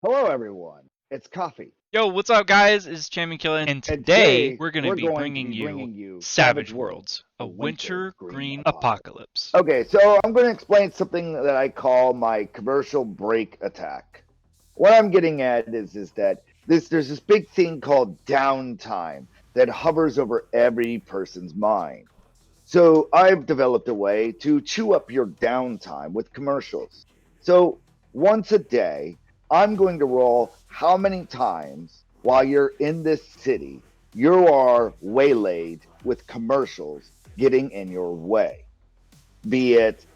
Hello, everyone. It's Coffee, Yo, what's up, guys? It's Champion Killer, and and today today we're going to we're be going to bringing be you bringing you Savage Savage Worlds, Worlds, a a wintergreen winter-green apocalypse. apocalypse. Okay, so I'm going to explain something that I call my commercial break attack. What I'm getting at is that there's this big thing called downtime that hovers over every person's mind. So I've developed a way to chew up your downtime with commercials. So once a day, I'm going to roll how many times while you're in this city you are waylaid with commercials getting in your way. Be it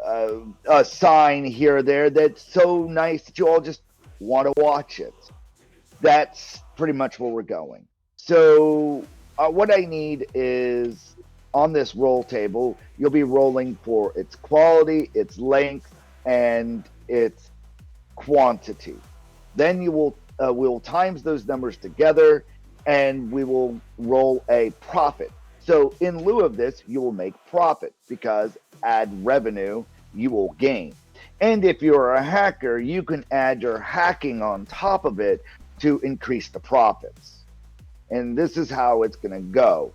a sign here or there that's so nice that you all just want to watch it. That's pretty much where we're going. So, what I need is on this roll table, you'll be rolling for its quality, its length, and its quantity. Then we'll times those numbers together, and we will roll a profit. So, in lieu of this, you will make profit because add revenue, you will gain. And if you're a hacker, you can add your hacking on top of it to increase the profits. And this is how it's going to go.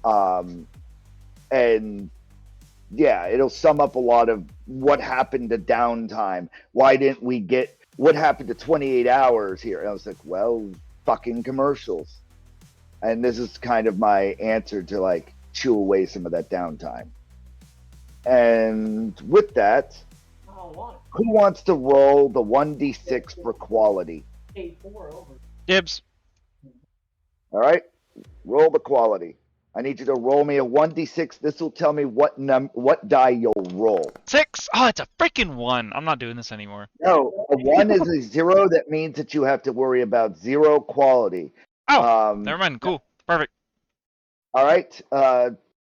Um, and yeah, it'll sum up a lot of what happened to downtime. Why didn't we get what happened to 28 hours here? And I was like, well, fucking commercials. And this is kind of my answer to like chew away some of that downtime. And with that, who wants to roll the 1d6 for quality? Dibs. All right, roll the quality. I need you to roll me a 1d6. This will tell me what die you'll roll. 6. Oh, it's a freaking 1. I'm not doing this anymore. No, a 1 is a 0. That means that you have to worry about 0 quality. Oh, Um, never mind. Cool. Perfect. all right,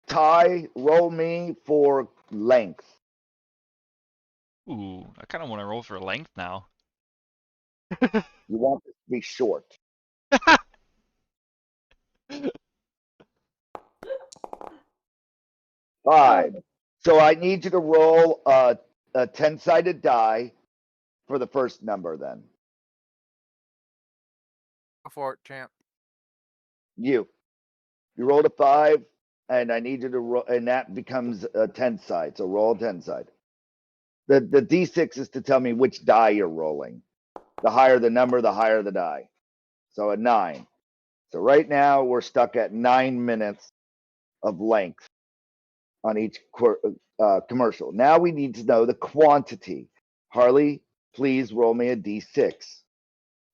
Ty, roll me for length. Ooh, I kind of want to roll for length now. You want this to be short. 5. So I need you to roll a 10-sided die for the first number then. Go for it, champ. You rolled a 5, and I need you to roll, and that becomes a 10 side. So roll a 10 side. The d6 is to tell me which die you're rolling. The higher the number, the higher the die. So a 9. So right now we're stuck at 9 minutes of length on each commercial. Now we need to know the quantity. Harley, please roll me a d6.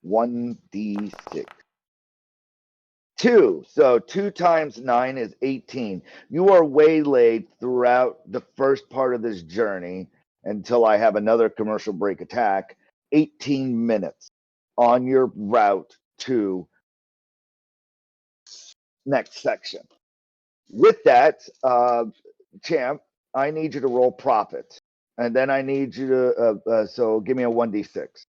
1d6. 2. So 2 times 9 is 18. You are waylaid throughout the first part of this journey until I have another commercial break attack. 18 minutes on your route to next section. With that, champ, I need you to roll profit. And then I need you to, so give me a 1d6. That's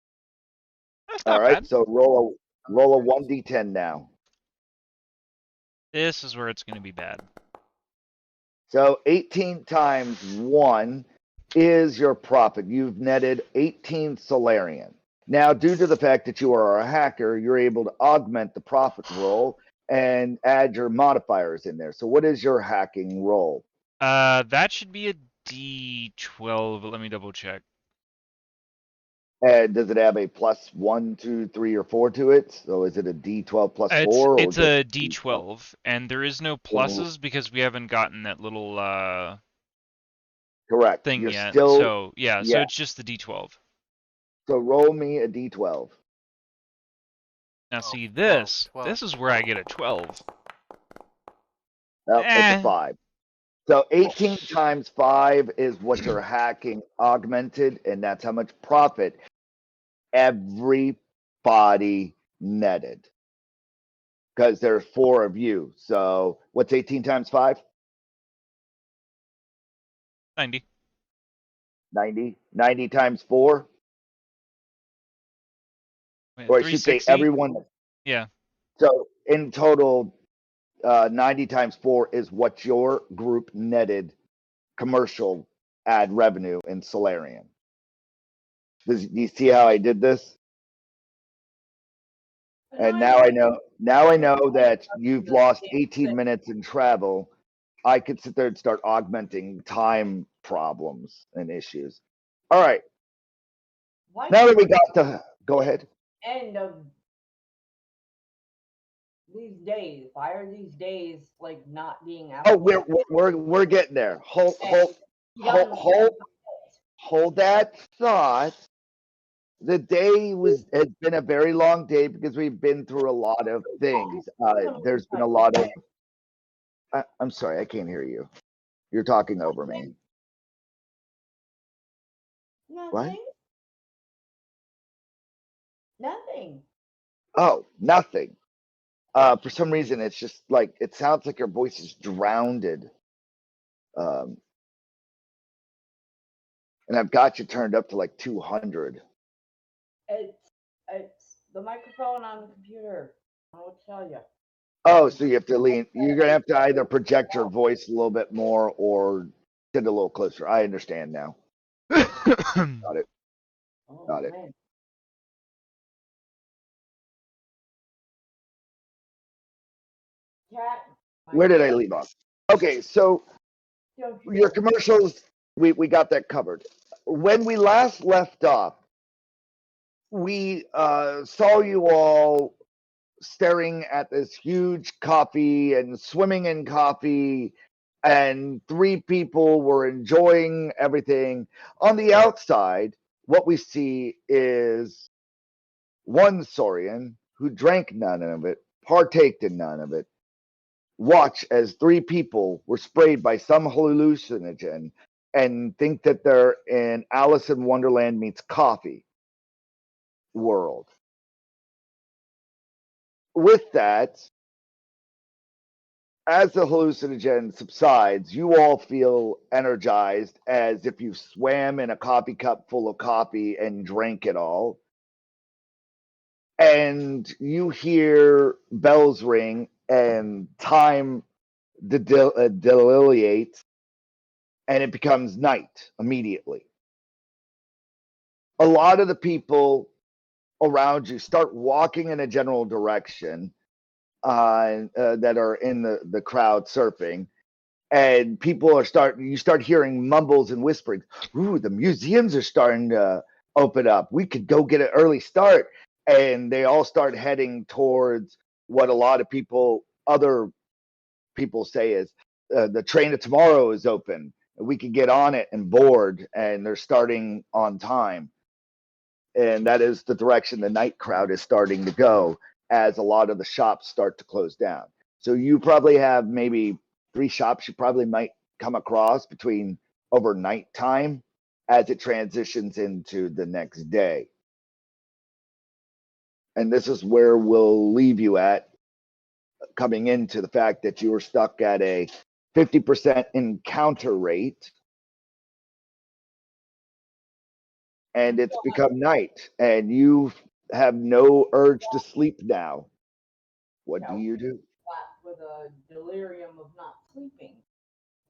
All not right, bad. so roll a 1d10 now. This is where it's going to be bad. So 18 times 1 is your profit. You've netted 18 Solarian. Now, due to the fact that you are a hacker, you're able to augment the profit roll and add your modifiers in there. So what is your hacking roll? That should be a D12, but let me double check. And does it have a plus 1, 2, 3, or 4 to it? So is it a D12 plus 4 or It's just a D12? D12, and there is no So, pluses because we haven't gotten that little correct. thing You're yet. still, So yeah, so yeah. it's just the D12. So roll me a D12. Now Oh, see whoa, this. 12. This is where I get a 12. Oh, it's a Eh. 5. So 18 times 5 is what you're hacking augmented, and that's how much profit everybody netted. Because there's 4 of you. So what's 18 times 5? 90. 90. 90 times 4? Wait, Or I should say 360? everyone. Yeah. So in total, 90 times 4 is what your group netted commercial ad revenue in Solarian. Do you see how I did this? And now I know that you've lost 18 minutes in travel. I could sit there and start augmenting time problems and issues. All right. Why Now that we got to go ahead. end of these days? Why are these days like not being Oh, applicable? we're getting there. Hold that thought. The day has been a very long day because we've been through a lot of things. There's been a lot of. I'm sorry, I can't hear you. You're talking over me. Nothing. What? Nothing. Oh, nothing. For some reason, it's just like it sounds like your voice is drowned. And I've got you turned up to like 200. It's the microphone on the computer. I don't know what to tell you. Oh, so you have to lean. You're gonna have to either project your voice a little bit more or sit a little closer. I understand now. Got it. Oh, Got it. man. Cat. Where did I leave off? Okay, so your commercials, we got that covered. When we last left off, we saw you all staring at this huge coffee and swimming in coffee, and three people were enjoying everything. On the outside, what we see is one Saurian who drank none of it, partaked in none of it, watch as three people were sprayed by some hallucinogen and think that they're in Alice in Wonderland meets coffee world. With that, as the hallucinogen subsides, you all feel energized as if you swam in a coffee cup full of coffee and drank it all. And you hear bells ring and time delineates, and it becomes night immediately. A lot of the people around you start walking in a general direction that are in the crowd surfing, and people are you start hearing mumbles and whisperings. Ooh, the museums are starting to open up. We could go get an early start. And they all start heading towards what a lot of other people say is the train of tomorrow is open. We could get on it and board, and they're starting on time. And that is the direction the night crowd is starting to go as a lot of the shops start to close down. So you probably have maybe 3 shops you probably might come across between overnight time as it transitions into the next day. And this is where we'll leave you at, coming into the fact that you were stuck at a 50% encounter rate. And it's become night, and you have no urge to sleep now. What do you do? With a delirium of not sleeping.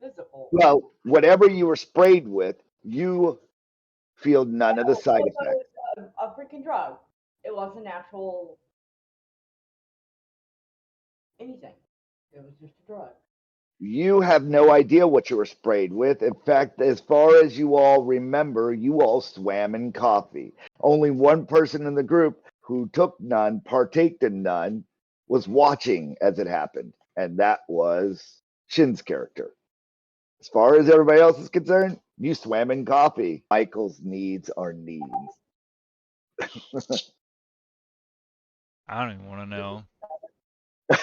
Physical. Well, whatever you were sprayed with, you feel none of the side effects. A freaking drug. It wasn't natural anything. It was just a drug. You have no idea what you were sprayed with. In fact, as far as you all remember, you all swam in coffee. Only one person in the group who took none, partaked in none, was watching as it happened, and that was Shin's character. As far as everybody else is concerned, you swam in coffee. Michael's needs are needs. I don't even want to know.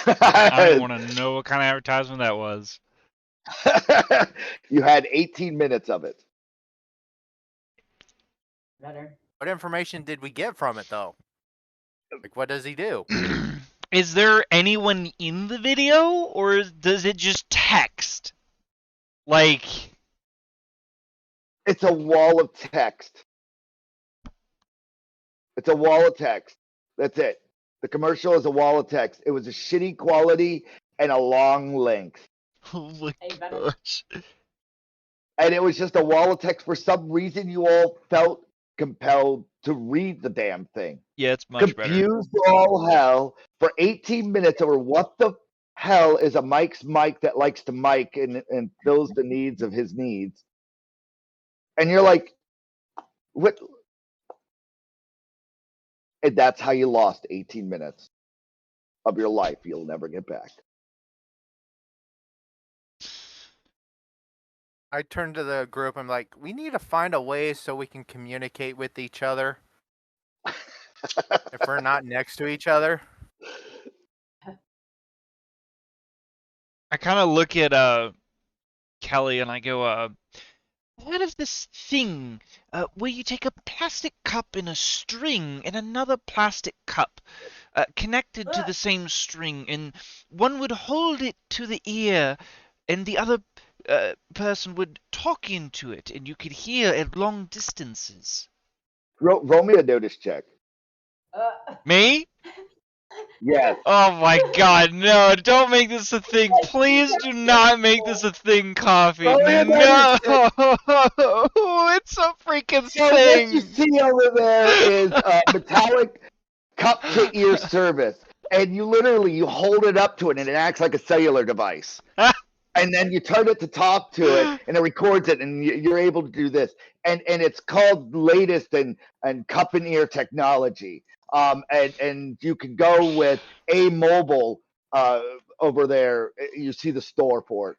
I don't even want to know what kind of advertisement that was. You had 18 minutes of it. Better. What information did we get from it, though? Like, what does he do? Is there anyone in the video, or does it just text? Like, it's a wall of text. It's a wall of text. That's it. The commercial is a wall of text. It was a shitty quality and a long length. oh my gosh. And it was just a wall of text. For some reason, you all felt compelled to read the damn thing. Yeah, it's much better. Confused all hell for 18 minutes over what the hell is a Mike's mic that likes to mic and fills the needs of his needs. And you're like, what? And that's how you lost 18 minutes of your life you'll never get back. I turned to the group. I'm like, we need to find a way so we can communicate with each other if we're not next to each other. I kind of look at Kelly and I go, what if this thing where you take a plastic cup in a string and another plastic cup connected to the same string, and one would hold it to the ear and the other person would talk into it and you could hear at long distances. Roll me a notice check. Me? Yes. Oh my god, no, don't make this a thing. Please do not make this a thing, Coffee. Oh, yeah, No! It's a freaking So thing! what you see over there is a metallic cup to ear service. And you literally, you hold it up to it and it acts like a cellular device. And then you turn it to talk to it and it records it and you're able to do this. And it's called latest and cup and ear technology. And you can go with a mobile over there. You see the store for it.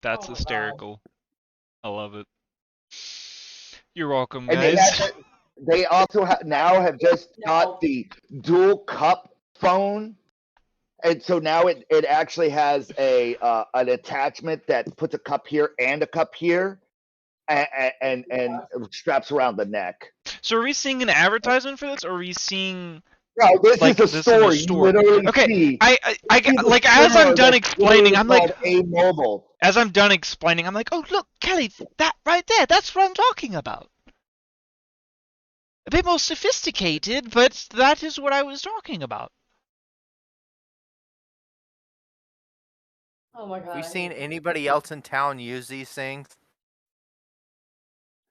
That's Oh, hysterical. I love it. You're welcome, And guys. they also now have just got the dual cup phone. And so now it actually has an attachment that puts a cup here and a cup here and straps around the neck. So are we seeing an advertisement for this, or are we seeing No, this like is a this in store. a You store? literally Okay, see. I see the like as I'm store done that's explaining, literally I'm like, called a mobile. as I'm done explaining, I'm like, oh look, Kelly, that right there, that's what I'm talking about. A bit more sophisticated, but that is what I was talking about. Oh my god. Have you I seen hate anybody else in town use these things?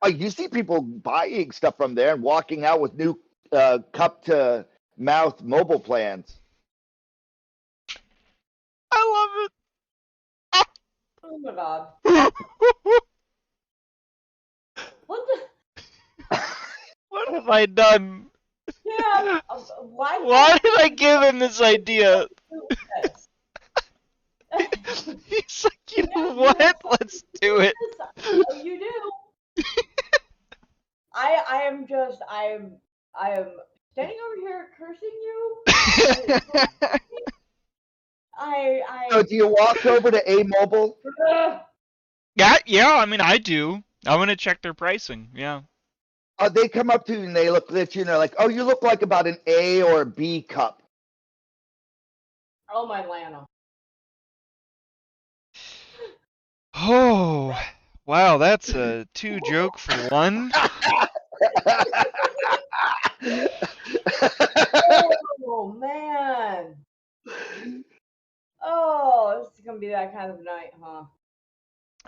You see people buying stuff from there and walking out with new cup to mouth mobile plans. I Oh my god. love it. What the? What have I done? Yeah. Why? Why did I give him this idea? This? He's like, you know what? Let's do it. Oh, you do. I am standing over here cursing you. So do you walk over to a mobile? Yeah, I mean, I do. I'm gonna check their pricing, yeah. They come up to you and they look at you and they're like, oh, you look like about an A or a B cup. Oh my Lana. Oh, wow, that's a 2 joke for 1. Oh man. Oh, this is gonna be that kind of night, huh?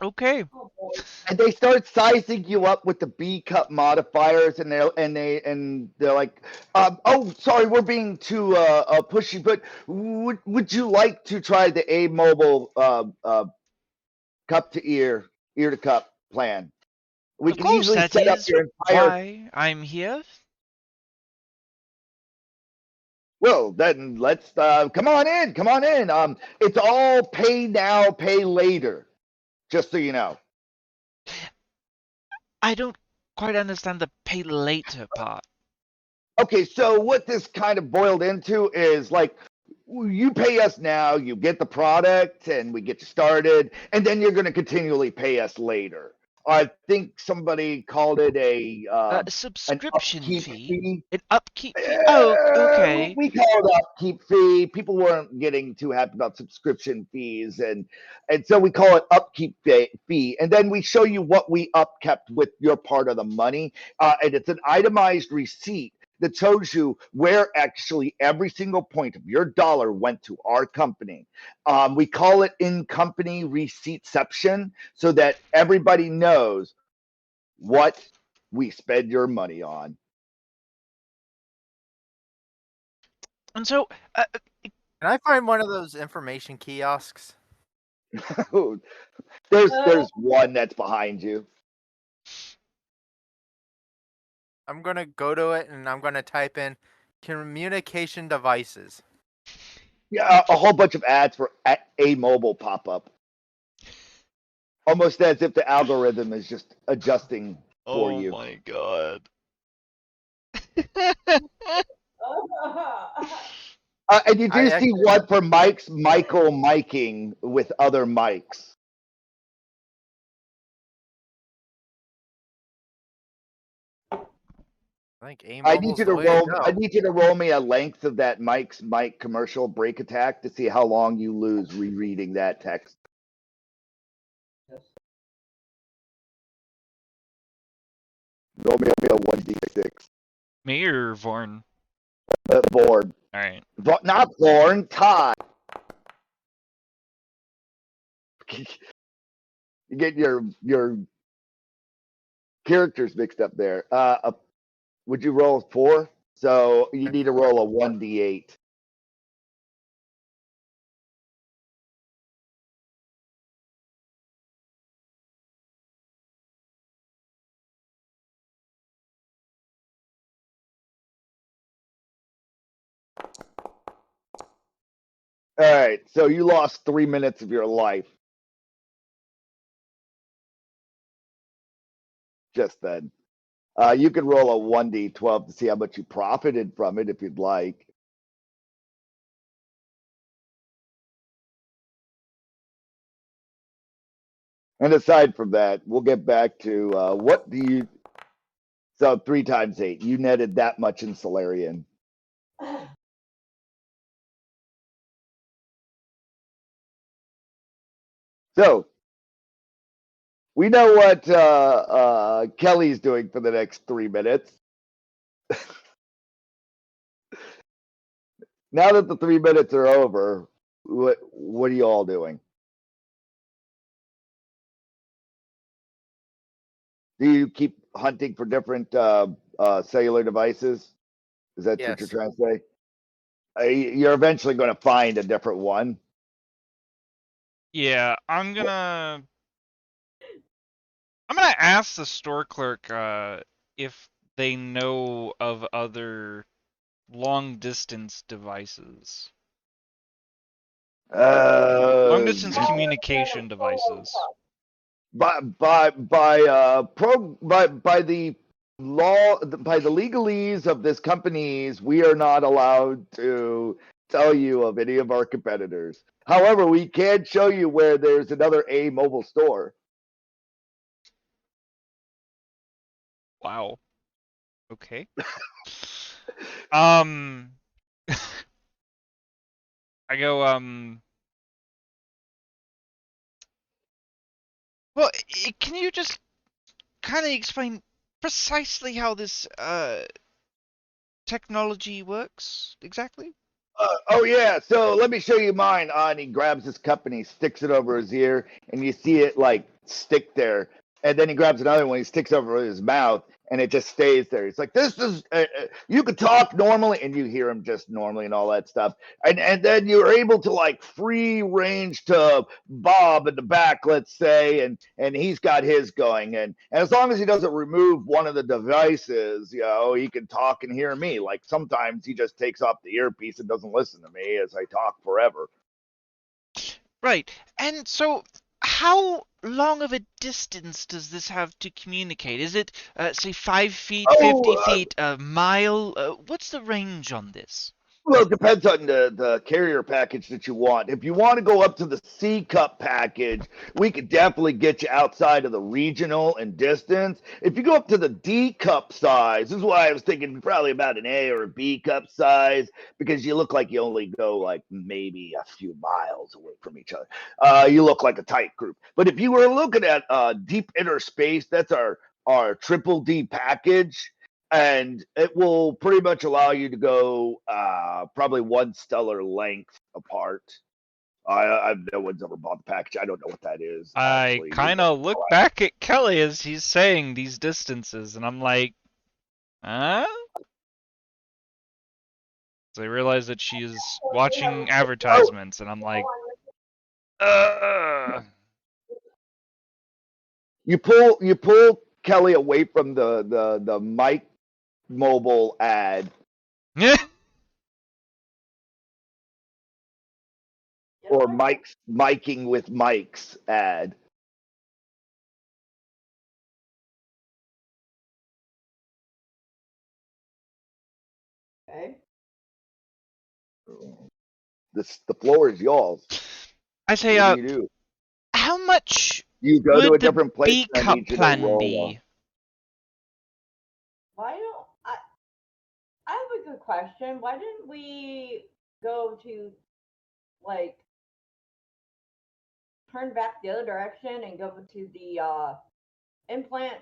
Okay. Oh boy. And they start sizing you up with the B cup modifiers, and they're like, oh, sorry, we're being too pushy, but would you like to try the A mobile cup to ear to cup plan? We Of can course, easily that set up is your entire. why I'm here. Well, then let's come on in. It's all pay now, pay later. Just so you know. I don't quite understand the pay later part. Okay, so what this kind of boiled into is like, you pay us now, you get the product, and we get you started, and then you're going to continually pay us later. I think somebody called it A subscription an upkeep fee? An upkeep fee? Oh, okay. We call it upkeep fee. People weren't getting too happy about subscription fees, and so we call it upkeep fee. And then we show you what we upkept with your part of the money, and it's an itemized receipt that shows you where actually every single point of your dollar went to our company. We call it in-company receiptception so that everybody knows what we spend your money on. And so, Can I find one of those information kiosks? There's one that's behind you. I'm gonna go to it and I'm gonna type in communication devices. Yeah, a whole bunch of ads for a mobile pop up. Almost as if the algorithm is just adjusting for oh you. my god. And you do I see actually- one for Michael miking with other mics. I think I need you to roll. go. I need you to roll me a length of that Mike commercial break attack to see how long you lose rereading that text. Roll me a 1d6. Me or Vorn? Board. Alright. Not Born, Todd. You get your characters mixed up there. Would you roll 4? So you need to roll a 1d8. All right, so you lost 3 minutes of your life just then. You could roll a 1d12 to see how much you profited from it if you'd like. And aside from that, we'll get back to what do you. So 3 times 8, you netted that much in Solarian. So we know what Kelly's doing for the next 3 minutes. Now that the 3 minutes are over, what are you all doing? Do you keep hunting for different cellular devices? Is that what you're Yes. trying to say? You're eventually going to find a different one. Yeah, I'm gonna ask the store clerk if they know of other long distance devices. Long distance communication devices. By the law, by the legalese of this companies, we are not allowed to tell you of any of our competitors. However, we can show you where there's another A mobile store. Wow. Okay. I go, well, can you just kind of explain precisely how this technology works exactly? Oh yeah, so let me show you mine. And he grabs his cup and he sticks it over his ear, and you see it like stick there. And then he grabs another one, he sticks over his mouth, and it just stays there. He's like, "This is you could talk normally," and you hear him just normally and all that stuff. And then you're able to like free range to Bob in the back, let's say, and he's got his going. And as long as he doesn't remove one of the devices, you know, he can talk and hear me. Like sometimes he just takes off the earpiece and doesn't listen to me as I talk forever. Right. And so, how long of a distance does this have to communicate? Is it, say, 5 feet, 50 feet, a mile? What's the range on this? Well, it depends on the carrier package that you want. If you want to go up to the C cup package, we could definitely get you outside of the regional and distance. If you go up to the D cup size, this is why I was thinking probably about an A or a B cup size, because you look like you only go like maybe a few miles away from each other. You look like a tight group. But if you were looking at deep inner space, that's our triple D package. And it will pretty much allow you to go probably 1 stellar length apart. No one's ever bought the package. I don't know what that is. I Actually, kind of look back at Kelly as he's saying these distances, and I'm like, huh? So I realize that she is watching advertisements, and I'm like, You pull Kelly away from the Mike Mobile ad. Or Mike's miking with Mike's ad. Okay. The floor is yours. I say, What do you do? how much You go to a would the different place. B And I cup need you to plan roll be? Why don't I have a good question. Why didn't we go to like turn back the other direction and go to the implant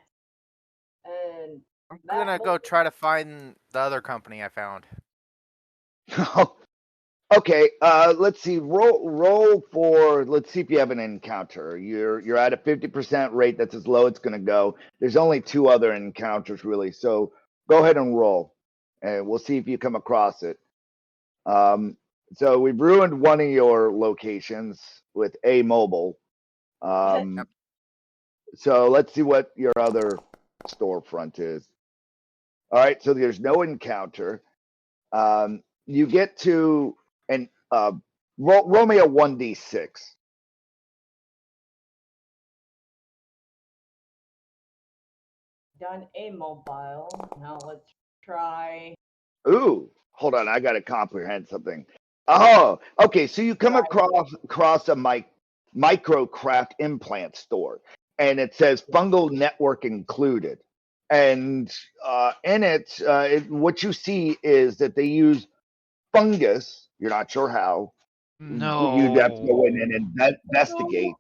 and I'm that gonna go try to find the other company I found. Okay, let's see. Roll for. Let's see if you have an encounter. You're at a 50% rate. That's as low it's going to go. There's only 2 other encounters really. So go ahead and roll, and we'll see if you come across it. So we've ruined one of your locations with a mobile. So let's see what your other storefront is. All right. So there's no encounter. You get to an roll me a 1d6. done a mobile. Now let's try. Ooh, hold on, I gotta comprehend something. Oh, okay. So you come across a microcraft implant store, and it says fungal network included. And in it, what you see is that they use fungus. You're not sure how. You'd have to go in No. and investigate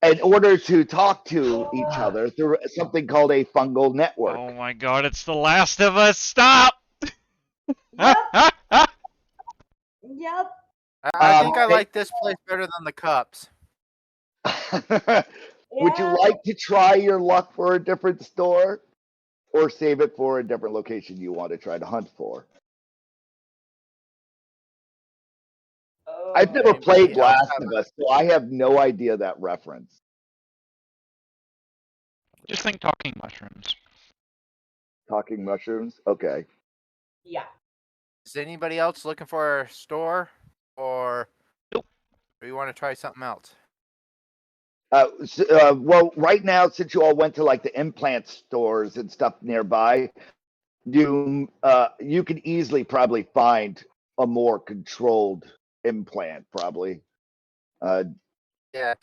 in order to talk to each other through something called a fungal network. Oh my god, it's The Last of Us. Stop! Yep. Yep. I think I like this place better than the cups. Would you like to try your luck for a different store, or save it for a different location you want to try to hunt for? I've never played Last of Us, so I have no idea that reference. Just think talking mushrooms. Talking mushrooms? Okay. Yeah. Is anybody else looking for a store, or nope, or you want to try something else? Well, right now, since you all went to like the implant stores and stuff nearby, you could easily probably find a more controlled implant. Probably. Yes.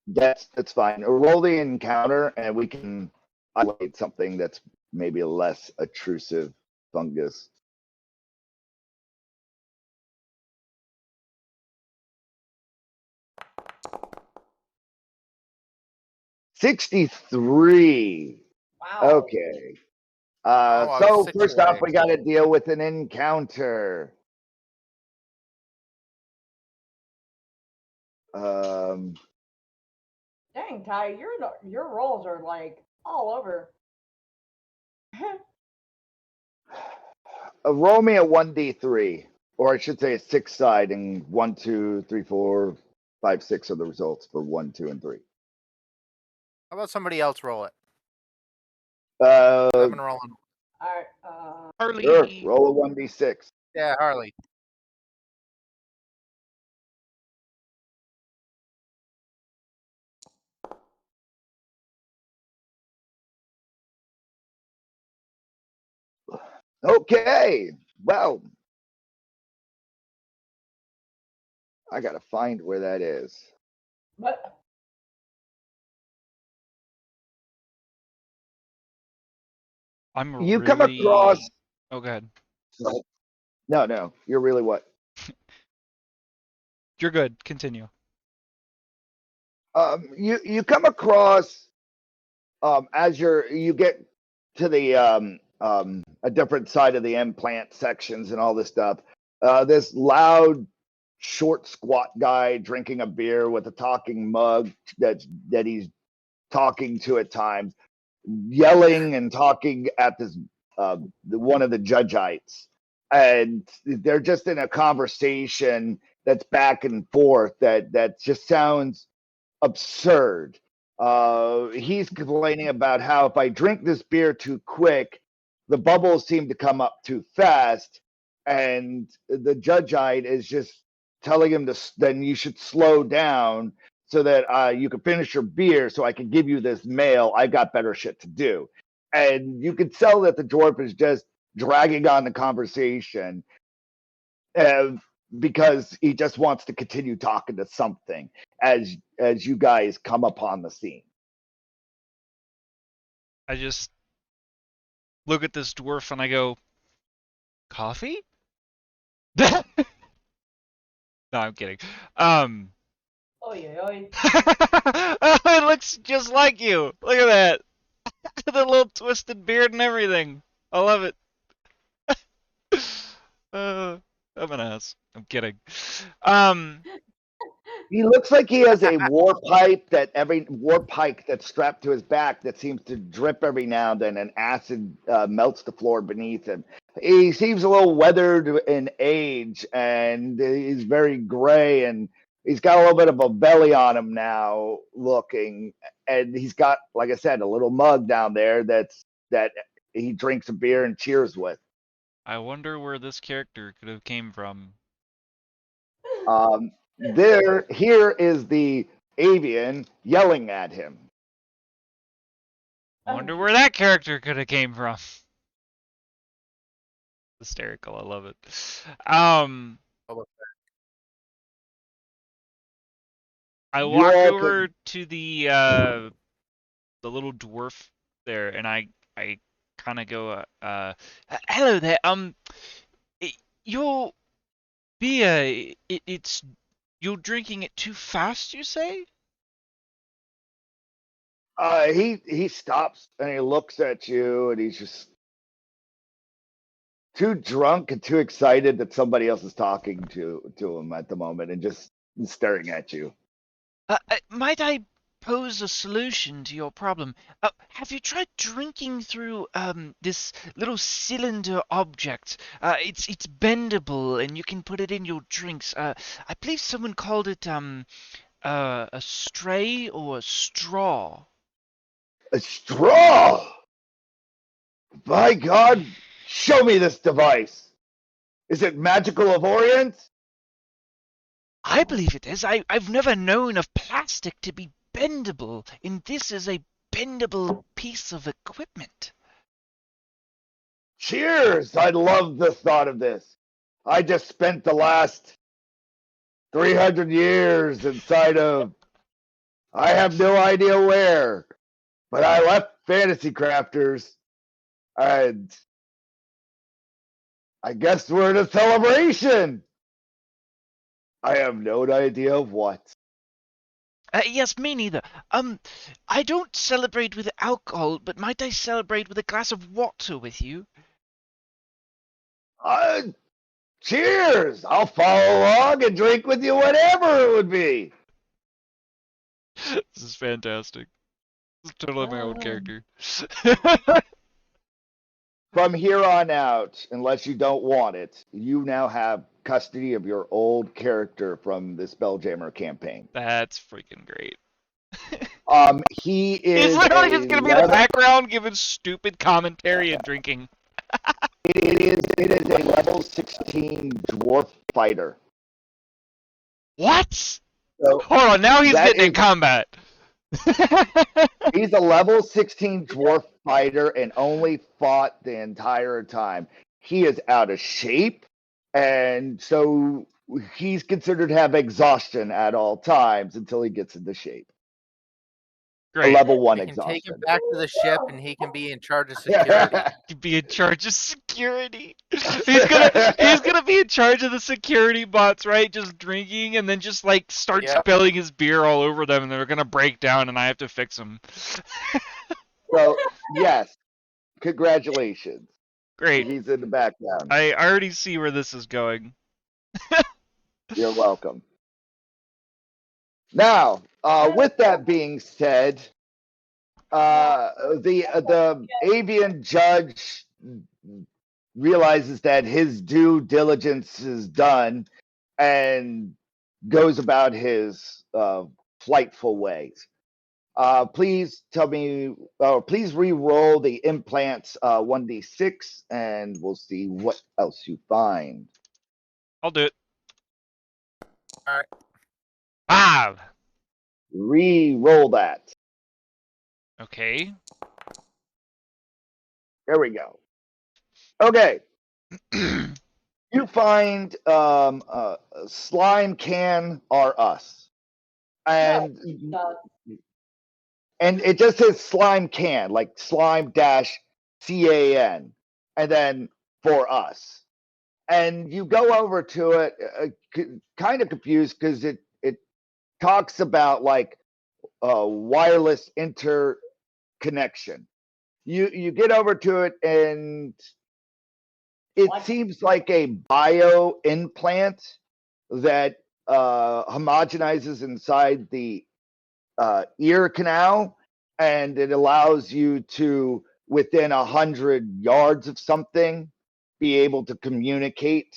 That's fine. Roll the encounter, and we can isolate something that's maybe a less intrusive fungus. $63. Wow. Okay. Oh, So first off, we got to deal with an encounter. Dang, Ty, your rolls are like all over. Roll me a 1d3, or I should say a 6-side, and 1, 2, 3, 4, 5, 6 are the results for 1, 2, and 3. How about somebody else roll it? I've been rolling. All right. Harley. Sure. Roll a 1d6. Yeah, Harley. Okay. Well, I gotta find where that is. But You come across. Oh, go ahead. No. You're really what? You're good. Continue. You come across as you get to the a different side of the implant sections and all this stuff. This loud short, squat guy drinking a beer with a talking mug that he's talking to at times, yelling and talking at this one of the judgeites, and they're just in a conversation that's back and forth that just sounds absurd. He's complaining about how if I drink this beer too quick, the bubbles seem to come up too fast, and the judgeite is just telling him to then you should slow down so that you can finish your beer so I can give you this mail. I've got better shit to do. And you can tell that the dwarf is just dragging on the conversation uh, because he just wants to continue talking to something as you guys come upon the scene. I just look at this dwarf and I go, coffee? No, I'm kidding. Oy, oy, oy. Oh, it looks just like you. Look at that. The little twisted beard and everything. I love it. I'm an ass. I'm kidding. He looks like he has a war pipe that's strapped to his back that seems to drip every now and then, and acid melts the floor beneath him. He seems a little weathered in age, and he's very gray, and he's got a little bit of a belly on him now, looking, and he's got, like I said, a little mug down there that he drinks a beer and cheers with. I wonder where this character could have came from. Here is the avian yelling at him. I wonder where that character could have came from. Hysterical, I love it. I walk over to the little dwarf there, and I kind of go, hello there. Your beer, it's you're drinking it too fast, you say? He stops and he looks at you, and he's just too drunk and too excited that somebody else is talking to him at the moment, and just staring at you. Might I pose a solution to your problem? Have you tried drinking through this little cylinder object? It's bendable and you can put it in your drinks. I believe someone called it a stray or a straw. A straw! By God, show me this device. Is it magical of Orient? I believe it is. I've never known of plastic to be bendable, and this is a bendable piece of equipment. Cheers! I love the thought of this. I just spent the last 300 years inside of, I have no idea where, but I left Fantasy Crafters, and I guess we're in a celebration. I have no idea of what. Yes, me neither. I don't celebrate with alcohol, but might I celebrate with a glass of water with you? Cheers! I'll follow along and drink with you, whatever it would be. This is fantastic. This is totally my own character. From here on out, unless you don't want it, you now have custody of your old character from the Spelljammer campaign. That's freaking great. He is. He's literally just gonna be in the background giving stupid commentary and drinking. It is a level 16 dwarf fighter. What? So hold on, now he's getting in combat. He's a level 16 dwarf fighter and only fought the entire time. He is out of shape, and so he's considered to have exhaustion at all times until he gets into shape. Great. A level 1 We can exhaustion. take him back to the ship, and he can be in charge of security. He can be in charge of security. He's gonna be in charge of the security bots, right? Just drinking and then just like start spilling his beer all over them, and they're gonna break down, and I have to fix them. So yes, congratulations. Great. He's in the background. I already see where this is going. You're welcome. Now, with that being said, the avian judge realizes that his due diligence is done and goes about his flightful ways. Please tell me, please re-roll the implants 1d6, and we'll see what else you find. I'll do it. All right. 5. Re-roll that. Okay. There we go. Okay. You find slime can are us, and it just says slime can, like slime dash CAN, and then for us. And you go over to it, kind of confused because it talks about like wireless interconnection. You get over to it, and it seems like a bio implant that homogenizes inside the ear canal, and it allows you to, within 100 yards of something, be able to communicate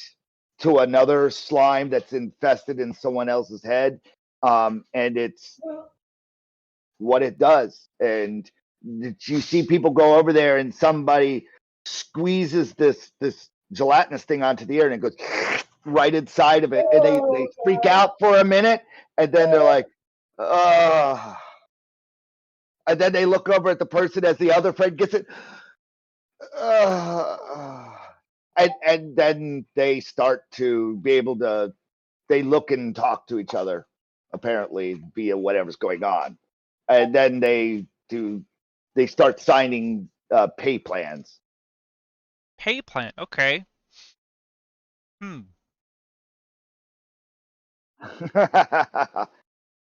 to another slime that's infested in someone else's head. And it's what it does. And you see people go over there, and somebody squeezes this gelatinous thing onto the ear, and it goes right inside of it, and they freak out for a minute, and then they're like, "Oh." And then they look over at the person as the other friend gets it. And then they start to be able to, they look and talk to each other, apparently, via whatever's going on. And then they start signing pay plans. Pay plan. Okay.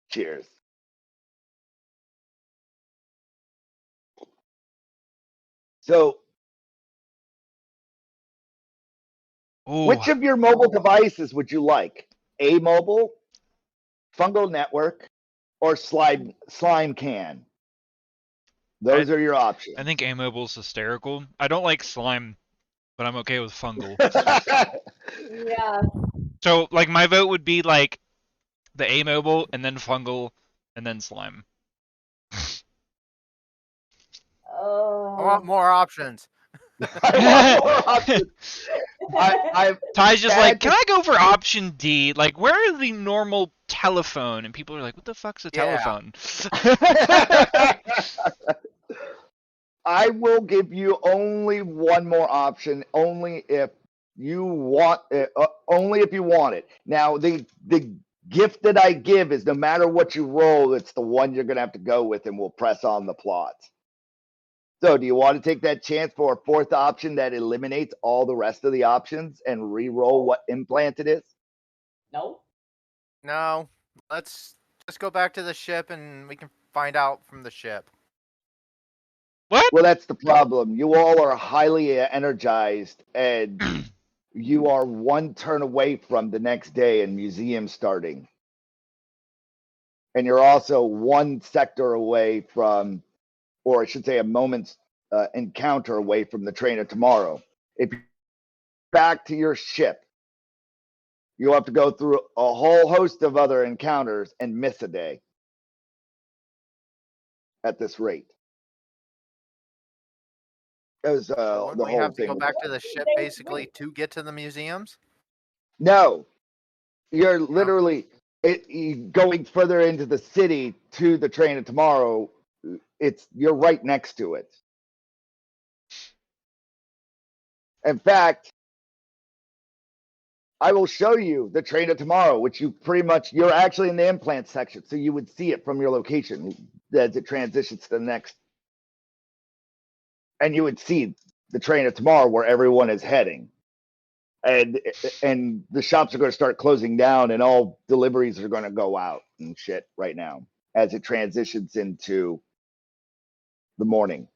Cheers. So, Ooh. which of your mobile devices would you like? A mobile, fungal network, or slime can? Those are your options. I think A-Mobile's hysterical. I don't like slime, but I'm okay with fungal. Yeah. So, like, my vote would be, like, the A-Mobile, and then fungal, and then slime. Oh. I want more options. I want more options. Ty's just like, can I go for option D? Like, where is the normal telephone? And people are like, what the fuck's a telephone? I will give you only one more option, only if you want it. Only if you want it. Now, the gift that I give is no matter what you roll, it's the one you're going to have to go with, and we'll press on the plot. So, do you want to take that chance for a fourth option that eliminates all the rest of the options and re-roll what implant it is? No. No. Let's just go back to the ship, and we can find out from the ship. What? Well, that's the problem. You all are highly energized, and you are one turn away from the next day and museum starting. And you're also one sector away from, or I should say, a moment's encounter away from the train of tomorrow. If you're back to your ship, you'll have to go through a whole host of other encounters and miss a day at this rate. Because So the wouldn't we whole have to thing. go back to the ship basically to get to the museums? No, you're literally going further into the city to the train of tomorrow. You're right next to it. In fact, I will show you the train of tomorrow, which you're actually in the implant section, so you would see it from your location as it transitions to the next. And you would see the train of tomorrow where everyone is heading. And the shops are going to start closing down, and all deliveries are going to go out and shit right now as it transitions into the morning.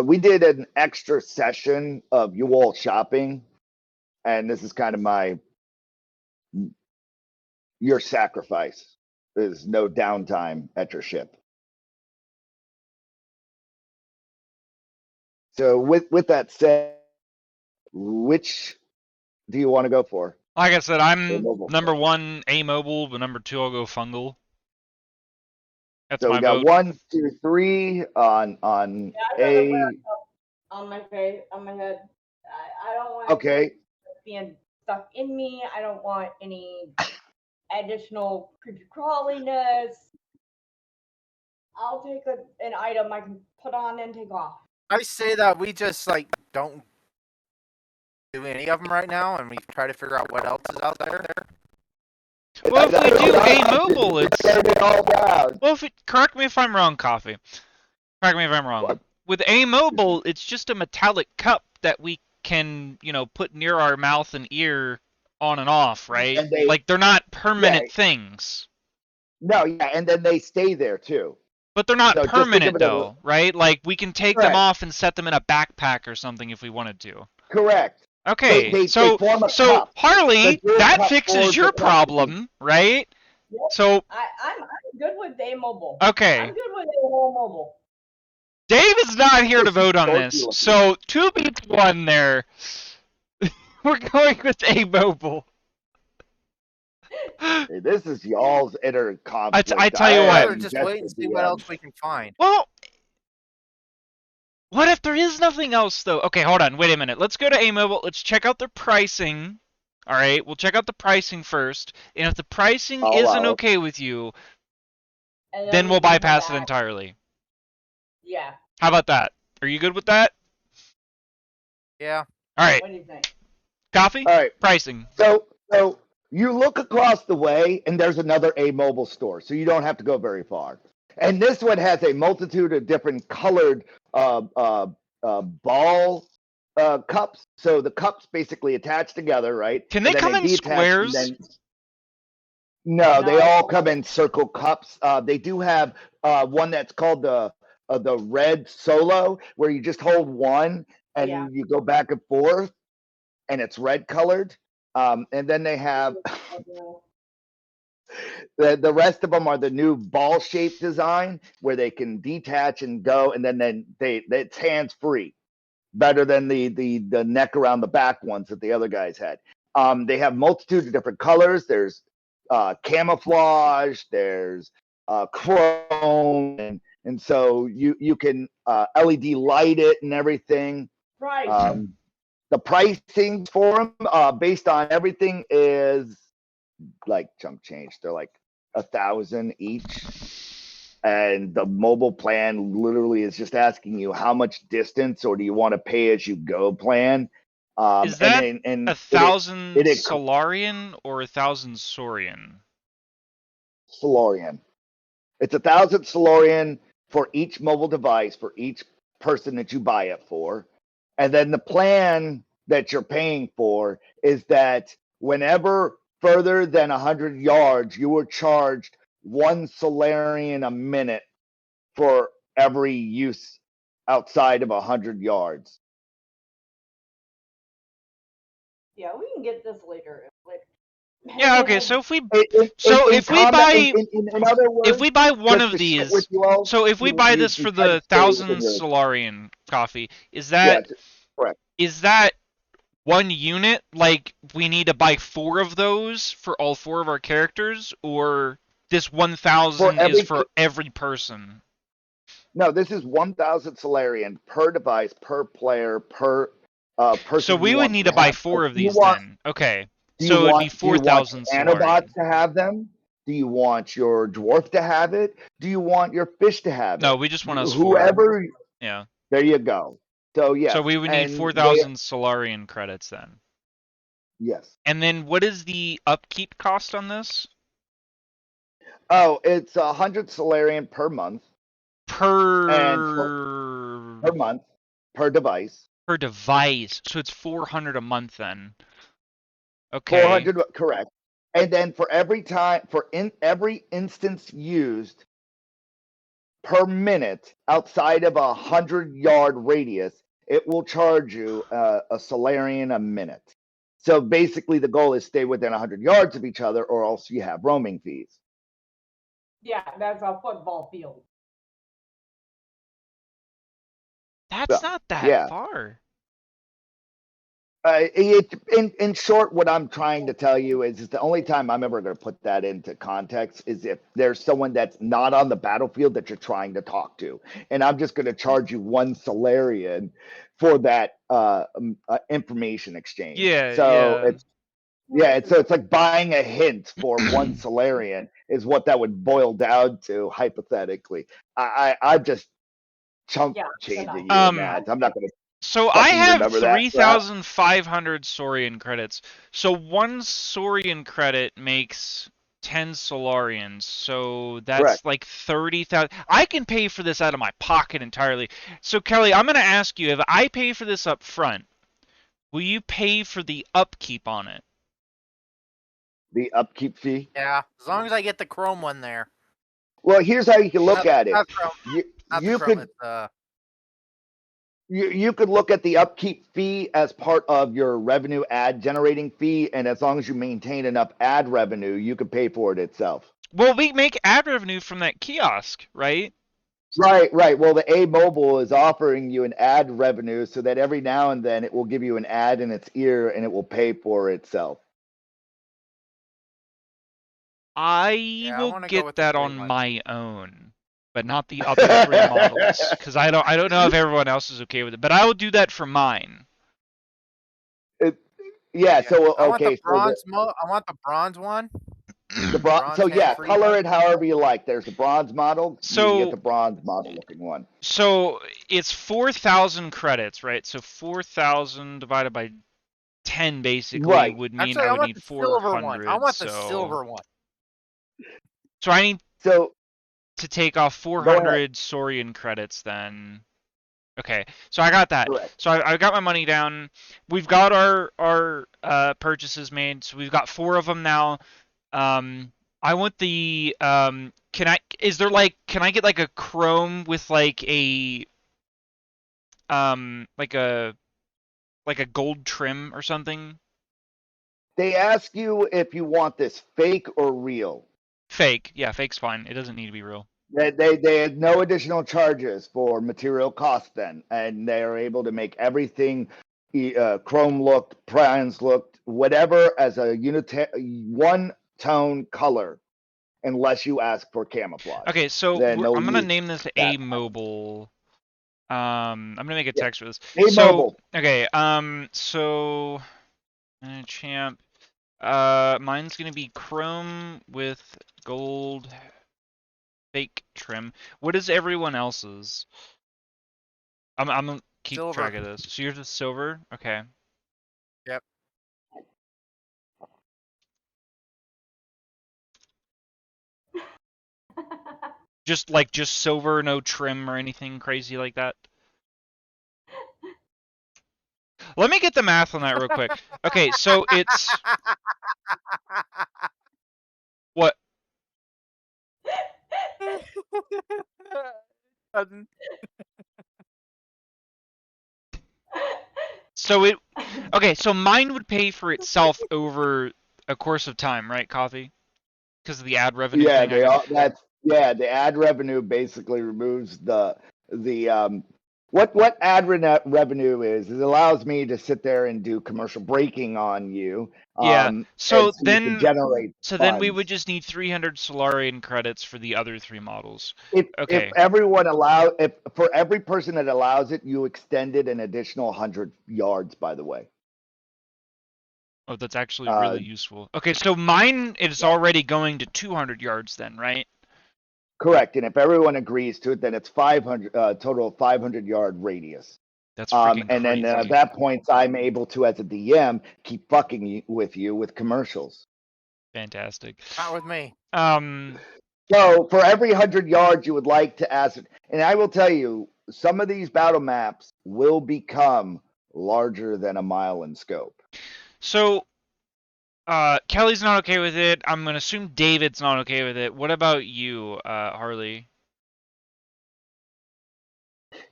We did an extra session of you all shopping, and this is kind of your sacrifice. There's no downtime at your ship. So with that said, which do you want to go for? Like I said, I'm mobile. number 1 amobile, but number 2 I'll go fungal. That's So my we got vote. 1, 2, 3 on Yeah, I'd rather A. wear a cup on my face, on my head. I don't want Okay. it being stuck in me. I don't want any additional creepy crawliness. I'll take an item I can put on and take off. I say that we just like don't do any of them right now, and we try to figure out what else is out there. Well, if we do amobile, amobile, it's it all down. well. Correct me if I'm wrong, Coffee. Correct me if I'm wrong. What? With amobile, it's just a metallic cup that we can, put near our mouth and ear on and off, right? And they- like they're not permanent Yeah. things. No, yeah, and then they stay there too. But they're not No, just think of permanent it as a- though, right? Like we can take them Correct. off and set them in a backpack or something if we wanted to. Correct. Okay, They so form a cup. Harley, The dual that cup fixes forms your a cup. problem, right? Yep. So I'm good with amobile. okay, I'm good with amobile. Dave is not here to This is vote on dorky this, looking. so 2-1 there. We're going with amobile. Hey, this is y'all's inner conflict. I tell you I'd what. rather am just just wait and the see what DM. else we can find. Well, what if there is nothing else though? Okay, hold on, wait a minute. Let's go to amobile. Let's check out their pricing. All right, we'll check out the pricing first, and if the pricing I'll isn't allow it. okay with you, And then we we'll can come bypass it back. entirely. Yeah. How about that? Are you good with that? Yeah. All right, What do you think? Coffee? All right. Pricing. So you look across the way, and there's another amobile store, so you don't have to go very far. And this one has a multitude of different colored ball cups. So the cups basically attach together, right? Can they And then come in detach, and squares? then- No, they No. all come in circle cups. They do have one that's called the red solo, where you just hold one and Yeah. you go back and forth, and it's red colored. And then they have the rest of them are the new ball shaped design, where they can detach and go, and then it's hands free. Better than the neck around the back ones that the other guys had. They have multitude of different colors. There's camouflage. There's chrome, and so you can LED light it and everything. Right. The pricing for them, based on everything, is like chump change. They're like 1,000 each. And the mobile plan literally is just asking you how much distance, or do you want to pay as you go plan? Is that and 1,000 it- Solarian or 1,000 Saurian? Saurian. It's 1,000 Saurian for each mobile device for each person that you buy it for. And then the plan that you're paying for is that whenever further than 100 yards, you are charged 1 Solarian a minute for every use outside of 100 yards. Yeah, we can get this later. Yeah, okay, so if we So if we buy in other words, if we buy one just of to share these, with you all, so if we you- buy you- this you for try to the stay 1,000 within your- Solarian coffee, is that Yes, correct. is that one unit? Like we need to buy 4 of those for all 4 of our characters, or this 1,000 For is every for every person? No, this is 1,000 Solarian per device, per player, per person. So we you would want need to to buy have. 4 of Do you these want- then. Okay. do you So it'd want- be do you want 4,000 Solarian. Nanobots to have them? Do you want your dwarf to have it? Do you want your fish to have it? No, we just want us 4. Whoever. Yeah. There you go. So yes. So we would need and 4,000 Solarian credits then. Yes. And then what is the upkeep cost on this? Oh, it's 100 Solarian per month. Per month per device. per device. So it's 400 a month then. Okay. 400, correct. And then for every time, every instance used, per minute outside of 100-yard radius, it will charge you a Solarian a minute. So basically, the goal is stay within 100 yards of each other, or else you have roaming fees. Yeah, that's a football field. That's not that Yeah. far. In short, what I'm trying to tell you is the only time I'm ever going to put that into context is if there's someone that's not on the battlefield that you're trying to talk to, and I'm just going to charge you 1 Solarian for that information exchange. Yeah, so yeah. it's like buying a hint for 1 Solarian is what that would boil down to hypothetically. I'm just chunk changing you in that. I'm not going to. So I have remember that crap. 3,500 Saurian credits. So 1 Saurian credit makes 10 Solarians. So that's Correct. like 30,000. I can pay for this out of my pocket entirely. So Kelly, I'm going to ask you, if I pay for this up front, will you pay for the upkeep on it? The upkeep fee? Yeah, as long as I get the chrome one there. Well, here's how you can look at it. Not chrome. You chrome, could it's, you could look at the upkeep fee as part of your revenue ad generating fee, and as long as you maintain enough ad revenue, you could pay for it itself. Well, we make ad revenue from that kiosk, right? Right. Well, the A Mobile is offering you an ad revenue so that every now and then it will give you an ad in its ear and it will pay for itself. I will wanna go get with the that free on one. my own, but not the other 3 models, because I don't know if everyone else is okay with it. But I will do that for mine. So I want okay, the bronze. I want the bronze one. the bronze. So yeah, free color one. it however you like. There's the bronze model. You So- can get the bronze model looking one. So it's 4,000 credits, right? So 4,000 divided by 10 basically Right. would mean Actually, I I would want need the silver 400. one. I want the so... silver one. So I need So to take off Go ahead. 400 Saurian credits then. Okay, so I got that. Correct. So I got my money down. We've got our purchases made. So we've got 4 of them now. I want the can I get like a chrome with like a like a gold trim or something? They ask you if you want this fake or real. Fake. Yeah, fake's fine. It doesn't need to be real. They had no additional charges for material cost then, and they are able to make everything chrome looked, bronze looked, whatever as a one tone color, unless you ask for camouflage. Okay, so Then they'll I'm gonna use name this A Mobile. I'm gonna make a text for this. A Mobile. Okay, so champ. Mine's gonna be chrome with gold fake trim. What is everyone else's? I'm gonna keep Silver. track of this. So yours is silver? Okay. Yep. Just silver, no trim or anything crazy like that? Let me get the math on that real quick. Okay, so it's what? So okay, so mine would pay for itself over a course of time, right, Coffee? Because of the ad revenue Yeah, thing. the ad revenue basically removes the what ad revenue is. It allows me to sit there and do commercial breaking on you. Yeah. So you can generate then we funds. would just need 300 Solarian credits for the other 3 models. If Okay. if for every person that allows it, you extend it an additional 100 yards. By the way. Oh, that's actually really useful. Okay, so mine is already going to 200 yards then, right? Correct, and if everyone agrees to it, then it's 500 total of 500-yard radius. That's freaking and then crazy. at that point, I'm able to, as a DM, keep fucking with you with commercials. Fantastic. Not with me. So for every 100 yards you would like to ask, and I will tell you, some of these battle maps will become larger than a mile in scope. So, Kelly's not okay with it. I'm gonna assume David's not okay with it. What about you, Harley?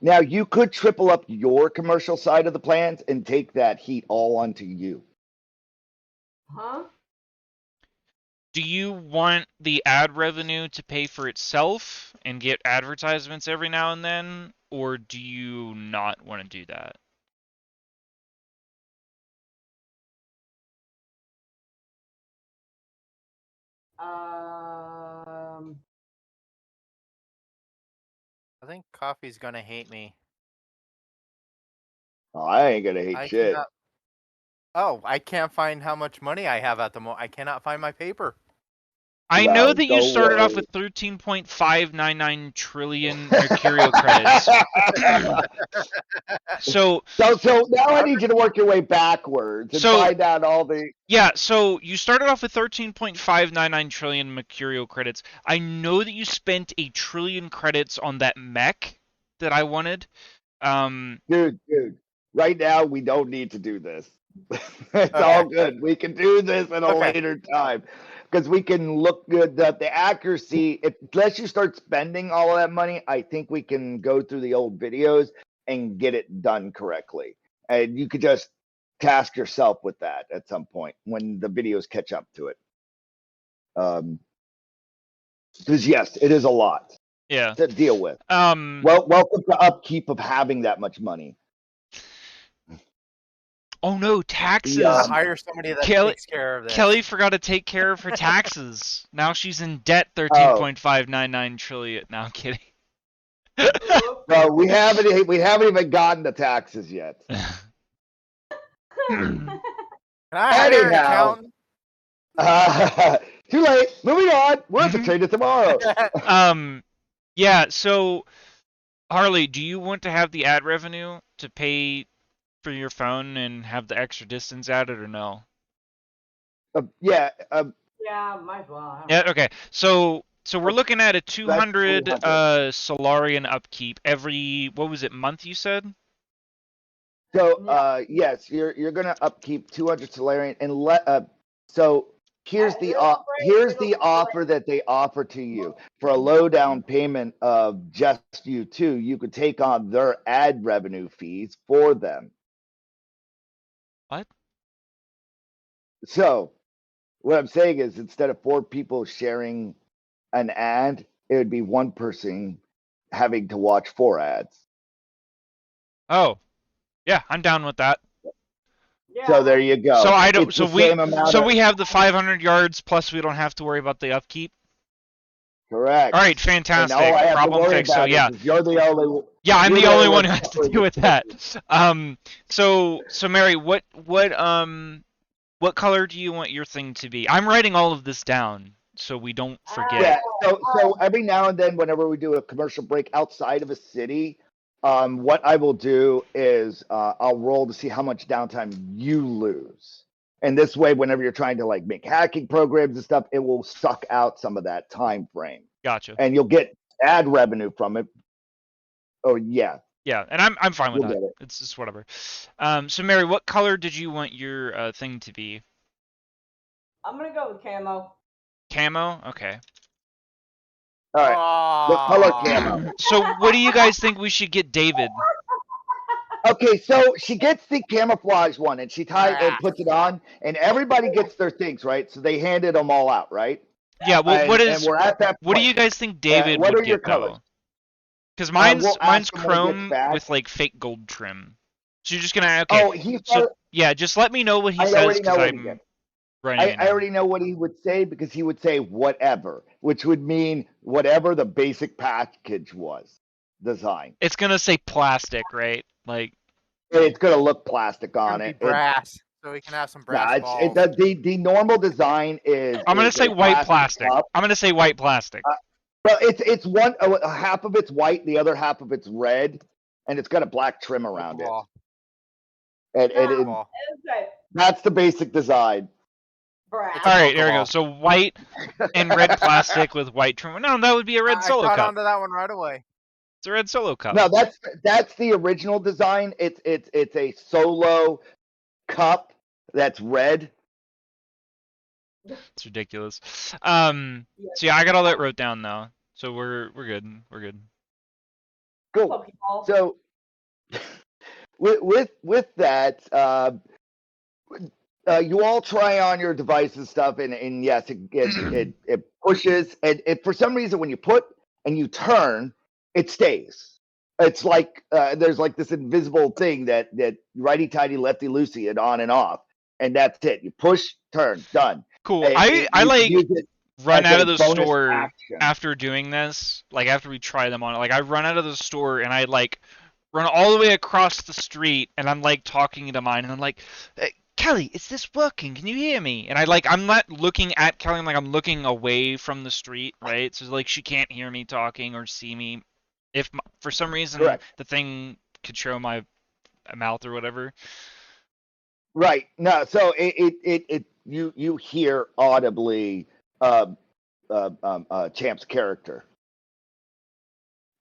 Now you could triple up your commercial side of the plans and take that heat all onto you. Huh? Do you want the ad revenue to pay for itself and get advertisements every now and then, or do you not want to do that? I think Coffee's gonna hate me. Oh, I ain't gonna hate I shit. cannot. Oh, I can't find how much money I have at the moment. I cannot find my paper. I Well, know that you don't started off worry. with 13.599 trillion mercurial credits. So So now I need you to work your way backwards and So- find out all the. yeah, so you started off with 13.599 trillion mercurial credits. I know that you spent a trillion credits on that mech that I wanted. Dude, right now we don't need to do this. It's Okay. all good. We can do this at a Okay. later time because we can look good. The accuracy, unless you start spending all of that money, I think we can go through the old videos and get it done correctly. And you could just task yourself with that at some point when the videos catch up to it. Because yes, it is a lot Yeah. to deal with. Um. Well, welcome to upkeep of having that much money. Oh no, taxes. Yeah. Hire somebody that Kelly- takes care of this. Kelly forgot to take care of her taxes. Now she's in debt 13.599 trillion. No, I'm kidding. Well, we haven't even gotten to taxes yet. Can I hire an Anyhow. accountant? Too late. Moving on. We'll have to trade it tomorrow. Yeah, so Harley, do you want to have the ad revenue to pay for your phone and have the extra distance added or no? Yeah. Yeah, might as well. Yeah, okay. So we're looking at a 200 200. Solarian upkeep every, what was it, month you said? So yes, you're gonna upkeep 200 Solarian and so here's the offer that they offer to you for a low down payment of just you two. You could take on their ad revenue fees for them. What? So what I'm saying is instead of 4 people sharing an ad, it would be one person having to watch 4 ads. Oh, yeah, I'm down with that. Yeah. So there you go. So I don't. It's So the same amount of- we have the 500 yards plus we don't have to worry about the upkeep. Correct. All right, And fantastic. all I have to Problem worry fixed. So about yeah, is you're the only. yeah, I'm you're the only one who one has to deal with that. So Mary, what color do you want your thing to be? I'm writing all of this down so we don't forget. Yeah. So every now and then, whenever we do a commercial break outside of a city, what I will do is I'll roll to see how much downtime you lose. And this way, whenever you're trying to like make hacking programs and stuff, it will suck out some of that time frame. Gotcha. And you'll get ad revenue from it. Oh yeah. Yeah, and I'm fine with You'll that. get it. It's just whatever. So Mary, what color did you want your thing to be? I'm gonna go with camo. Camo? Okay. All right. What color camo? So what do you guys think we should get David? Okay, so she gets the camouflage one and she ties and Ah. puts it on, and everybody gets their things, right? So they handed them all out, right? Yeah, well, And we're at that what do point. you guys think David what would are your get though? colors? Because we'll mine's ask him when he gets chrome back. with like fake gold trim. So you're just gonna okay. Oh, he. So yeah, just let me know what he I says already know because what he I'm gets. writing it I down. already know what he would say because he would say whatever, which would mean whatever the basic package was, design. It's gonna say plastic, right? Like It's gonna look plastic on Gonna be it. brass, so we can have some brass Nah, balls. the normal design is. I'm gonna is say a white plastic. cup. I'm gonna say white plastic. Well, it's one half of it's white, the other half of it's red, and it's got a black trim around it. Ball. And Ball. Okay. that's the basic design. Brad. It's a All right, there we go. Pokeball. So white and red plastic with white trim. No, that would be a red I solo caught cup. onto that one right away. It's a red solo cup. No, that's the original design. It's a solo cup that's red. It's ridiculous. So yeah, I got all that wrote down now. So we're good. We're good. Cool. people. So with that, you all try on your device and stuff, and yes, it pushes, and for some reason when you put and you turn, it stays. It's like there's like this invisible thing that righty tighty lefty loosey and on and off, and that's it. You push, turn, done. Cool. You I can like use it run as out a of the bonus store action. after doing this. Like after we try them on, like I run out of the store and I like run all the way across the street and I'm like talking to mine and I'm like, Kelly, is this working? Can you hear me? And I'm not looking at Kelly. I'm looking away from the street, right? So like she can't hear me talking or see me. If for some reason Correct. the thing could show my mouth or whatever. Right. No. So you hear audibly Champ's character.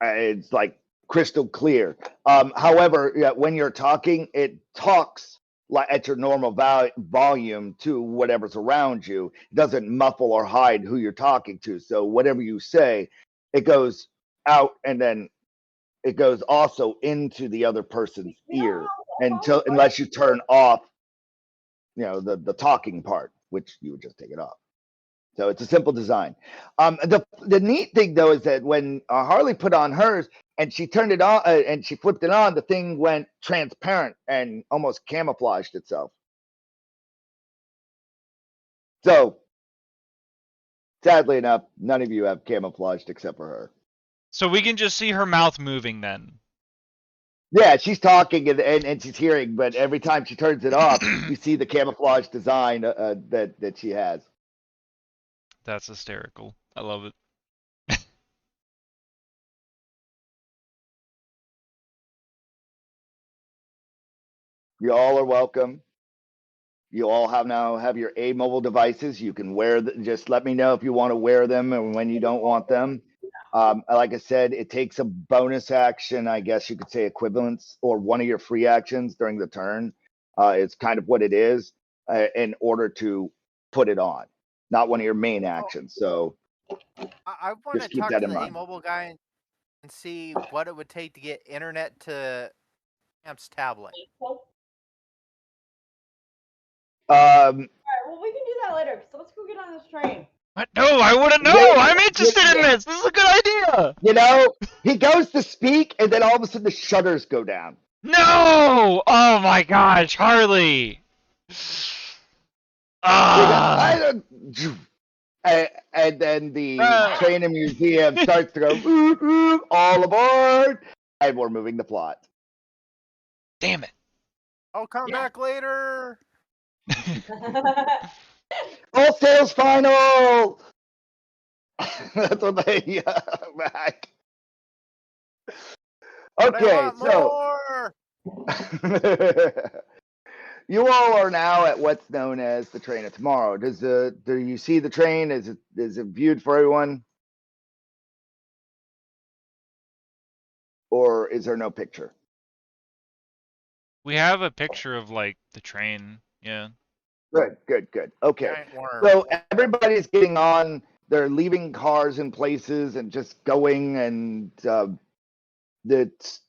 It's like crystal clear. However, when you're talking, it talks like at your normal volume to whatever's around you. It doesn't muffle or hide who you're talking to. So whatever you say, it goes out and then it goes also into the other person's ear unless you turn off, the talking part, which you would just take it off. So it's a simple design. The neat thing though is that when Harley put on hers and she turned it on and she flipped it on, the thing went transparent and almost camouflaged itself. So sadly enough, none of you have camouflaged except for her. So we can just see her mouth moving then. Yeah, she's talking and she's hearing, but every time she turns it off, you see the camouflage design that she has. That's hysterical. I love it. You all are welcome. You all now have your mobile devices. You can wear just let me know if you want to wear them and when you don't want them. Like I said, it takes a bonus action, I guess you could say equivalence, or one of your free actions during the turn. It's kind of what it is in order to put it on, not one of your main actions. So I want to just keep talk that to in the mind. A-Mobile guy and see what it would take to get internet to Camp's tablet. Alright, well, we can do that later. So let's go get on this train. What? No, I wouldn't know. Yeah, I'm interested in this. This is a good idea. He goes to speak, and then all of a sudden the shutters go down. No! Oh my gosh, Harley. And then the train and museum starts to go, oop, oop, all aboard, and we're moving the plot. Damn it. I'll come back later. All sales final! That's what they back. Okay, so you all are now at what's known as the train of tomorrow. Do you see the train? Is it viewed for everyone? Or is there no picture? We have a picture of like the train. Yeah. Good. Okay. Giant worm. So everybody's getting on. They're leaving cars in places and just going, and it's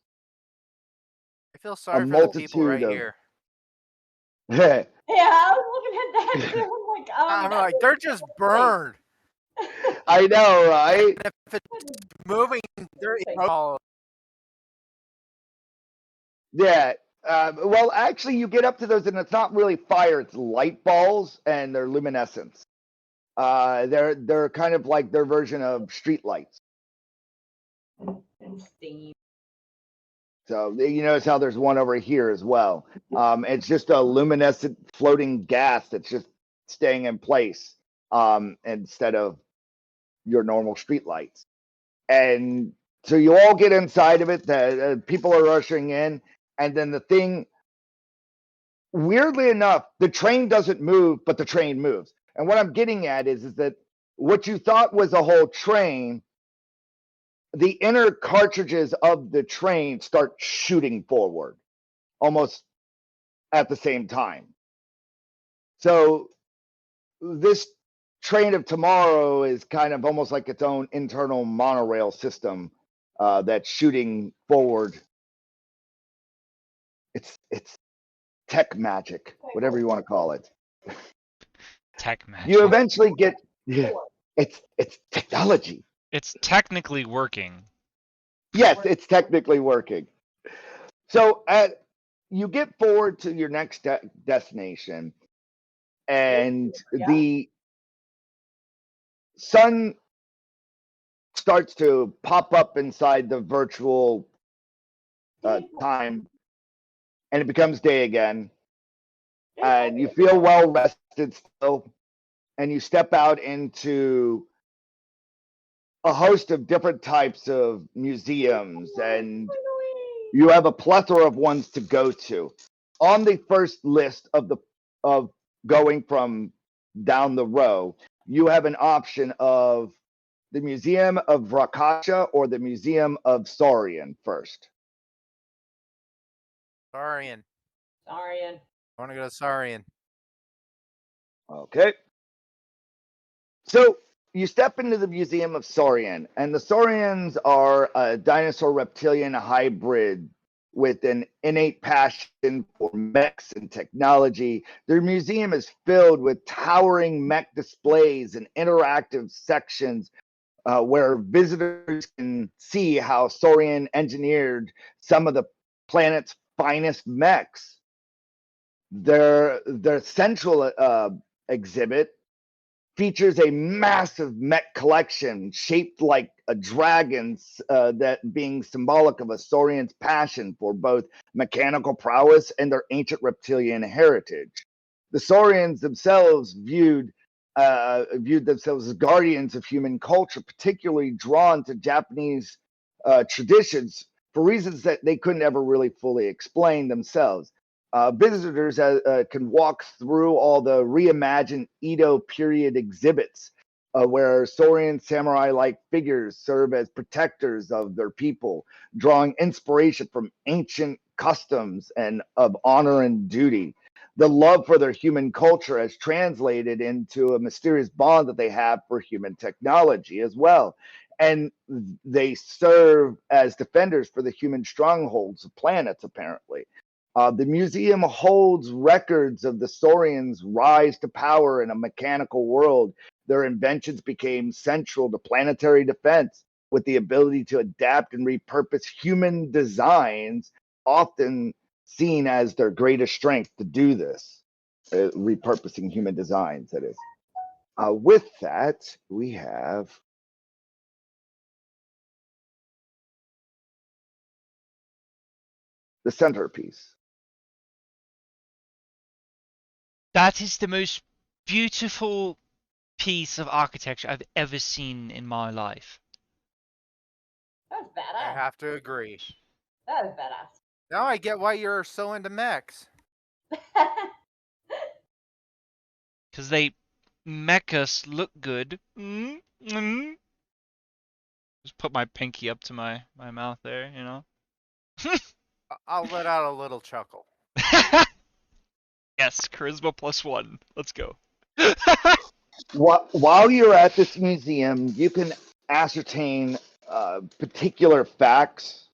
I feel sorry for the people right here. Yeah, I was looking at that too. I'm like, I'm like, they're just burned. I know, right? And if it's moving, they're all. Yeah. Well, actually, you get up to those, and it's not really fire; it's light balls, and they're luminescence. They're kind of like their version of street lights. steam. So you notice how there's one over here as well. It's just a luminescent floating gas that's just staying in place instead of your normal street lights. And so you all get inside of it. The people are rushing in, and then the thing, weirdly enough, the train doesn't move, but the train moves. And what I'm getting at is that what you thought was a whole train, the inner cartridges of the train start shooting forward almost at the same time. So this train of tomorrow is kind of almost like its own internal monorail system that's shooting forward. It's tech magic, whatever you want to call it. Tech magic. You eventually get, yeah, it's technology. It's technically working. Yes, it's technically working. So you get forward to your next destination, and the sun starts to pop up inside the virtual time, and it becomes day again. And you feel well rested still, and you step out into a host of different types of museums, and you have a plethora of ones to go to. On the first list of going from down the row, you have an option of the Museum of Rakasha or the Museum of Saurian first. Saurian. Saurian. I want to go to Saurian. Okay. So you step into the Museum of Saurian, and the Saurians are a dinosaur reptilian hybrid with an innate passion for mechs and technology. Their museum is filled with towering mech displays and interactive sections where visitors can see how Saurian engineered some of the planet's finest mechs. Their central exhibit features a massive mech collection shaped like a dragon's, that being symbolic of a Saurian's passion for both mechanical prowess and their ancient reptilian heritage. The Saurians themselves viewed themselves as guardians of human culture, particularly drawn to Japanese traditions for reasons that they couldn't ever really fully explain themselves. Visitors can walk through all the reimagined Edo period exhibits where Saurian samurai-like figures serve as protectors of their people, drawing inspiration from ancient customs and of honor and duty. The love for their human culture has translated into a mysterious bond that they have for human technology as well. And they serve as defenders for the human strongholds of planets, apparently. The museum holds records of the Saurians' rise to power in a mechanical world. Their inventions became central to planetary defense, with the ability to adapt and repurpose human designs, often seen as their greatest strength to do this. Repurposing human designs, that is. With that, we have the centerpiece. That is the most beautiful piece of architecture I've ever seen in my life. That's I badass. have to agree. That is badass. Now I get why you're so into mechs. Because they make us look good. Just put my pinky up to my mouth there, you know? I'll let out a little chuckle. Yes, charisma +1. Let's go. While you're at this museum, you can ascertain particular facts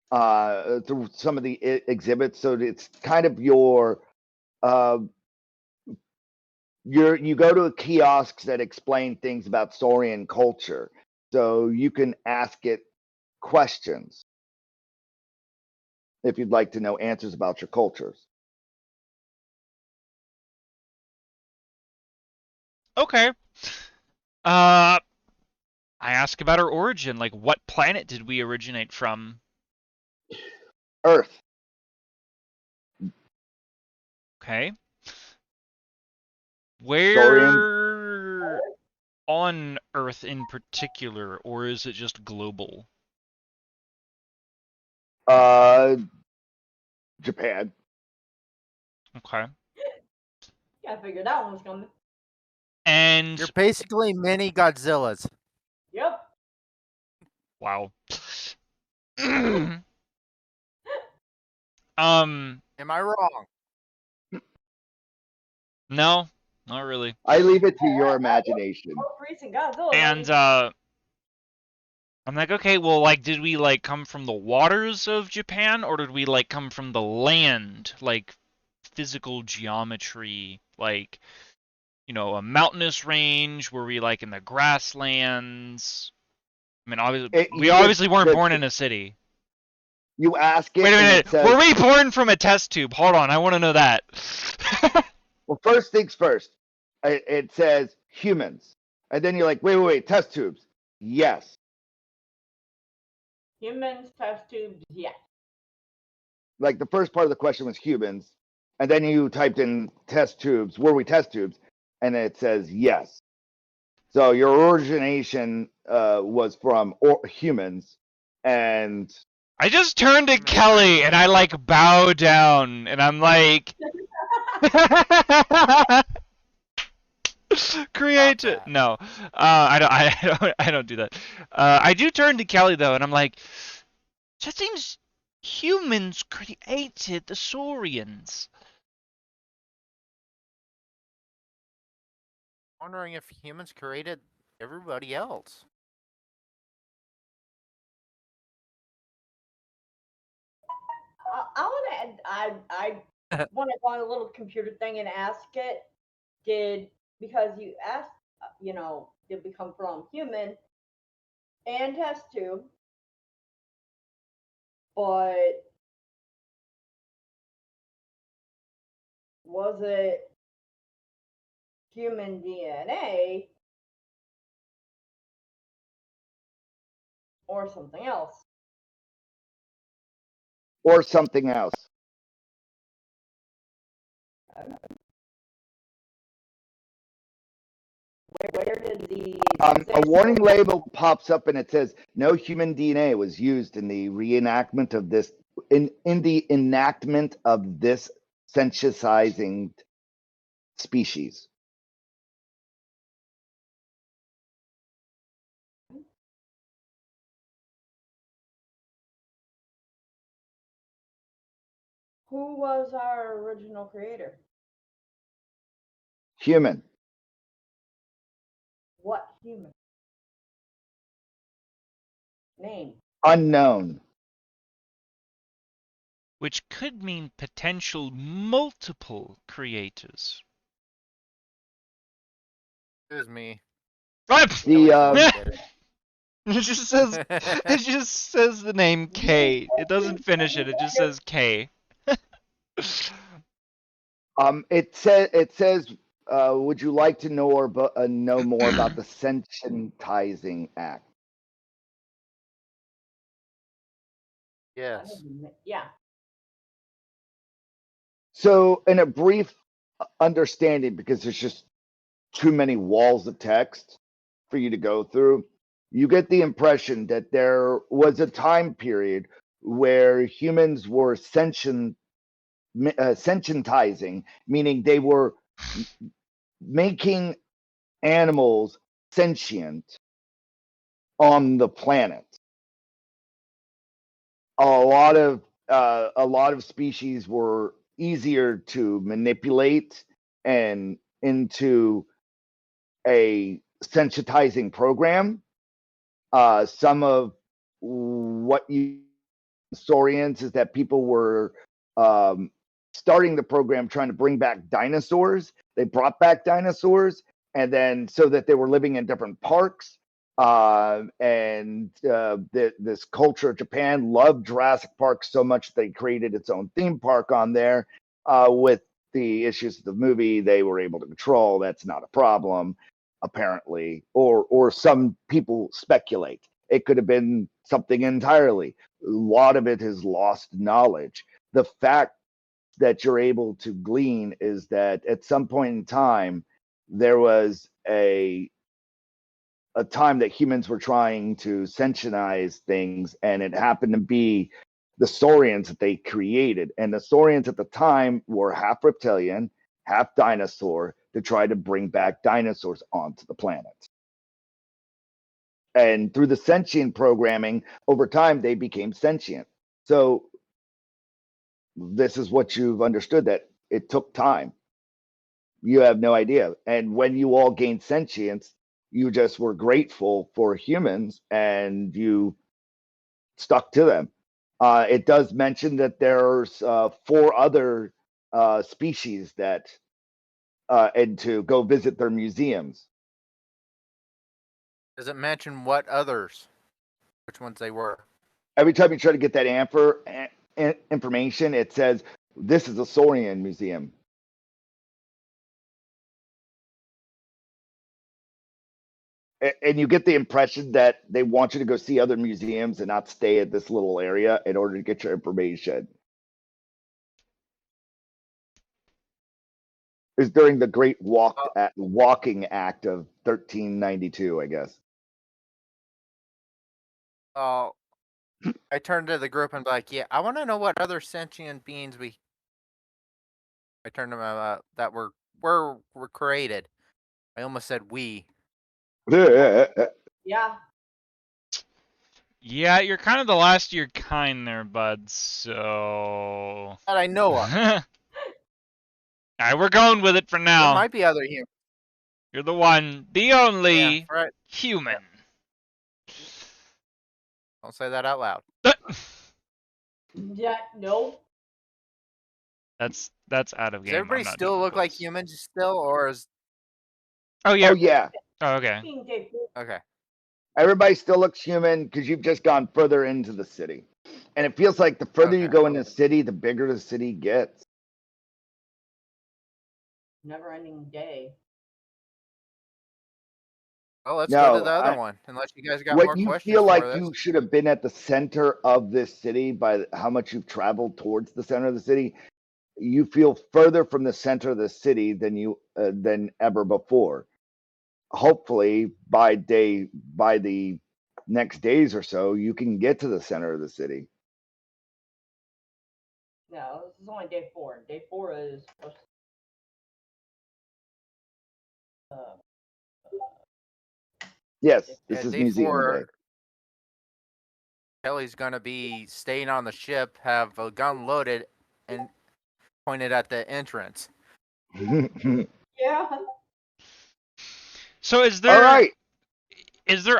through some of the exhibits. So it's kind of you go to kiosks that explain things about Saurian culture. So you can ask it questions if you'd like to know answers about your cultures. Okay. I ask about our origin. Like, what planet did we originate from? Earth. Okay. Saurian. Where on Earth in particular, or is it just global? Japan. Okay. Yeah, I figured that one was coming. And You're basically mini Godzillas. Yep. wow. Am I wrong? No, not really. I leave it to your imagination. Most recent Godzilla. And I'm like, okay, well, like, did we like come from the waters of Japan, or did we like come from the land, like physical geometry, like, you know, a mountainous range? Were we like in the grasslands? I mean, obviously, we You get obviously weren't born in a city. You ask Wait it, a and minute, it says, were we born from a test tube? Hold on, I want to know that. well, first things first. It says humans, and then you're like, wait, test tubes. Yes. Humans, test tubes, yes. Like the first part of the question was humans, and then you typed in test tubes. Were we test tubes? And it says yes. So your origination was from humans, and I just turned to Kelly and I like bow down and I'm like, create it. that. No, I don't do that. I do turn to Kelly though, and I'm like, that seems humans created the Saurians. Wondering if humans created everybody else. I want to go on a little computer thing and ask it. Because you asked, did we come from human and test tube, but was it human DNA or something else? or something else. Where did the A warning label pops up and it says no human DNA was used in the reenactment of this in the enactment of this sensitizing species. Who was our original creator? Human. What human? Name. Unknown. Which could mean potential multiple creators. Excuse me. The It just says the name K. It doesn't finish it. It just says K. it says would you like to know know more about the Sensitizing Act? Yes. Yeah. So, in a brief understanding, because there's just too many walls of text for you to go through, you get the impression that there was a time period where humans were sensitizing, meaning they were making animals sentient on the planet. A lot of species were easier to manipulate and into a sensitizing program. Some of what you Saurians is that people were starting the program trying to bring back dinosaurs. They brought back dinosaurs, and then so that they were living in different parks. This culture of Japan loved Jurassic Park so much they created its own theme park on there. With the issues of the movie, they were able to control. That's not a problem, apparently, or some people speculate it could have been something entirely. A lot of it is lost knowledge. The fact that you're able to glean is that at some point in time, there was a time that humans were trying to sentientize things, and it happened to be the Saurians that they created. And the Saurians at the time were half reptilian, half dinosaur to try to bring back dinosaurs onto the planet. And through the sentient programming, over time, they became sentient. So this is what you've understood, that it took time. You have no idea. And when you all gained sentience, You just were grateful for humans and you stuck to them. It does mention that there's 4 other species that and to go visit their museums. Does it mention what others? Which ones they were? Every time you try to get that information, it says this is a Saurian museum. And you get the impression that they want you to go see other museums and not stay at this little area in order to get your information. It's during the Great Walking Act of 1392, I guess. Oh, I turned to the group and be like, yeah, I want to know what other sentient beings I turned to them that were created. I almost said we. Yeah. Yeah, you're kind of the last of your kind there, bud. So. That I know of. Alright, we're going with it for There now. might be other humans. You're the one, the only Yeah, right. human. Don't say that out loud. Yeah. No. That's out of game. Does everybody I'm not still doing look like those. humans still, or is Oh yeah. Oh yeah, Oh, okay. okay? everybody still looks human because you've just gone further into the city, and it feels like the further you Okay. go into the city, the bigger the city gets. Never ending day. Well, let's go to No, the other one. Unless you guys got what more you questions feel for like this. you should have been at the center of this city by how much you've traveled towards the center of the city. You feel further from the center of the city than ever before. Hopefully, by the next days or so, you can get to the center of the city. No, this is only day 4. Day 4 is. Yes, this Yeah, is day museum 4. day. Kelly's gonna be staying on the ship, have a gun loaded, and pointed at the entrance. Yeah. So is there All right.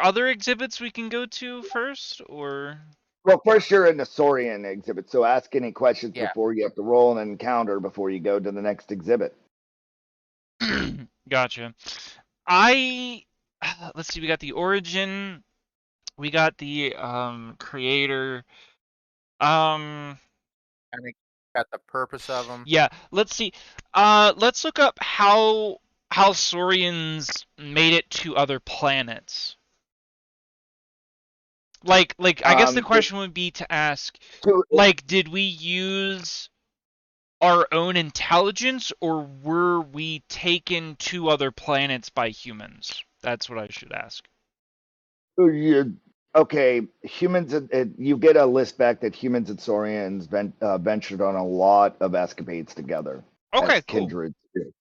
other exhibits we can go to first, or? Well, first you're in the Saurian exhibit, so ask any questions Yeah. before you have to roll an encounter before you go to the next exhibit. Gotcha. Let's see. We got the origin. We got the creator. Kind of got the purpose of them. Yeah. Let's see. Let's look up how Saurians made it to other planets. Like I guess the question would be to ask, like, did we use our own intelligence, or were we taken to other planets by humans? That's what I should ask. Okay, humans. You get a list back that humans and Saurians ventured on a lot of escapades together. Okay, as cool. kindred spirits.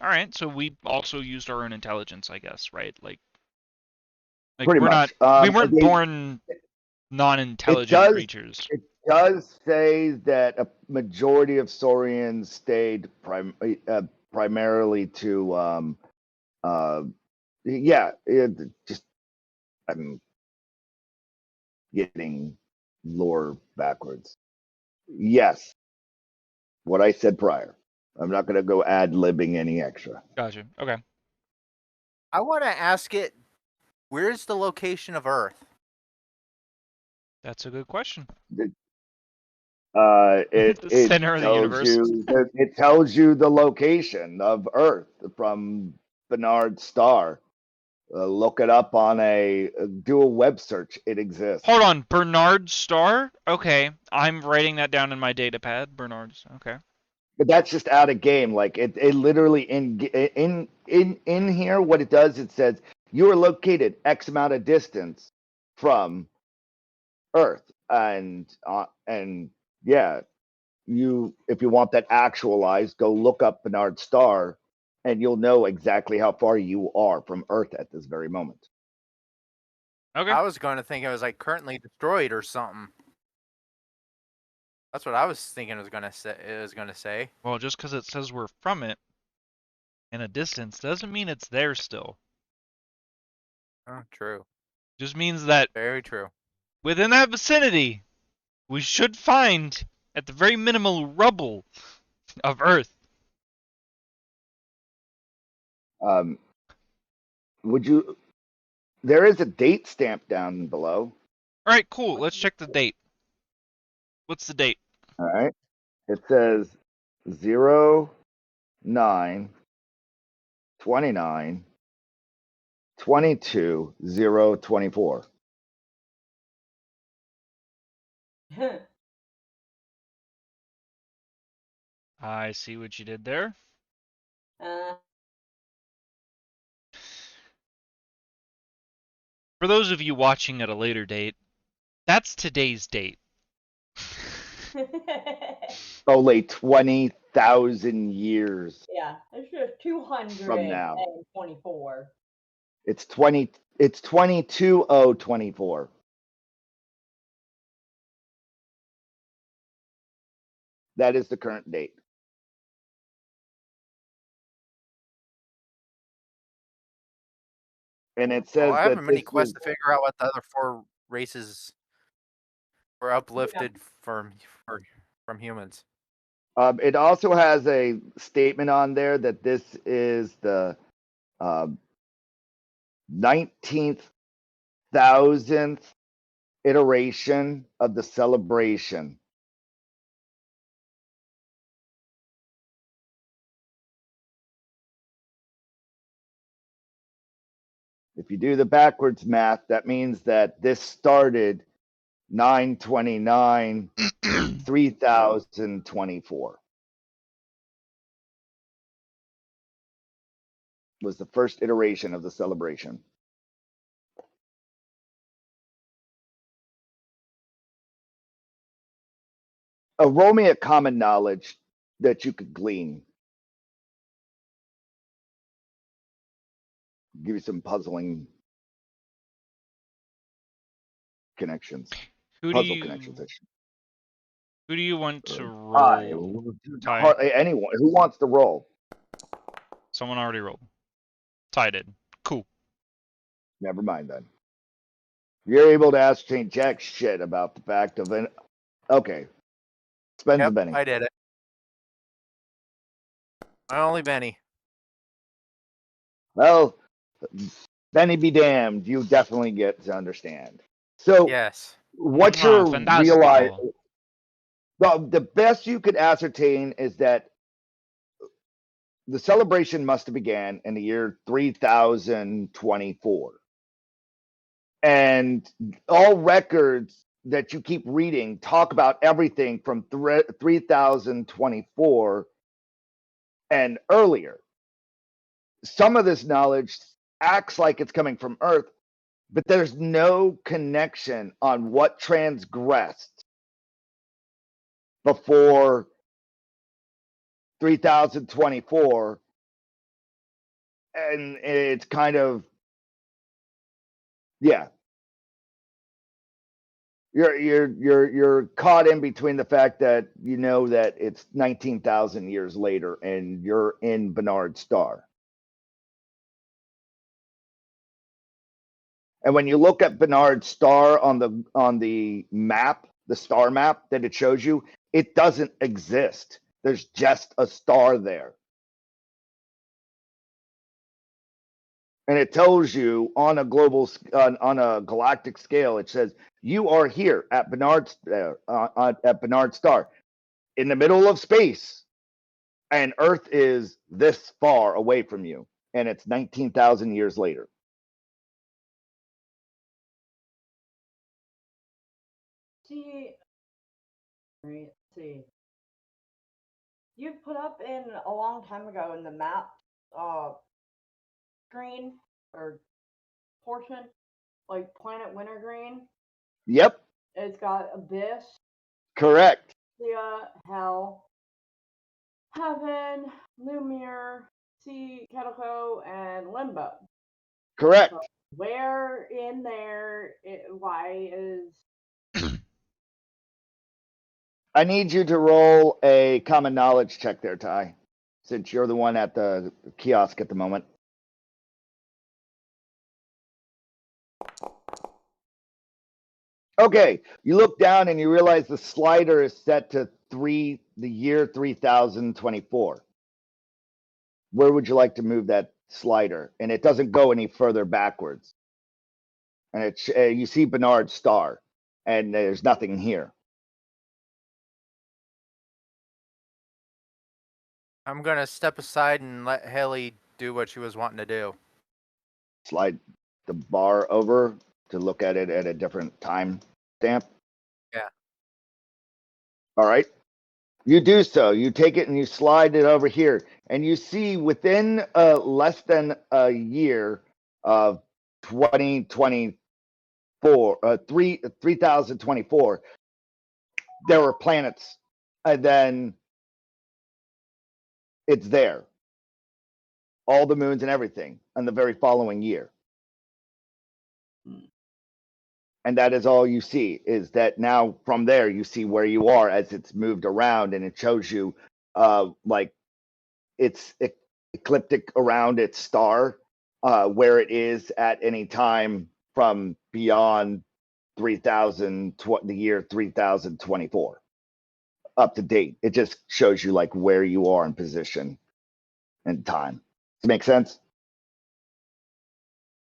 All right, so we also used our own intelligence, I guess, right? Like Pretty we're much. we weren't born non-intelligent creatures. It does say that a majority of Saurians stayed primarily to I'm getting lore backwards. Yes, what I said prior. I'm not going to go ad-libbing any extra. Gotcha. Okay. I want to ask it, where's the location of Earth? That's a good question. It The center of the universe. It tells you the location of Earth from Bernard's star. Look it up on do a web search. It exists. Hold on, Bernard Star? Okay, I'm writing that down in my data pad. Bernard's. Okay. But that's just out of game. Like it literally in here, what it does, it says you are located X amount of distance from Earth, and yeah, if you want that actualized, go look up Bernard Star, and you'll know exactly how far you are from Earth at this very moment. Okay. I was going to think it was like currently destroyed or something. That's what I was thinking it was going to say. Well, just because it says we're from it in a distance doesn't mean it's there still. Oh, true. Just means that Very true. within that vicinity, we should find, at the very minimal, rubble of Earth. Would you? There is a date stamp down below. All right, cool. Let's check the date. What's the date? All right. It says 09/29/22/024. I see what you did there. For those of you watching at a later date, that's today's date. Only 20,000 years Yeah, it's just from now. 224. It's 22/024. That is the current date. And it Oh, says I have that a mini this quest was to figure out what the other 4 races were uplifted from humans. It also has a statement on there that this is the 19,000th iteration of the celebration. If you do the backwards math, that means that this started 9/29/3024. Was the first iteration of the celebration. Roll me a common knowledge that you could glean. Give you some puzzling connections. Who do Puzzle you connections. who do you want to roll? Ty. Anyone who wants to roll. Someone already rolled. Ty did. Cool. Never mind then. You're able to ascertain jack shit about the fact of an. Okay. Spend the Yep, Benny. I did it. Only Benny. Well, Benny be damned. You definitely get to understand. So, Yes. what Oh, you're fantastical. realizing. The best you could ascertain is that the celebration must have began in the year 3024. And all records that you keep reading talk about everything from 3024 and earlier. Some of this knowledge acts like it's coming from Earth, but there's no connection on what transgressed before 3024. And it's kind of, yeah. You're caught in between the fact that you know that it's 19,000 years later and you're in Bernard's star. And when you look at Bernard's star on the map, the star map that it shows you, it doesn't exist. There's just a star there. And it tells you on a on a galactic scale, it says you are here at Bernard's star, in the middle of space, and Earth is this far away from you, and it's 19,000 years later. See, let's see. You put up in a long time ago in the map screen or portion, like Planet Wintergreen. Yep, It's got Abyss, correct. Hell, Heaven, Lumiere, Sea, Calico, and Limbo. Correct. So where in there? Why is? I need you to roll a common knowledge check there, Ty, since you're the one at the kiosk at the moment. Okay, you look down and you realize the slider is set to the year 3024. Where would you like to move that slider? And it doesn't go any further backwards. And it's you see Bernard's star, and there's nothing here. I'm gonna step aside and let Haley do what she was wanting to do. Slide the bar over to look at it at a different time stamp. Yeah. All right. You do so. You take it and you slide it over here, and you see within less than a year of 2024, 3024, there were planets, and then it's there, all the moons and everything, in the very following year. And that is all you see, is that now from there you see where you are as it's moved around, and it shows you like it's ecliptic around its star, where it is at any time from beyond 3000, the year 3024 up to date. It just shows you like where you are in position and time. Does it make sense?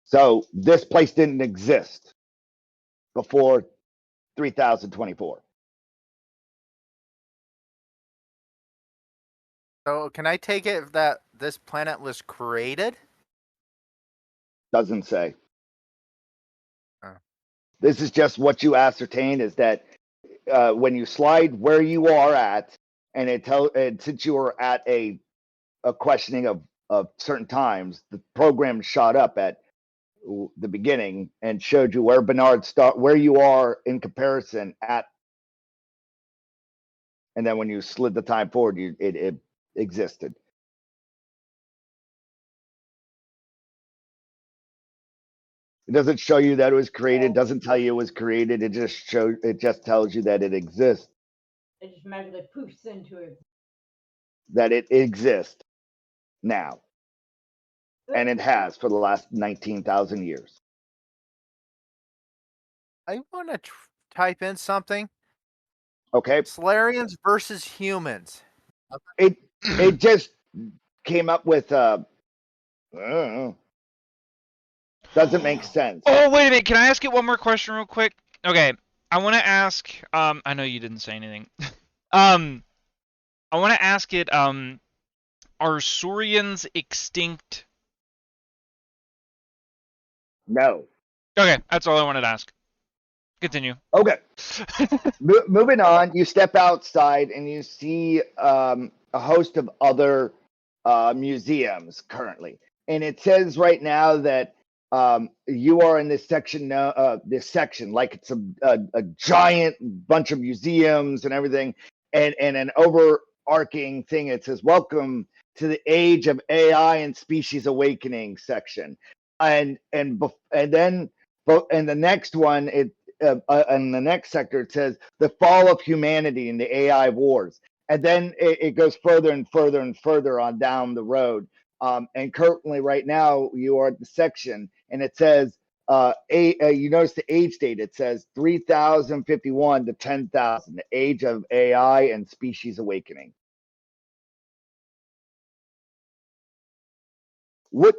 So this place didn't exist before 3024. So can I take it that this planet was created? Doesn't say. Oh. This is just what you ascertain, is that when you slide where you are at, and and since you are at a questioning of certain times, the program shot up at the beginning and showed you where where you are in comparison at, and then when you slid the time forward, it existed. It doesn't show you that it was created. Doesn't tell you it was created. It just tells you that it exists. It just magically poofs into it. That it exists now, and it has for the last 19,000 years. I want to type in something. Okay, Saurians versus humans. it just came up with I don't know. Doesn't make sense. Oh, wait a minute. Can I ask you one more question real quick? Okay. I want to ask, I know you didn't say anything. I want to ask it, are Saurians extinct? No. Okay, that's all I wanted to ask. Continue. Okay. Moving on, you step outside and you see a host of other museums currently, and it says right now that you are in this section. This section, like it's a giant bunch of museums and everything, and an overarching thing. It says, "Welcome to the age of AI and species awakening" section, and then in the next one in the next sector, it says the fall of humanity in the AI wars. And then it goes further and further and further on down the road. And currently, right now, you are at the section, and it says, you notice the age date. It says 3051 to 10,000, the age of AI and species awakening. What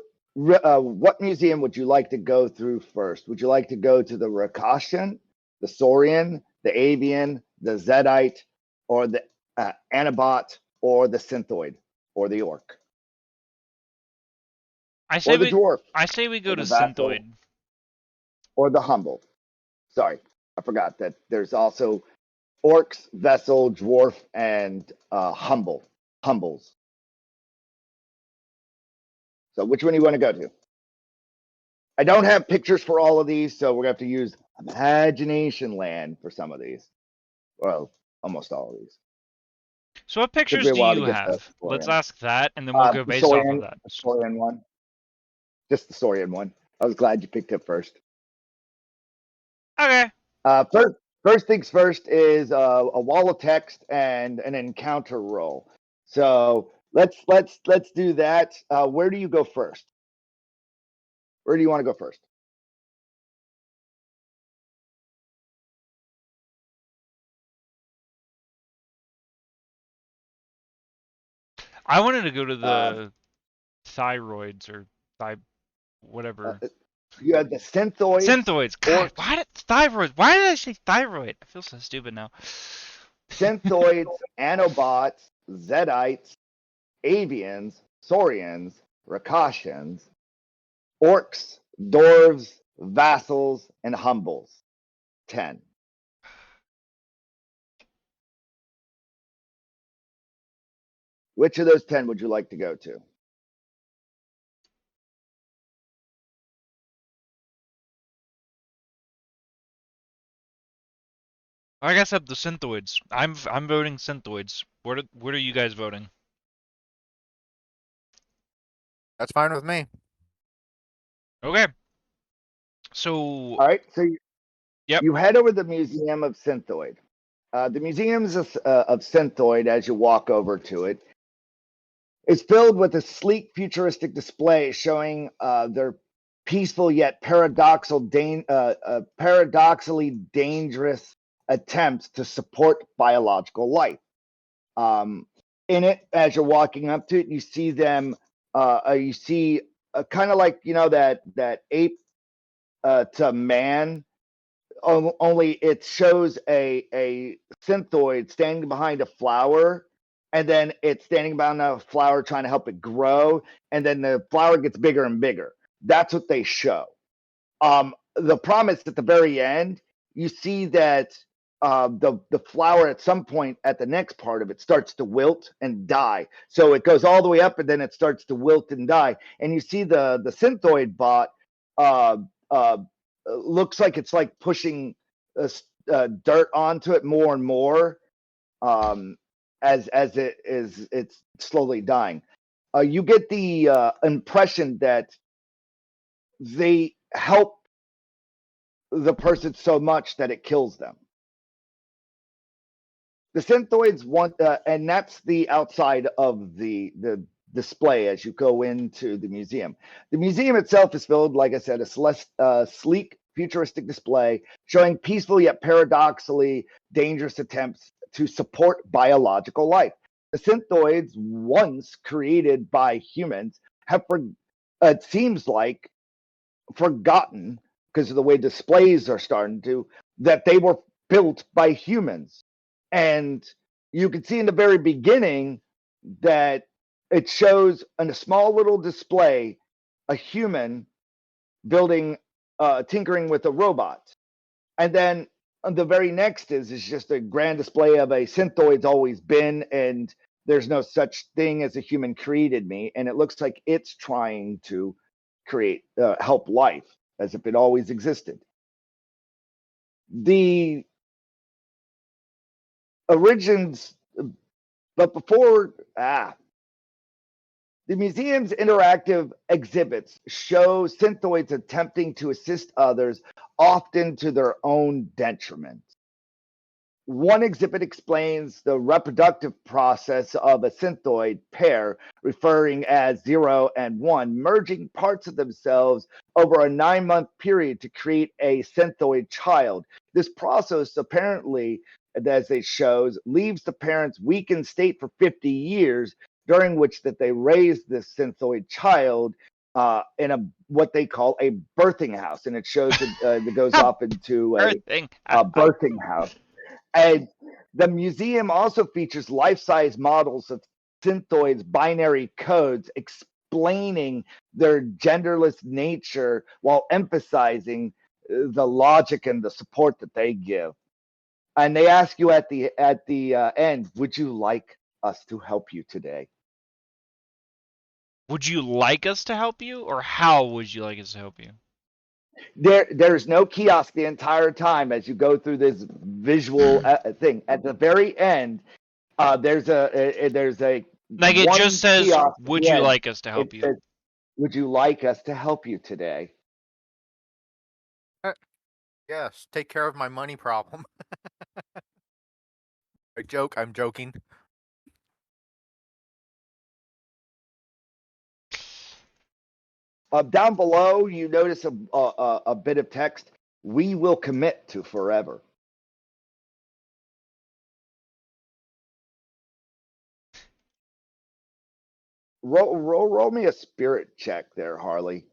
museum would you like to go through first? Would you like to go to the Rakashian, the Saurian, the Avian, the Zedite, or the Anabot, or the Synthoid, or the Orc, I say or the Dwarf, I say we go or to the Vassal, Synthoid. or the Humble? Sorry, I forgot that there's also Orcs, Vessel, Dwarf, and Humbles. So which one do you want to go to? I don't have pictures for all of these, so we're going to have to use imagination land for some of these. Well, almost all of these. So what Took pictures me a do while to you get the have? Let's Saurian. ask that, and then we'll go The based off of Saurian, that. the Saurian one. Just the Saurian one. I was glad you picked it first. Okay. First things first is a wall of text and an encounter roll. So let's do that. Where do you go first? Where do you want to go first? I wanted to go to the thyroids or whatever. You had the synthoids. Synthoids. God, orcs, why did thyroids? Why did I say thyroid? I feel so stupid now. synthoids, Anobots, Zedites, Avians, Saurians, Rakashans, Orcs, Dwarves, Vassals, and Humbles. 10. Which of those 10 would you like to go to? I guess up the synthoids. I'm voting synthoids. What are you guys voting? That's fine with me. Okay. So All right, so Yep. you head over to the Museum of Synthoid. The museums of Synthoid, as you walk over to it, is filled with a sleek, futuristic display showing their peaceful yet paradoxically dangerous attempts to support biological life. In it, as you're walking up to it, you see them. You see kind of like that ape to man. Only it shows a synthoid standing behind a flower, and then it's standing behind a flower trying to help it grow, and then the flower gets bigger and bigger. That's what they show. The promise at the very end, you see that the flower at some point at the next part of it starts to wilt and die. So it goes all the way up, and then it starts to wilt and die. And you see the synthoid bot uh, uh, looks like it's like pushing dirt onto it more and more as it's slowly dying. You get the impression that they help the person so much that it kills them. The synthoids want, and that's the outside of the display as you go into the museum. The museum itself is filled, like I said, a sleek, futuristic display showing peaceful yet paradoxically dangerous attempts to support biological life. The synthoids, once created by humans, have, it seems like, forgotten because of the way displays are starting to, that they were built by humans. And you can see in the very beginning that it shows in a small little display a human building, tinkering with a robot. And then the very next is just a grand display of a synthoid's always been, and there's no such thing as a human created me. And it looks like it's trying to create, help life as if it always existed. The origins, but before, the museum's interactive exhibits show synthoids attempting to assist others, often to their own detriment. One exhibit explains the reproductive process of a synthoid pair, referring as 0 and 1, merging parts of themselves over a 9-month period to create a synthoid child. This process apparently, as it shows, leaves the parents' weakened state for 50 years, during which that they raise this synthoid child in a what they call a birthing house, and it shows it goes off into a birthing house. And the museum also features life-size models of synthoids' binary codes, explaining their genderless nature while emphasizing the logic and the support that they give. And they ask you at the end, would you like us to help you today? Would you like us to help you, or how would you like us to help you? There's no kiosk the entire time as you go through this visual thing. At the very end, there's a like it just says, "Would you like us to help you?" Says, would you like us to help you today? Yes, take care of my money problem. I joke. I'm joking. Down below, you notice a bit of text. We will commit to forever. roll me a spirit check there, Harley.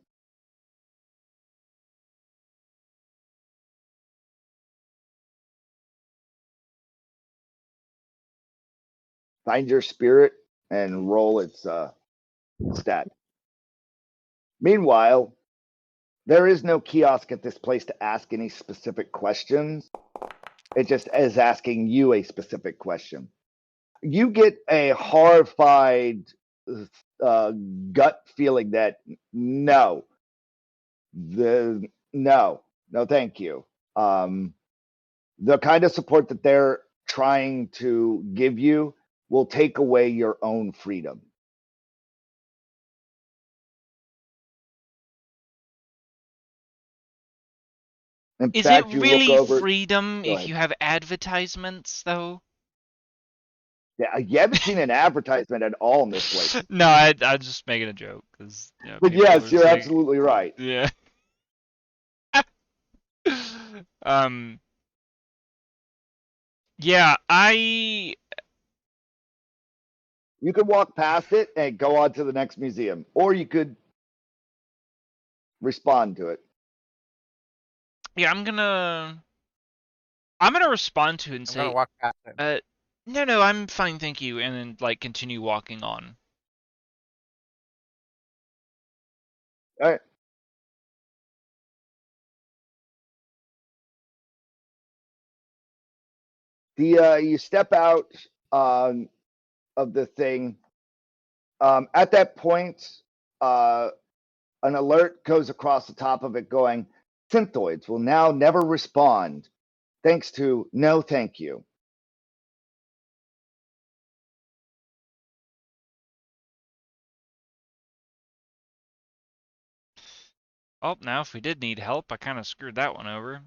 Find your spirit and roll its stat. Meanwhile, there is no kiosk at this place to ask any specific questions. It just is asking you a specific question. You get a horrified gut feeling that no, thank you. The kind of support that they're trying to give you will take away your own freedom. In Is fact, it you really look over. freedom Go if ahead. you have advertisements, though? Yeah, you haven't seen an advertisement at all in this place. No, I'm just making a joke because But people yes, are you're just like, absolutely right. yeah. Yeah, You could walk past it and go on to the next museum, or you could respond to it. yeah, I'm gonna respond to it and I'm gonna say, walk past it. no, I'm fine, thank you, and then like continue walking on. All right. You step out of the thing. At that point, an alert goes across the top of it going, Synthoids will now never respond, thanks to no thank you. Oh, now if we did need help, I kind of screwed that one over.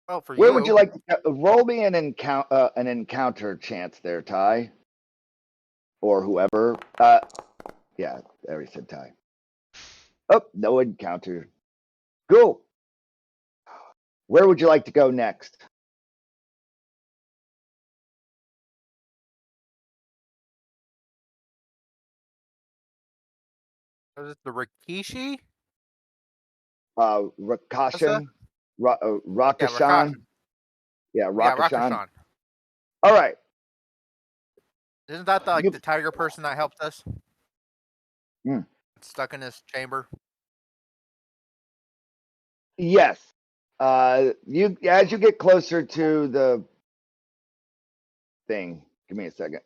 Well, for Where you. would you like to roll me an encounter chance there, Ty? Or whoever. Yeah, I already said Ty. Oh, no encounter. Cool. Where would you like to go next? Was it the Rikishi? Rakashan? Rakashan? Rakashan. Yeah, Yeah, Rakashan. Rakashan. All right. Isn't that the tiger person that helped us? Hmm. Stuck in his chamber. Yes. You as you get closer to the thing, give me a second.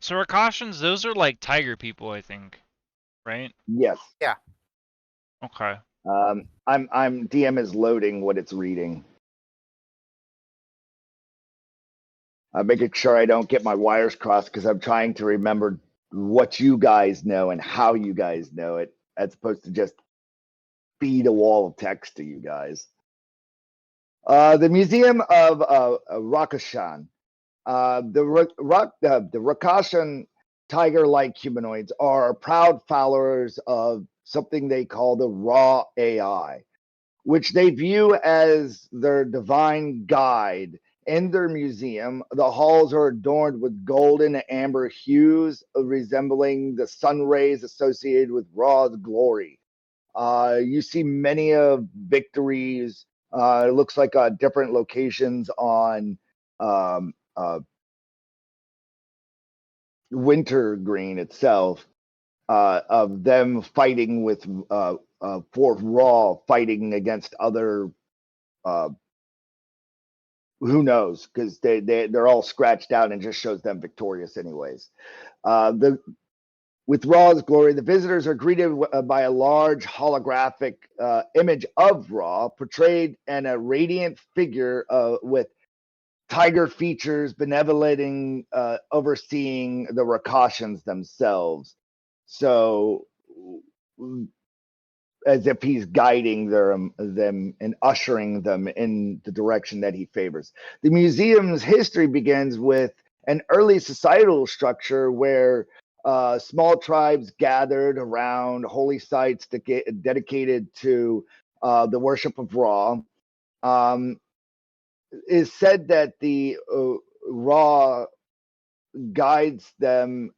So Rakashans, those are like tiger people, I think, right? Yes. Yeah. Okay. I'm DM is loading what it's reading. I'm making sure I don't get my wires crossed because I'm trying to remember what you guys know and how you guys know it, as opposed to just feed a wall of text to you guys. The Museum of Rakashan. The Rakashan tiger-like humanoids are proud followers of something they call the Raw AI, which they view as their divine guide. In their museum, the halls are adorned with golden and amber hues, resembling the sun rays associated with Ra's glory. You see many of victories. It looks like different locations on Wintergreen itself, of them fighting with for Raw fighting against other who knows, because they're all scratched out and just shows them victorious anyways. With Raw's glory, the visitors are greeted by a large holographic image of Raw, portrayed in a radiant figure with tiger features, benevolenting, overseeing the Rakashans themselves. So, as if he's guiding them and ushering them in the direction that he favors. The museum's history begins with an early societal structure where small tribes gathered around holy sites dedicated to the worship of Ra. Is said that the Ra guides them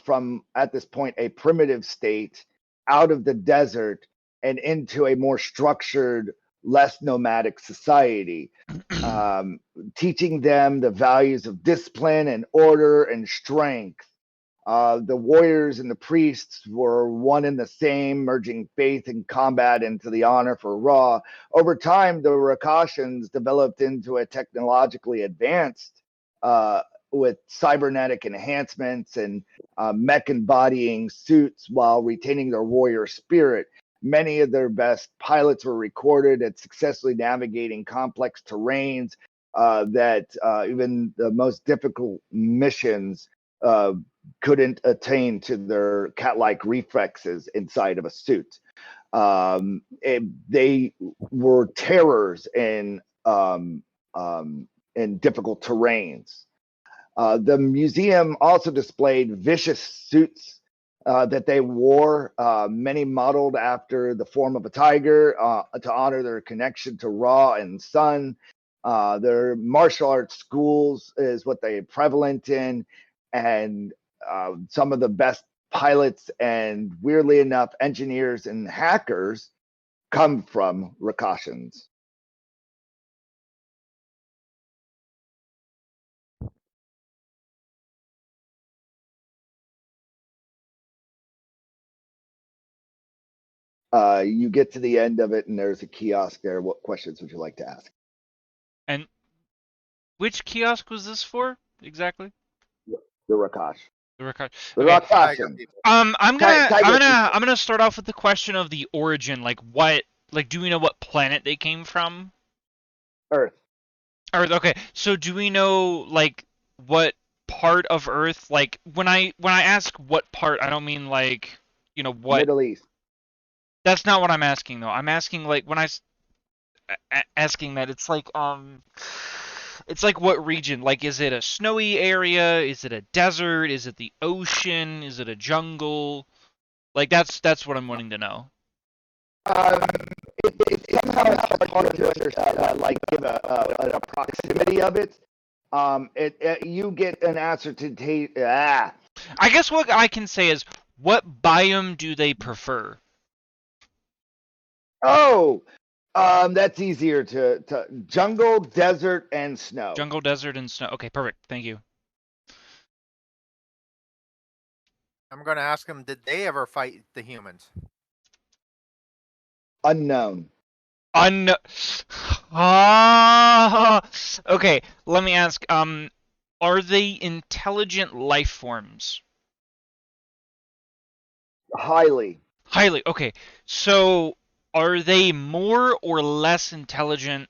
from, at this point, a primitive state out of the desert and into a more structured, less nomadic society, teaching them the values of discipline and order and strength. The warriors and the priests were one and the same, merging faith and combat into the honor for Ra. Over time, the Rakashans developed into a technologically advanced with cybernetic enhancements and mech embodying suits while retaining their warrior spirit. Many of their best pilots were recorded at successfully navigating complex terrains that even the most difficult missions couldn't attain to their cat-like reflexes inside of a suit. They were terrors in difficult terrains. The museum also displayed vicious suits that they wore, many modeled after the form of a tiger to honor their connection to Ra and Sun. Their martial arts schools is what they're prevalent in, and some of the best pilots and, weirdly enough, engineers and hackers come from Rakashans. You get to the end of it, and there's a kiosk there. What questions would you like to ask? And which kiosk was this for exactly? The Rakash. The record. The Okay. Rakashan. I'm gonna start off with the question of the origin. Like, do we know what planet they came from? Earth. Earth. Okay. So do we know like what part of Earth? Like when I ask what part, I don't mean like what. Middle East. That's not what I'm asking though. I'm asking like when asking that it's like what region? Like, is it a snowy area? Is it a desert? Is it the ocean? Is it a jungle? Like that's what I'm wanting to know. It's somehow hard to understand, like give a proximity of it. You get an ascertain. I guess what I can say is, what biome do they prefer? Oh, that's easier to jungle, desert, and snow. Jungle, desert, and snow. Okay, perfect. Thank you. I'm going to ask them, did they ever fight the humans? Unknown. Okay, let me ask. Are they intelligent life forms? Highly. Highly. Okay, so are they more or less intelligent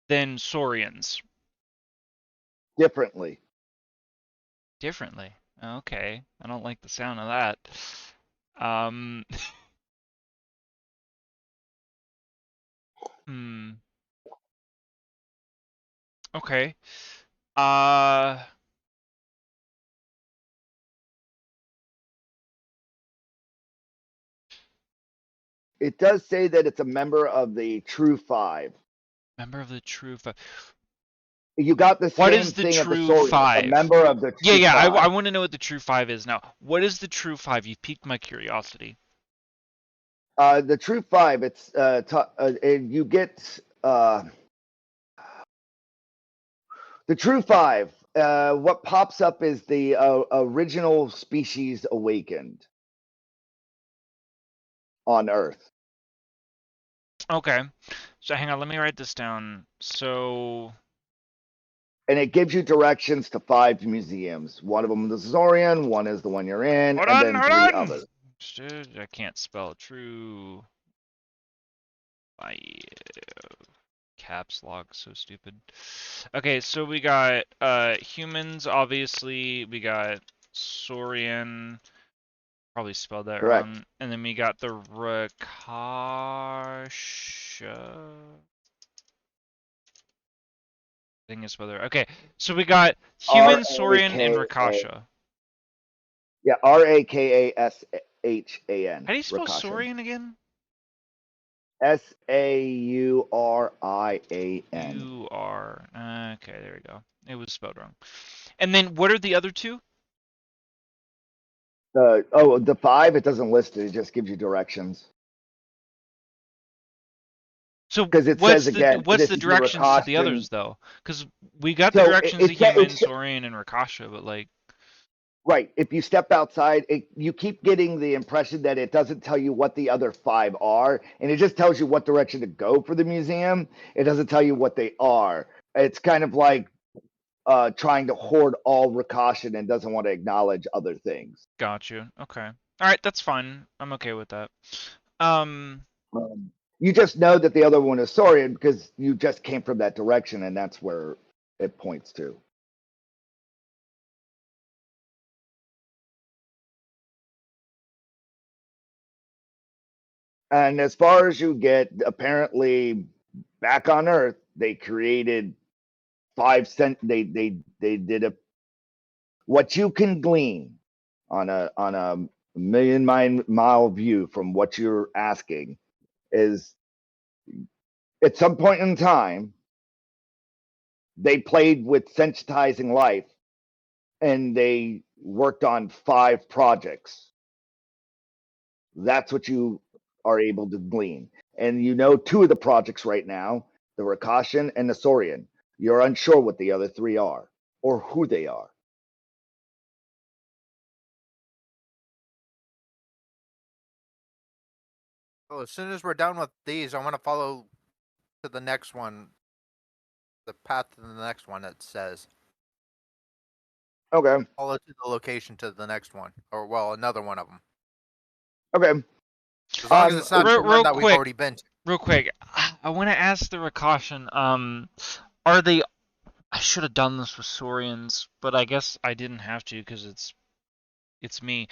than Saurians? Differently. Differently. Okay, I don't like the sound of that. Okay. It does say that it's a member of the True Five. Member of the True Five. You got the What same is the thing True at the Soaring. Five? A member of the True Yeah. Five. I want to know what the True Five is now. What is the True Five? You've piqued my curiosity. The True Five. It's you get the True Five. What pops up is the original species awakened on Earth. Okay. So hang on, let me write this down. So. And it gives you directions to 5 museums. One of them is the Soaring, one is the one you're in, Hold and on, then 3 others. I can't spell True. Caps lock, so stupid. Okay, so we got humans, obviously. We got Saurian. Probably spelled that Correct. wrong. And then we got the Rakasha. I think it's whether. Okay, so we got human, Saurian, and Rakasha. Yeah, Rakashan. How do you spell Rakashan. Saurian again? Saurian. You are okay. There we go. It was spelled wrong. And then what are the other two? The 5, it doesn't list it. It just gives you directions. So 'Cause it what's says the again, what's this the is the directions to the Rakashan. others though? Because we got the So directions to it's human, Saurian, and Rakasha, but like right. If you step outside, you keep getting the impression that it doesn't tell you what the other 5 are, and it just tells you what direction to go for the museum. It doesn't tell you what they are. It's kind of like trying to hoard all Rakashan and doesn't want to acknowledge other things. got you. Okay. All right, that's fine. I'm okay with that. You just know that the other one is Saurian because you just came from that direction, and that's where it points to. And as far as you get, apparently back on Earth, they created 5 cent. They did a what you can glean on a million mile view from what you're asking is at some point in time they played with sensitizing life and they worked on 5 projects. That's what you are able to glean. And you know 2 of the projects right now, the Rakashan and the Saurian. You're unsure what the other 3 are or who they are. Well, as soon as we're done with these, I want to follow to the next one. The path to the next one, it says. Okay. Follow to the location to the next one. Or, well, another one of them. Okay. As long as it's not the one real that we've quick, already been to. real quick, I want to ask the Rakashan. Are they? I should have done this with Saurians, but I guess I didn't have to because it's me.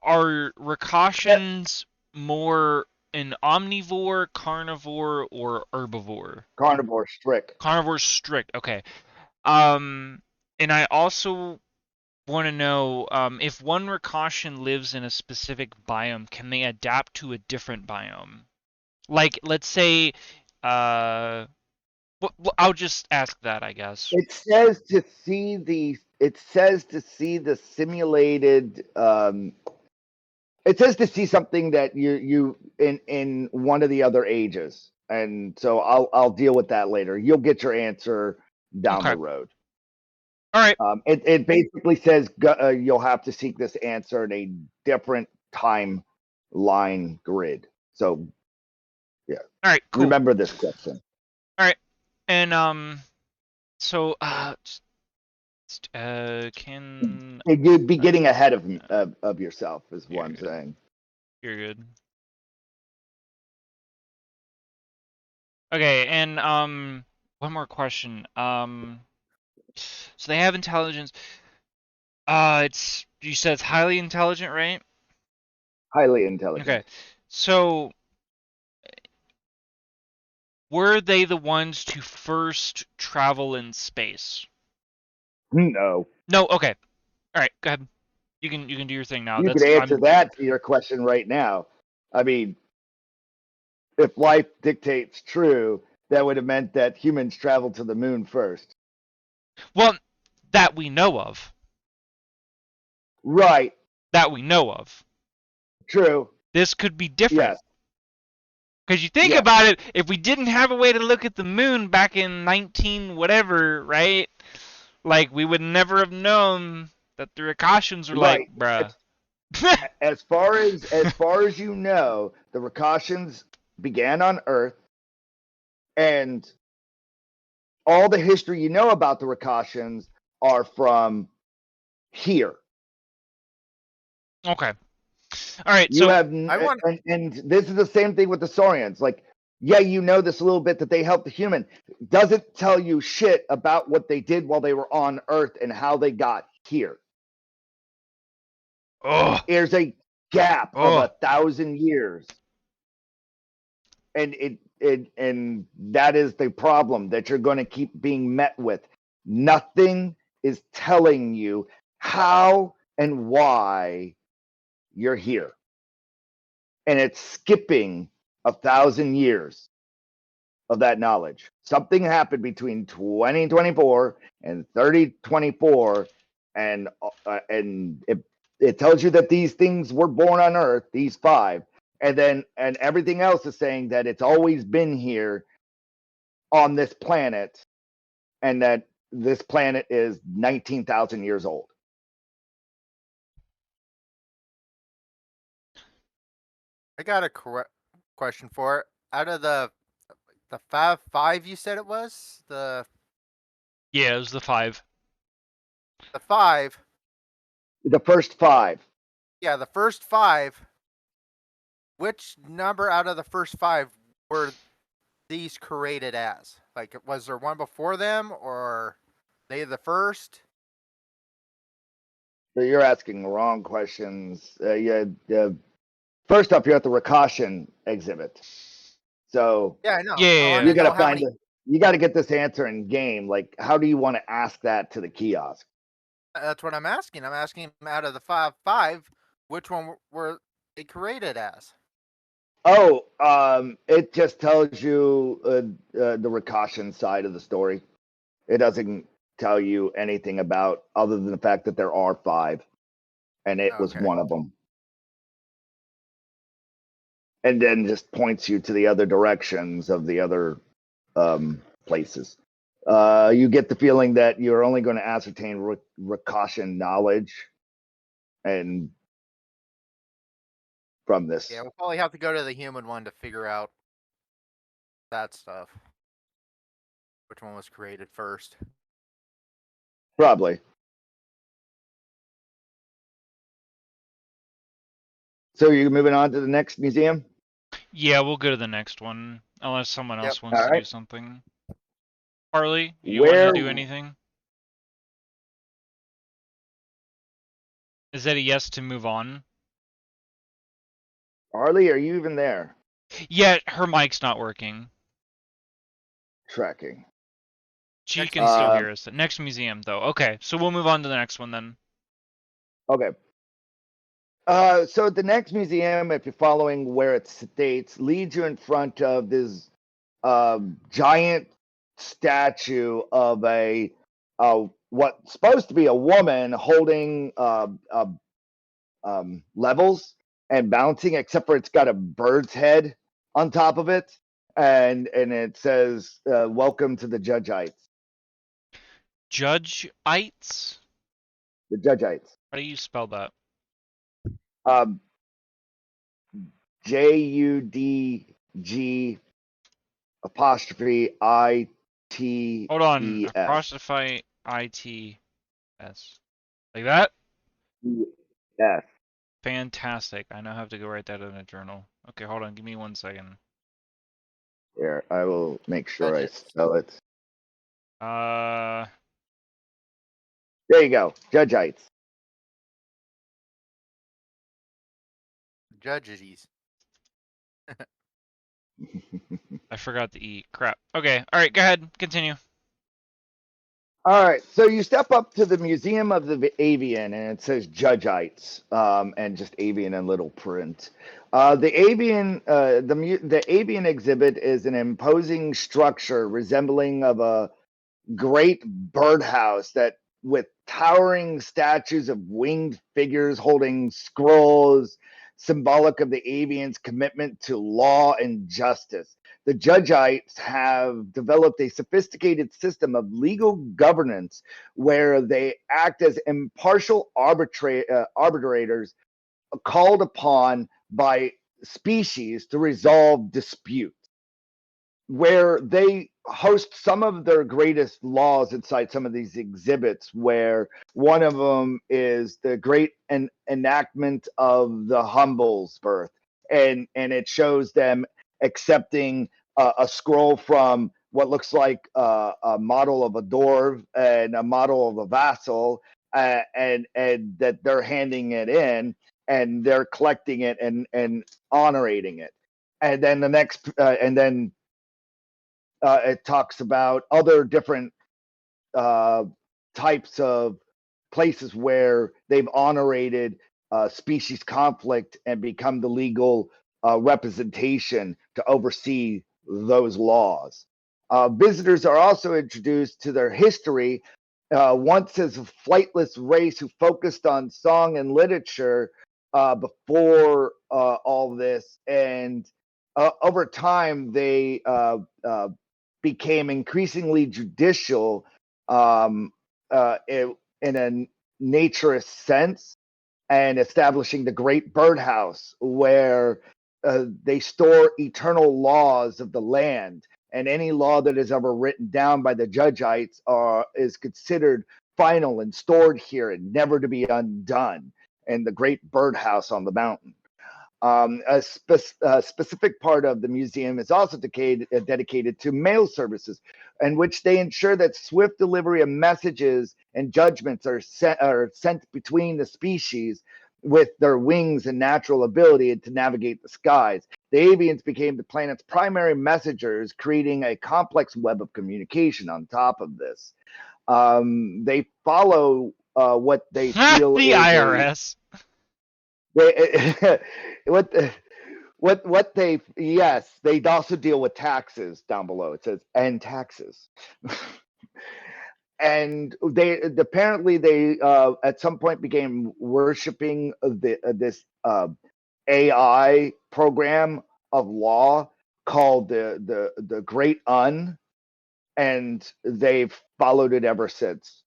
Are Rakashans more an omnivore, carnivore, or herbivore? Carnivore strict. Carnivore strict. Okay. And I also want to know if one Rakashan lives in a specific biome, can they adapt to a different biome? Like, let's say, I'll just ask that, I guess. It says to see the simulated it says to see something that you in one of the other ages. And so I'll deal with that later. You'll get your answer down Okay. the road. All right. It basically says you'll have to seek this answer in a different timeline grid. So, yeah. All right. Cool. Remember this question. All right. And so can You'd be getting ahead of yourself, is what I'm good. saying. You're good. Okay, and one more question. So they have intelligence. It's you said it's highly intelligent, right? Highly intelligent. Okay. So were they the ones to first travel in space? No. No. Okay. All right. Go ahead. You can do your thing now. You could answer that to your question right now. I mean, if life dictates true, that would have meant that humans traveled to the moon first. Well, that we know of. Right. That we know of. True. This could be different. Yes. Because you think about it, if we didn't have a way to look at the moon back in 19 whatever, right? Like, we would never have known that the Rakashans were Right. like, bruh. As far as you know, the Rakashans began on Earth, and all the history you know about the Rakashans are from here. Okay. All right. You So have, and this is the same thing with the Saurians. Like, yeah, you know this a little bit that they helped the human. Doesn't tell you shit about what they did while they were on Earth and how they got here. There's a gap of 1,000 years, and and that is the problem that you're going to keep being met with. Nothing is telling you how and why you're here, and it's skipping 1,000 years of that knowledge. Something happened between 2024 and 3024, and it tells you that these things were born on Earth, these 5, and everything else is saying that it's always been here on this planet, and that this planet is 19,000 years old. I got a question for it. Out of the five you said it was Yeah, it was the 5. the 5. The first 5. Yeah, the first 5. Which number out of the first 5 were these created as? Like, was there one before them, or they the first? So you're asking the wrong questions. First up, you're at the Rakashan exhibit. So Yeah, I know. Yeah, you got to how find many. you got to get this answer in game. Like, how do you want to ask that to the kiosk? That's what I'm asking. I'm asking out of the five, which one were they created as? Oh, it just tells you the Rakashan side of the story. It doesn't tell you anything about other than the fact that there are 5, and it was Okay. one of them. And then just points you to the other directions of the other places. You get the feeling that you're only going to ascertain Rakashan knowledge, and from this. Yeah, we'll probably have to go to the human one to figure out that stuff. Which one was created first? Probably. So you're moving on to the next museum? Yeah, we'll go to the next one. Unless someone else Yep. wants to do Alright. something. Harley, you want to Where do anything? Is that a yes to move on? Harley, are you even there? Yeah, her mic's not working. Tracking. She Next can still museum. hear us. Next museum, though. Okay, so we'll move on to the next one then. Okay. So the next museum, if you're following where it states, leads you in front of this giant statue of a what's supposed to be a woman holding levels and bouncing, except for it's got a bird's head on top of it, and it says "Welcome to the Judgeites." Judgeites? The Judgeites. How do you spell that? JUDG apostrophe ITES. Hold on. Apostrophe ITS. Like that? Yes. Fantastic. I now have to go write that in a journal. Okay, hold on. Give me 1 second. Here, I will make sure I Judges. spell it. Uh, There you go. Judgeites. Judges. I forgot to eat. Crap. Okay. All right. Go ahead. Continue. All right, so you step up to the Museum of the Avian, and it says Judgeites, and just avian in little print. The avian exhibit is an imposing structure resembling of a great birdhouse that with towering statues of winged figures holding scrolls symbolic of the avians' commitment to law and justice. The Judgeites have developed a sophisticated system of legal governance where they act as impartial arbitrators called upon by species to resolve disputes, where they host some of their greatest laws inside some of these exhibits, where one of them is the great enactment of the humble's birth, and it shows them accepting a scroll from what looks like a model of a dwarf and a model of a vassal, and that they're handing it in, and they're collecting it and honorating it. And then the next and then it talks about other different types of places where they've honorated species conflict and become the legal representation to oversee those laws. Visitors are also introduced to their history, once as a flightless race who focused on song and literature before all this, and over time they became increasingly judicial in a naturist sense, and establishing the Great Birdhouse, where they store eternal laws of the land, and any law that is ever written down by the Judgeites is considered final and stored here and never to be undone. And the Great Birdhouse on the mountain. A specific part of the museum is also dedicated to mail services, in which they ensure that swift delivery of messages and judgments are sent between the species with their wings and natural ability to navigate the skies. The avians became the planet's primary messengers, creating a complex web of communication on top of this. They follow what they feel the is IRS. they, what they yes, they also deal with taxes down below. It says and taxes. And they apparently they at some point began worshiping this AI program of law called the Great Un, and they've followed it ever since.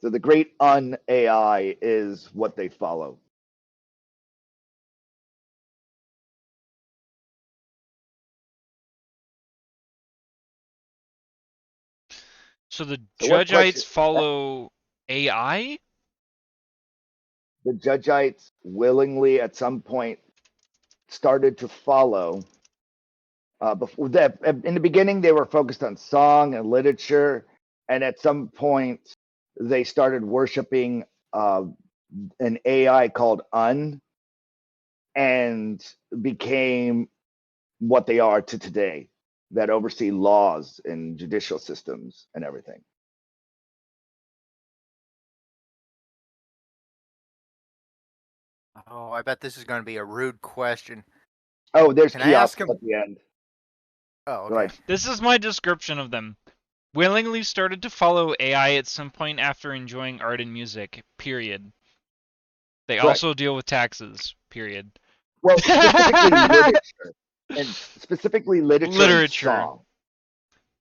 So the Great Un AI is what they follow. So the So what question- Judgeites follow AI? The Judgeites willingly at some point started to follow. Before that, in the beginning, they were focused on song and literature, and at some point, they started worshiping an AI called Un, and became what they are to today, that oversee laws and judicial systems and everything. Oh, I bet this is going to be a rude question. Oh, there's Can I ask kiosks him? at the end. Oh, Go okay. ahead. This is my description of them. Willingly started to follow AI at some point after enjoying art and music, period. They Correct. also deal with taxes, period. Well, specifically literature, and specifically Literature.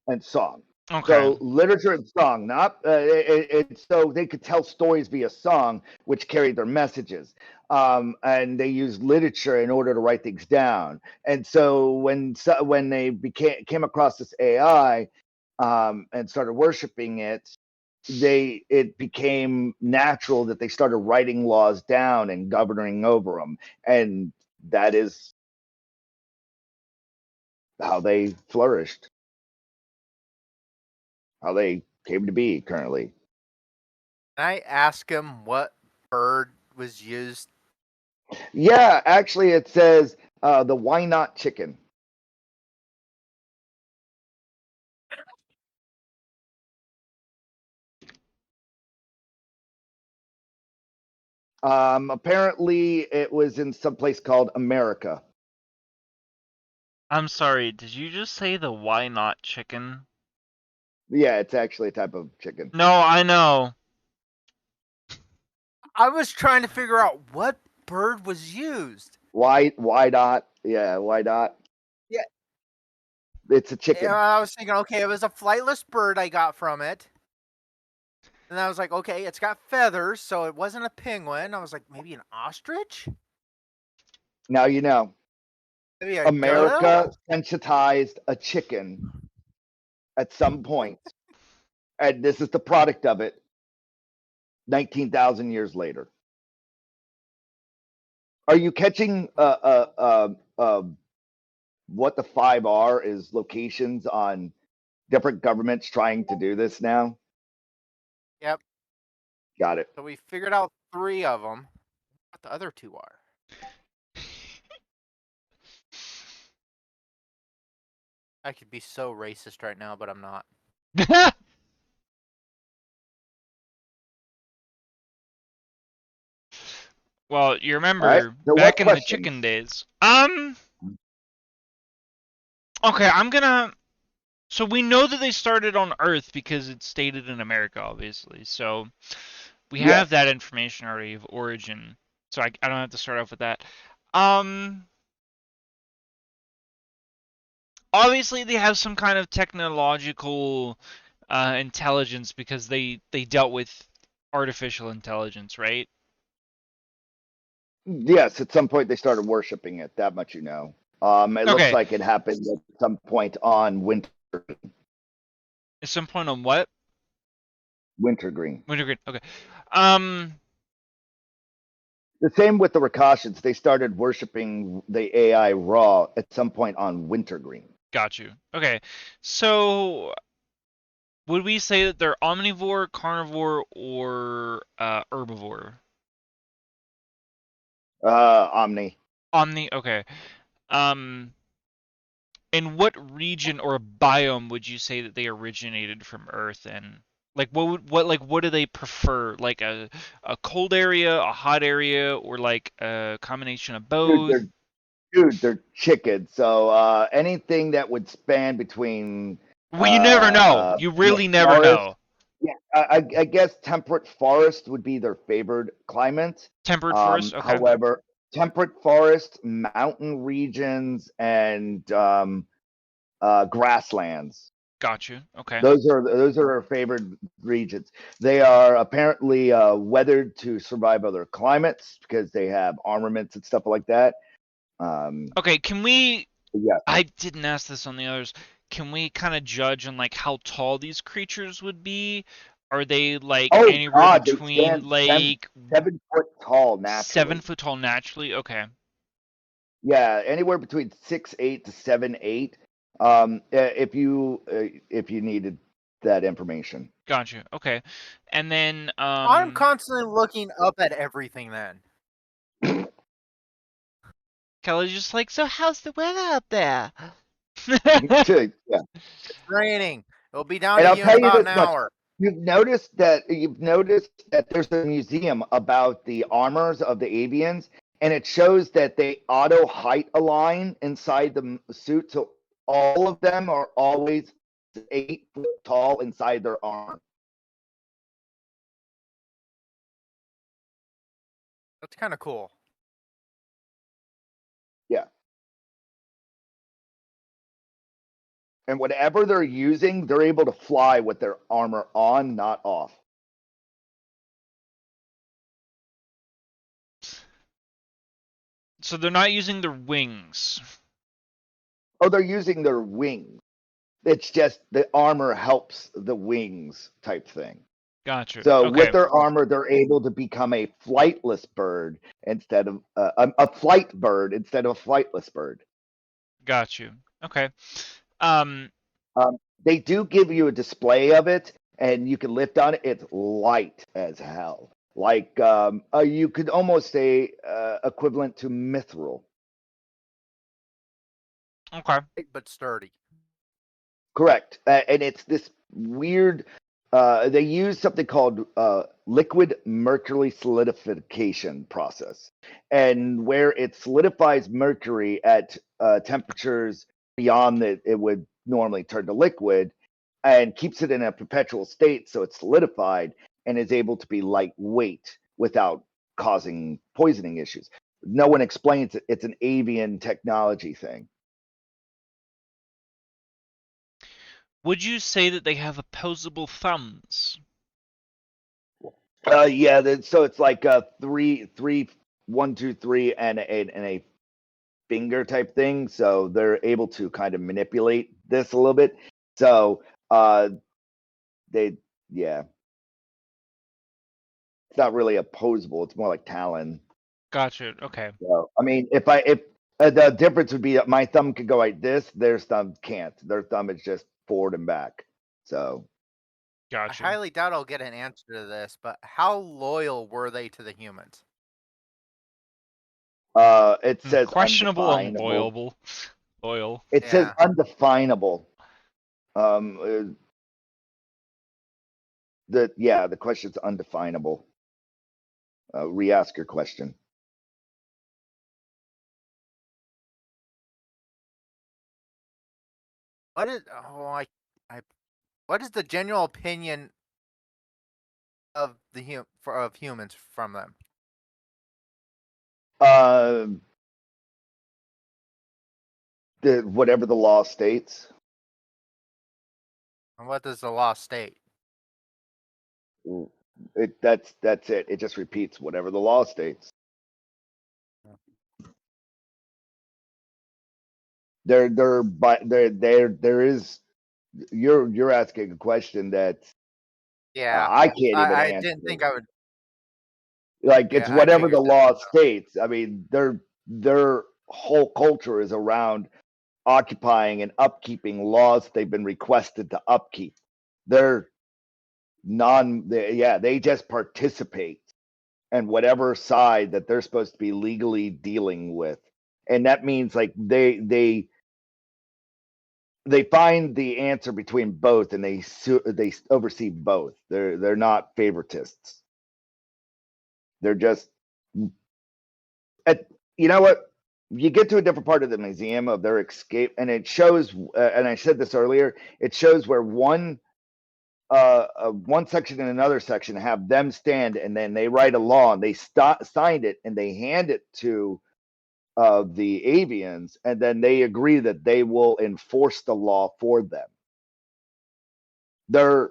and song. Okay. So literature and song, not so they could tell stories via song, which carried their messages, and they used literature in order to write things down. And so when they came across this AI, and started worshiping it, it became natural that they started writing laws down and governing over them, and that is how they flourished, how they came to be currently. Can I ask him what bird was used? Yeah, actually, it says the why not chicken. Apparently, it was in some place called America. I'm sorry, did you just say the why not chicken? Yeah, it's actually a type of chicken. No, I know. I was trying to figure out what bird was used. Why not? Yeah, why not? Yeah. It's a chicken. I was thinking, okay, it was a flightless bird I got from it. And I was like, okay, it's got feathers, so it wasn't a penguin. I was like, maybe an ostrich? Now you know. Maybe a America dodo? sensitized a chicken at some point, and this is the product of it 19,000 years later. Are you catching what the 5R is locations on different governments trying to do this now? Yep. Got it. So we figured out 3 of them. What the other 2 are? I could be so racist right now, but I'm not. Well, you All right. remember So what back in the questions? chicken days. Okay, I'm gonna. So we know that they started on Earth because it's stated in America, obviously. So we Yes. have that information already of origin. So I don't have to start off with that. Obviously they have some kind of technological intelligence because they dealt with artificial intelligence, right? Yes, at some point they started worshiping it. That much you know. It looks Okay. like it happened at some point on Wintergreen. At some point on what? Wintergreen. Wintergreen. Okay. The same with the Rakashans. They started worshiping the AI Raw at some point on Wintergreen. Got you. Okay. So would we say that they're omnivore, carnivore, or herbivore? Omni. Omni. Okay. Um, in what region or biome would you say that they originated from Earth? And like, what do they prefer? Like a cold area, a hot area, or like a combination of both? They're chicken. So anything that would span between Well, you never know. You really never forest. know. Yeah, I guess temperate forest would be their favored climate. Temperate forest. Okay. However, temperate forest, mountain regions, and grasslands. Got you. Okay. Those are our favorite regions. They are apparently weathered to survive other climates because they have armaments and stuff like that. Okay. Can we? Yeah. I didn't ask this on the others. Can we kind of judge on like how tall these creatures would be? Are they like Oh anywhere God, they between stand like 7 foot tall naturally. 7 foot tall naturally? Okay. Yeah, anywhere between 6'8" to 7'8". If you needed that information. Gotcha. Okay. And then I'm constantly looking up at everything then. Kelly's just like, so how's the weather up there? Yeah. It's raining. It'll be down And to I'll you in tell you about this an much. hour. You've noticed that there's a museum about the armors of the avians, and it shows that they auto height align inside the suit, so all of them are always 8 foot tall inside their armor. That's kind of cool. Yeah. And whatever they're using, they're able to fly with their armor on, not off. So they're not using their wings. Oh, they're using their wings. It's just the armor helps the wings type thing. Gotcha. So Okay. with their armor, they're able to become a flightless bird instead of a flight bird instead of a flightless bird. Got you. Okay. They do give you a display of it, and you can lift on it. It's light as hell. Like you could almost say equivalent to mithril. Okay. But sturdy. Correct. And it's this weird. They use something called liquid mercury solidification process, and where it solidifies mercury at temperatures beyond that it would normally turn to liquid, and keeps it in a perpetual state, so it's solidified and is able to be lightweight without causing poisoning issues. No one explains it. It's an avian technology thing. Would you say that they have opposable thumbs? Yeah. So it's like three, 1, 2, 3, and a finger type thing. So they're able to kind of manipulate this a little bit. So yeah, it's not really opposable. It's more like talon. Gotcha. Okay. So I mean, if the difference would be that my thumb could go like this, their thumb can't. Their thumb is just forward and back. So Gotcha. I highly doubt I'll get an answer to this, but how loyal were they to the humans? it says questionable and undefinable. loyal. It says undefinable. The question's undefinable. Re-ask your question. What is what is the general opinion of of humans from them? Whatever the law states. And what does the law state? That's it. It just repeats whatever the law states. There is. You're asking a question that Yeah, I can't even I answer. didn't think I would. Like it's Yeah, I whatever the figured that. law states. I mean, their whole culture is around occupying and upkeeping laws they've been requested to upkeep. They're they just participate in whatever side that they're supposed to be legally dealing with, and that means like they find the answer between both, and they oversee both. They're not favoritists. They're just you know what? You get to a different part of the museum of their escape, and it shows. And I said this earlier. It shows where one section and another section have them stand, and then they write a law, and they signed it, and they hand it to the avians, and then they agree that they will enforce the law for them. They're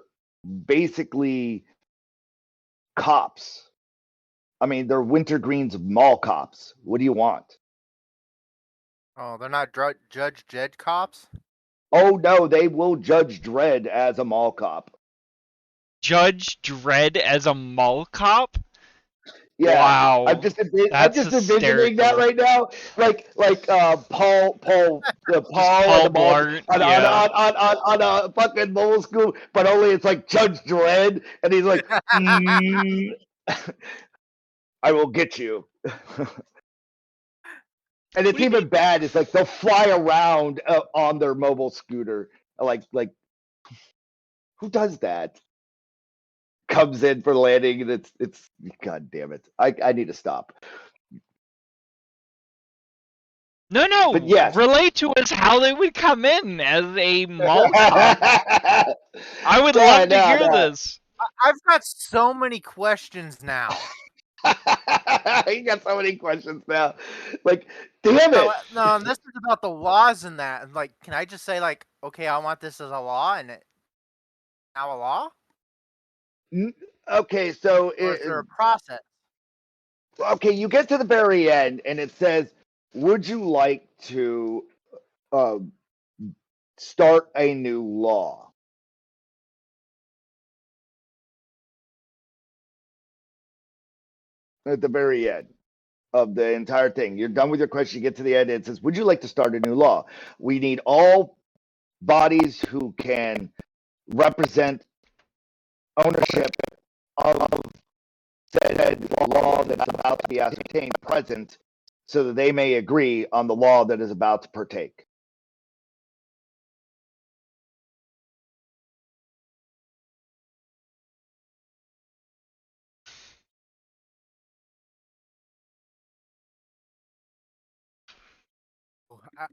basically cops. I mean, they're Wintergreen's mall cops. What do you want? Oh, they're not Judge Jed cops? Oh no, they will judge Dredd as a mall cop. Judge Dredd as a mall cop? Yeah, Wow, I'm just that's envisioning that hysterical. right now, like Paul Paul and the balls Blart, yeah. on a fucking mobile school, but only it's like Judge Dredd, and he's like, I will get you. And it's even bad. It's like they'll fly around on their mobile scooter, like who does that? Comes in for landing, and it's God damn it! I need to stop. No, But yes. relate to us how they would come in as a mall cop. I would love to hear this. I've got so many questions now. You got so many questions now. Like, damn it! No, this is about the laws and that. And like, can I just say like, okay, I want this as a law, and it now a law? Okay, so Or is there a process? okay, you get to the very end, and it says, "Would you like to start a new law?" At the very end of the entire thing, you're done with your question. You get to the end, and it says, "Would you like to start a new law?" We need all bodies who can represent ownership of said law that's about to be ascertained present, so that they may agree on the law that is about to partake.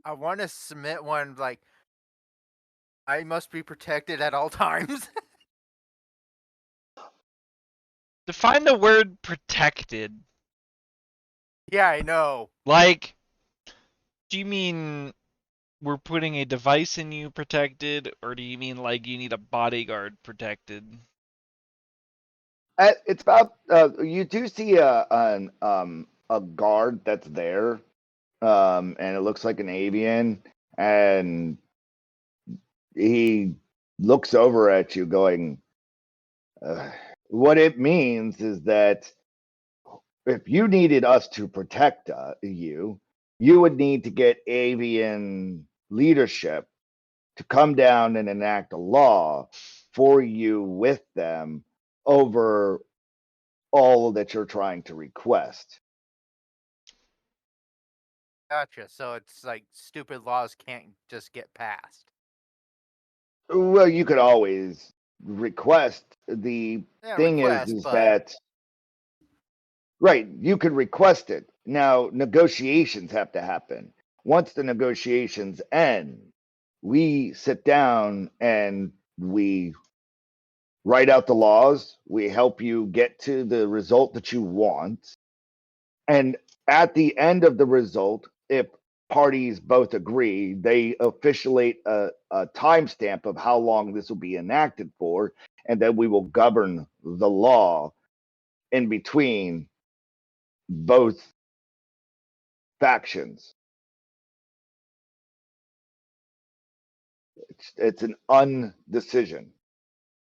I want to submit one like, I must be protected at all times. Define the word protected. Yeah, I know. Like, do you mean we're putting a device in you protected, or do you mean like you need a bodyguard protected? It's about you do see a guard that's there, and it looks like an avian, and he looks over at you, going, "What it means is that if you needed us to protect you, you would need to get avian leadership to come down and enact a law for you with them over all that you're trying to request." Gotcha. So it's like stupid laws can't just get passed. Well, you could always request. The thing is But that right, you could request it. Now, negotiations have to happen. Once the negotiations end, we sit down and we write out the laws. We help you get to the result that you want. And at the end of the result, if parties both agree, they officiate a timestamp of how long this will be enacted for, and then we will govern the law in between both factions. It's an undecision.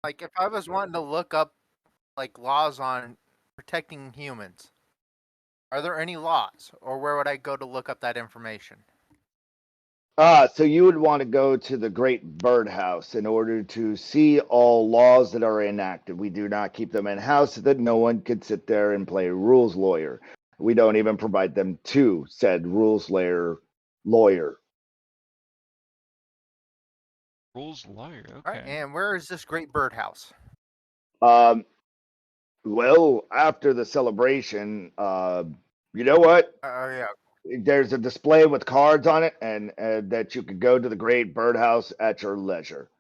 Like if I was wanting to look up like laws on protecting humans, are there any laws, or where would I go to look up that information? So you would want to go to the Great Birdhouse in order to see all laws that are enacted. We do not keep them in house so that no one could sit there and play rules lawyer. We don't even provide them to said rules lawyer. Rules lawyer. All right, Okay. and where is this great birdhouse? Well, after the celebration, you know what? Yeah. There's a display with cards on it, and that you could go to the Great Birdhouse at your leisure.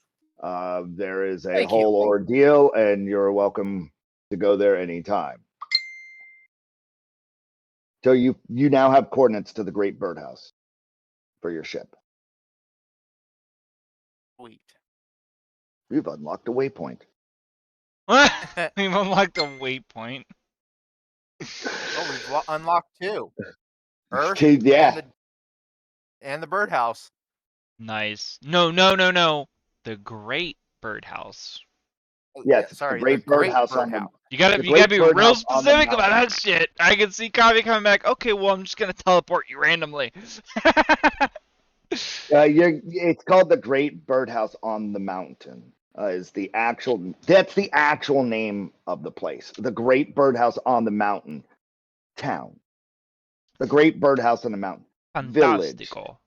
There is a Thank you. whole ordeal, and you're welcome to go there anytime. So you now have coordinates to the Great Birdhouse for your ship. Sweet. You've unlocked a waypoint. We've unlocked a waypoint. Oh, we've unlocked two. Earth Yeah. and the birdhouse. Nice. No. The Great Birdhouse. Yes, Sorry, the Great Birdhouse on the. You gotta The be real Great Birdhouse on the specific about mountain. that shit. I can see Kavi coming back. Okay, well I'm just gonna teleport you randomly. It's called the Great Birdhouse on the mountain. That's the actual name of the place. The Great Birdhouse on the mountain town. The Great Birdhouse on the mountain village. Fantastico.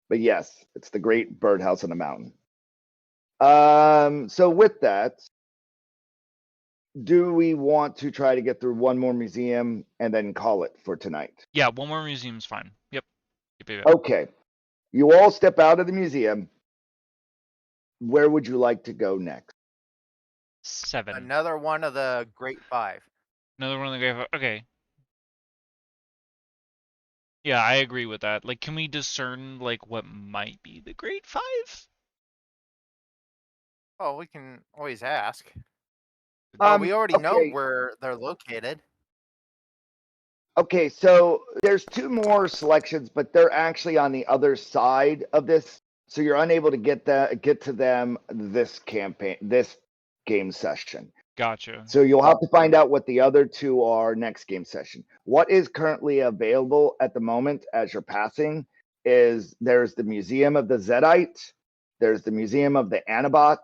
But yes, it's the Great Birdhouse on the mountain. So with that, do we want to try to get through one more museum and then call it for tonight? Yeah, one more museum's fine. Yep. Okay. You all step out of the museum. Where would you like to go next? 7. Another one of the Great Five. Another one of the Great Five. Okay. Yeah, I agree with that. Like, can we discern, like, what might be the Great Five? Oh, we can always ask. We already know okay. where they're located. Okay, so there's 2 more selections, but they're actually on the other side of this, so you're unable to get to them this game session. Gotcha. So you'll have to find out what the other 2 are next game session. What is currently available at the moment as you're passing is there's the Museum of the Zedite, there's the Museum of the Anabot,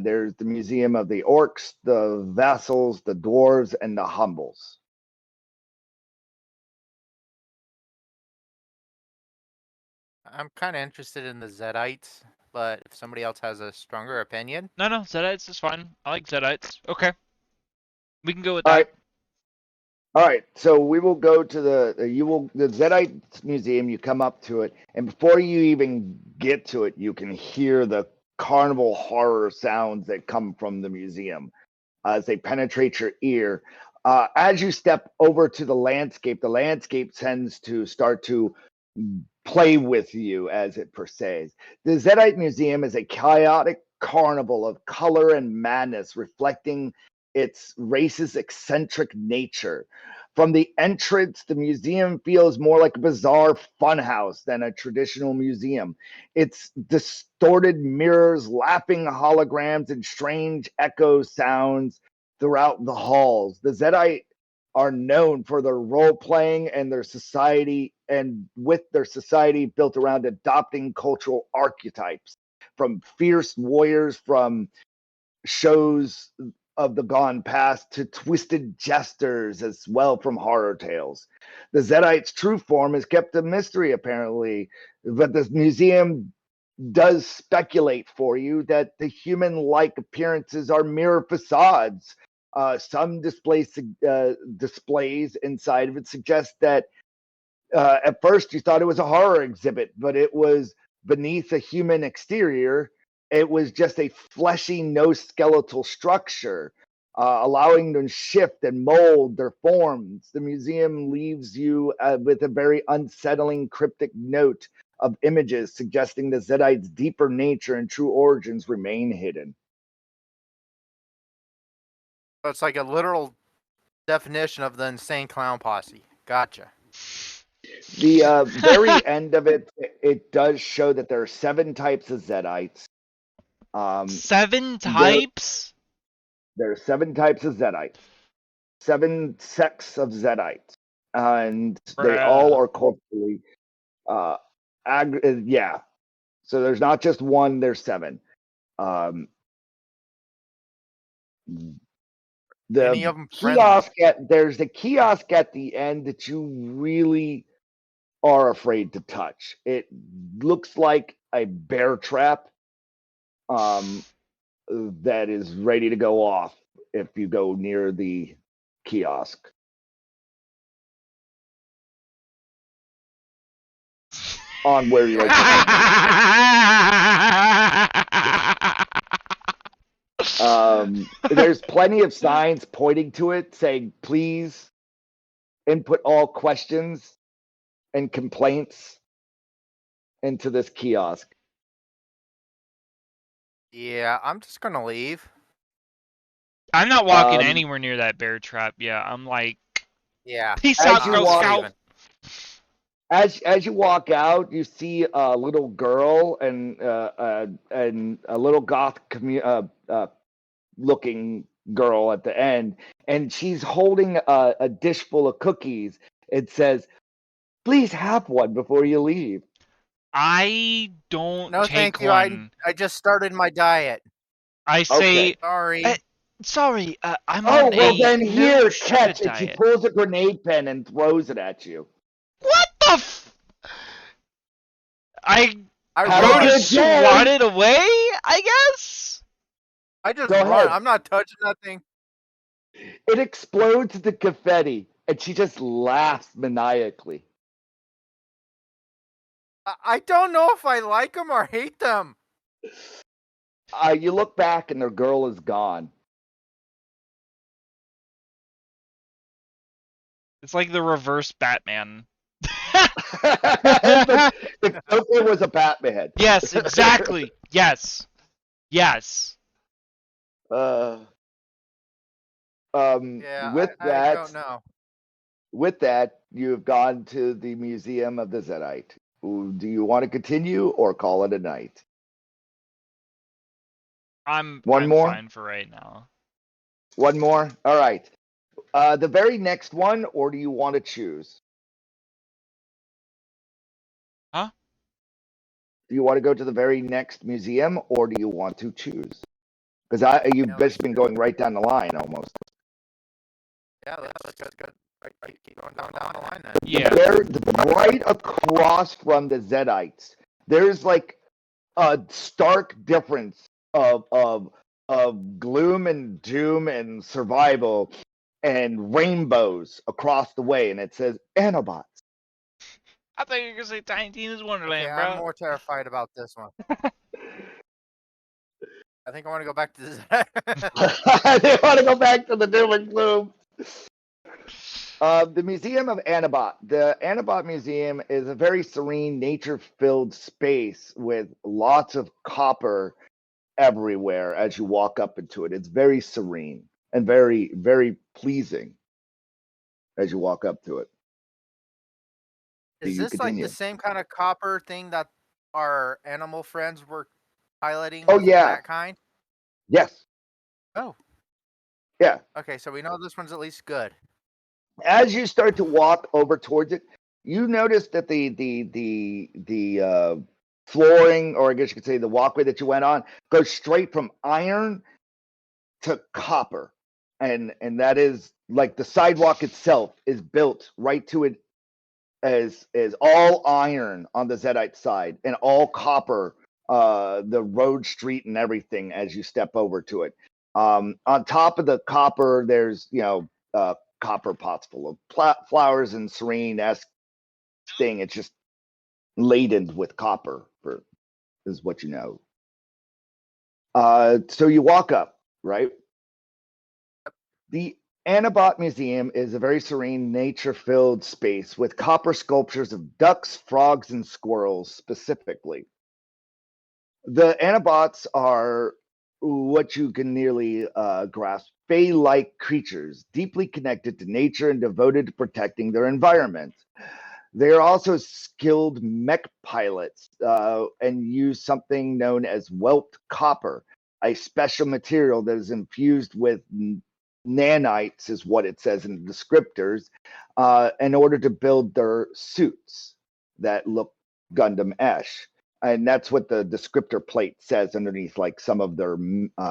there's the Museum of the Orcs, the Vassals, the Dwarves, and the Humbles. I'm kind of interested in the Zedites, but if somebody else has a stronger opinion. No, Zedites is fine. I like Zedites. Okay. We can go with that. All right. So we will go to the Zedite Museum. You come up to it, and before you even get to it, you can hear the carnival horror sounds that come from the museum as they penetrate your ear. As you step over to the landscape tends to start to play with you as it persists. The Zedite Museum is a chaotic carnival of color and madness, reflecting its race's eccentric nature. From the entrance, the museum feels more like a bizarre funhouse than a traditional museum. Its distorted mirrors, laughing holograms, and strange echo sounds throughout the halls. The Zedite are known for their role playing and their society, and with their society built around adopting cultural archetypes, from fierce warriors from shows of the gone past to twisted jesters as well from horror tales. The Zedite's true form is kept a mystery, apparently, but the museum does speculate for you that the human-like appearances are mere facades. Some displays inside of it suggest that At first, you thought it was a horror exhibit, but it was beneath a human exterior. It was just a fleshy, no skeletal structure, allowing them to shift and mold their forms. The museum leaves you with a very unsettling, cryptic note of images suggesting the Zedites' deeper nature and true origins remain hidden. So it's like a literal definition of the insane clown posse. Gotcha. The very end of it does show that there are 7 types of Zedites. 7 types? There are 7 types of Zedites, 7 sects of Zedites, and they all are culturally, yeah. So there's not just one; there's 7. Any of The them kiosk there's a kiosk at the end that you really are afraid to touch. It looks like a bear trap that is ready to go off if you go near the kiosk. On where you're there's plenty of signs pointing to it saying, please input all questions and complaints into this kiosk. Yeah, I'm just gonna leave. I'm not walking anywhere near that bear trap. Yeah, I'm like, yeah. Peace out, Girl Scout. As you walk out, you see a little girl and a little goth looking girl at the end, and she's holding a dish full of cookies. It says, "Please have one before you leave." I don't No, take thank you. one. I just started my diet. I say, sorry. Sorry, I'm oh, on well a then here, sugar catch it. diet. She pulls a grenade pen and throws it at you. What the f? I Have go a to good day. swat it away, I guess? I just Go run. ahead. I'm not touching nothing. It explodes into confetti, and she just laughs maniacally. I don't know if I like them or hate them. You look back, and the girl is gone. It's like the reverse Batman. the Joker was a Batman. Yes, exactly. Yes. Yes. Yeah, I don't know. With that, you've gone to the Museum of the Zedite. Do you want to continue or call it a night? I'm more? fine for right now. One more? All right. The very next one, or do you want to choose? Huh? Do you want to go to the very next museum, or do you want to choose? Because you've basically been going right down the line almost. Yeah, let's go. Right, keep going down the line then. Yeah. They're right across from the Zedites. There's like a stark difference of gloom and doom and survival and rainbows across the way, and it says Anobots. I thought you were gonna say Tiny Tina's Wonderland, Okay, bro. I'm more terrified about this one. I think I want to go back to this. They want to go back to the doom and gloom. The Museum of Anabot. The Anabot Museum is a very serene, nature-filled space with lots of copper everywhere as you walk up into it. It's very serene and very, very pleasing as you walk up to it. Is this like the same kind of copper thing that our animal friends were highlighting? Oh, Was it yeah. that kind? Yes. Oh. Yeah. Okay, so we know this one's at least good. As you start to walk over towards it, you notice that the flooring, or I guess you could say the walkway that you went on, goes straight from iron to copper, and that is like the sidewalk itself is built right to it as all iron on the Zedite side and all copper, the road, street, and everything as you step over to it. On top of the copper, there's copper pots full of flowers and serene-esque thing. It's just laden with copper, is what you know. So you walk up, right? The Anabot Museum is a very serene, nature-filled space with copper sculptures of ducks, frogs, and squirrels specifically. The Anabots are what you can nearly grasp, fey-like creatures, deeply connected to nature and devoted to protecting their environment. They are also skilled mech pilots and use something known as whelped copper, a special material that is infused with nanites, is what it says in the descriptors, in order to build their suits that look Gundam-esque. And that's what the descriptor plate says underneath, like some of their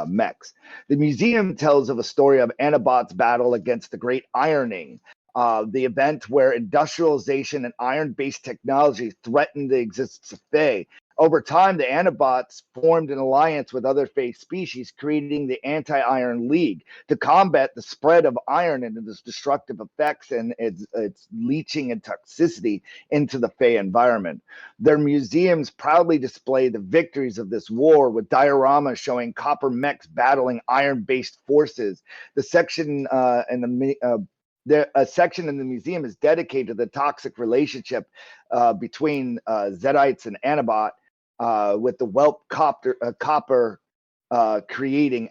mechs. The museum tells of a story of Anabot's battle against the Great Ironing, the event where industrialization and iron-based technology threatened the existence of Fae. Over time, the Anabots formed an alliance with other Fae species, creating the Anti-Iron League to combat the spread of iron and its destructive effects and its leaching and toxicity into the Fae environment. Their museums proudly display the victories of this war with dioramas showing copper mechs battling iron-based forces. The section a section in the museum is dedicated to the toxic relationship between Zedites and Anabot, with the whelp copper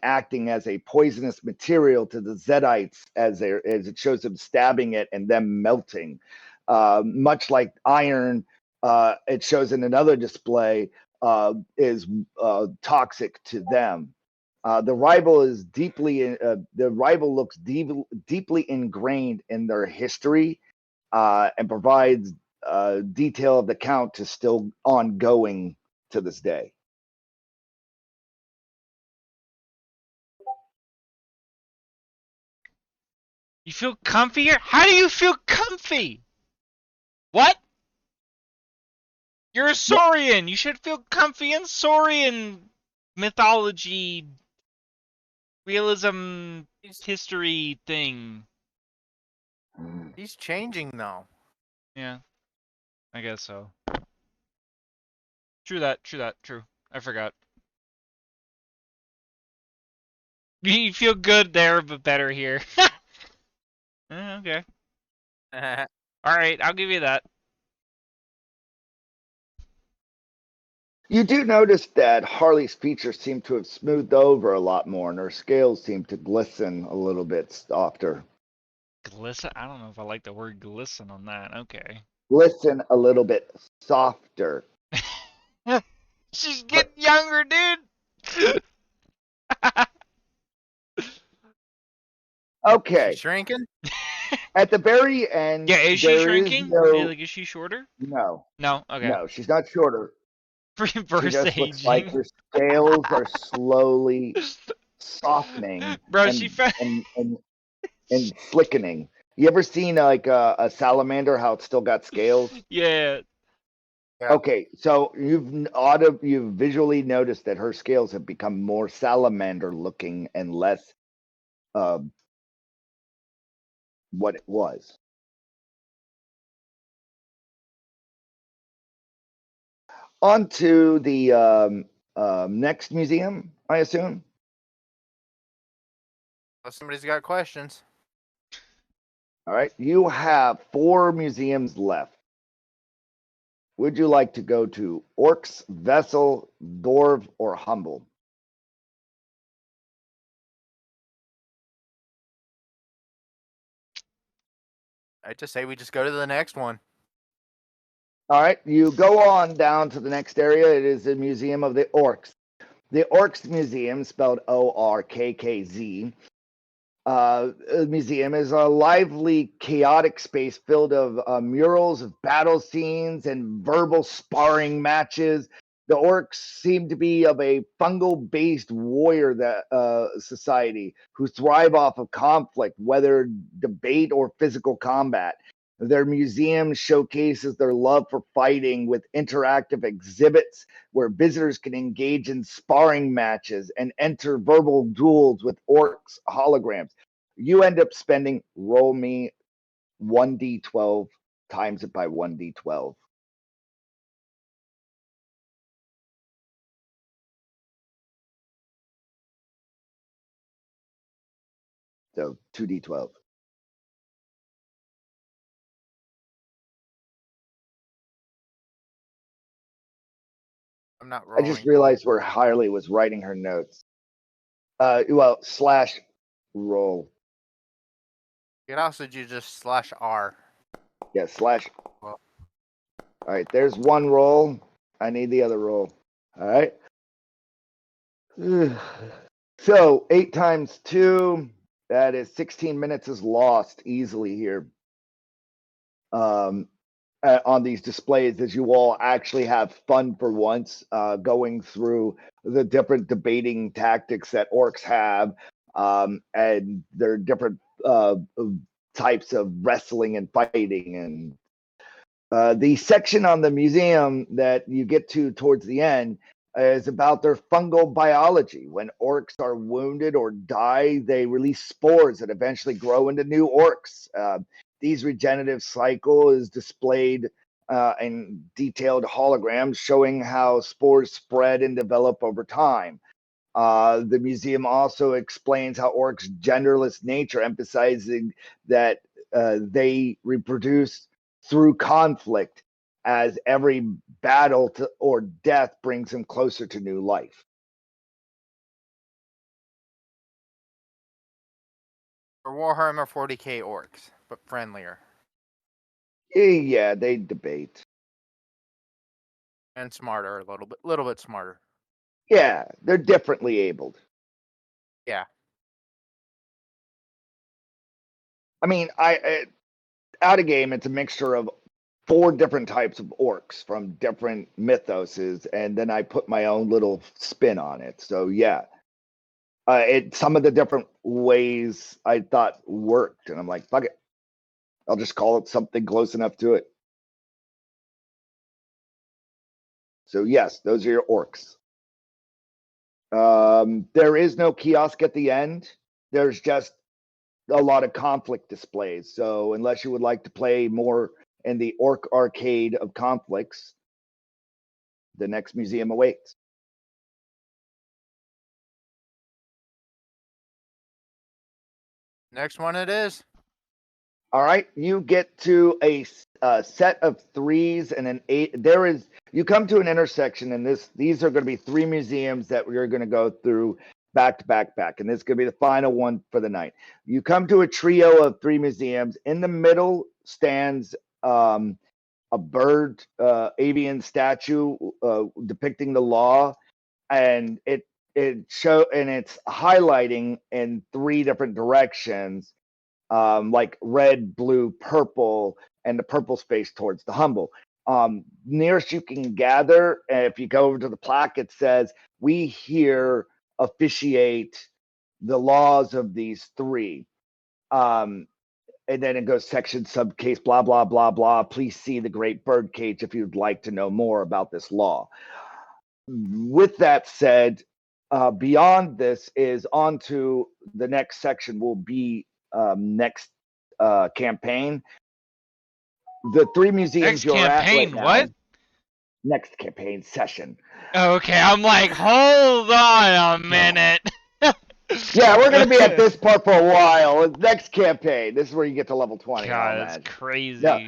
acting as a poisonous material to the Zedites as it shows them stabbing it and them melting. Much like iron, it shows in another display, is toxic to them. The rival looks deeply ingrained in their history, and provides detail of the count to still ongoing to this day. You feel comfier? How do you feel comfy? What? You're a Saurian. You should feel comfy in Saurian mythology, realism, history thing. He's changing though. Yeah, I guess so. True that. True. I forgot. You feel good there, but better here. Okay. Alright, I'll give you that. You do notice that Harley's features seem to have smoothed over a lot more, and her scales seem to glisten a little bit softer. Glisten? I don't know if I like the word glisten on that. Okay. Glisten a little bit softer. She's getting younger, dude! Okay. She's shrinking? At the very end, Yeah, is she shrinking? Is she shorter? No. No? Okay. No, she's not shorter. Reverse She just looks like aging. her scales are slowly softening Bro, and slickening. You ever seen like a salamander, how it's still got scales? Yeah. Okay, so you've visually noticed that her scales have become more salamander looking and less what it was. On to the next museum, I assume. Well, somebody's got questions. All right, you have 4 museums left. Would you like to go to Orcs, Vessel, Dwarf, or Humble? I just say we just go to the next one. All right, you go on down to the next area. It is the Museum of the Orcs. The Orcs Museum, spelled ORKKZ, museum is a lively, chaotic space filled of murals of battle scenes and verbal sparring matches. The orcs seem to be of a fungal-based warrior society who thrive off of conflict, whether debate or physical combat. Their museum showcases their love for fighting with interactive exhibits where visitors can engage in sparring matches and enter verbal duels with orcs holograms. You end up spending, roll me 1d12 times it by 1d12. So 2d12. I'm not I rolling. just realized where Harley was writing her notes. Well, slash roll. You could also do just /R. Yeah, slash. Well. All right, there's one roll. I need the other roll. All right. So 8 times 2, that is 16 minutes is lost easily here. On these displays, as you all actually have fun for once, going through the different debating tactics that orcs have, and their different types of wrestling and fighting. And the section on the museum that you get to towards the end is about their fungal biology. When orcs are wounded or die, they release spores that eventually grow into new orcs. These regenerative cycle is displayed in detailed holograms showing how spores spread and develop over time. The museum also explains how orcs' genderless nature, emphasizing that they reproduce through conflict, as every battle or death brings them closer to new life. For Warhammer 40k orcs, but friendlier. Yeah, they debate. And smarter, a little bit smarter. Yeah, they're differently abled. Yeah. I mean, out of game, it's a mixture of 4 different types of orcs from different mythoses, and then I put my own little spin on it. So yeah, some of the different ways I thought worked, and I'm like, fuck it, I'll just call it something close enough to it. So yes, those are your orcs. There is no kiosk at the end. There's just a lot of conflict displays. So unless you would like to play more in the orc arcade of conflicts, the next museum awaits. Next one it is. All right, you get to a set of 3s and an 8. You come to an intersection, and these are going to be 3 museums that we're going to go through back to back, and this is going to be the final one for the night. You come to a trio of 3 museums. In the middle stands a bird avian statue depicting the law, and it's highlighting in 3 different directions, like red, blue, purple, and the purple's face towards the humble. Nearest you can gather, if you go over to the plaque, it says, "We here officiate the laws of these 3." And then it goes section, subcase, blah, blah, blah, blah. Please see the Great Birdcage if you'd like to know more about this law. With that said, beyond this is on to the next section will be next campaign. The 3 museums Next you're at right campaign, now. what? Next campaign session. Okay, I'm like, hold on a minute. Yeah, we're going to be at this part for a while. Next campaign. This is where you get to level 20. God, I'll that's imagine. crazy. No.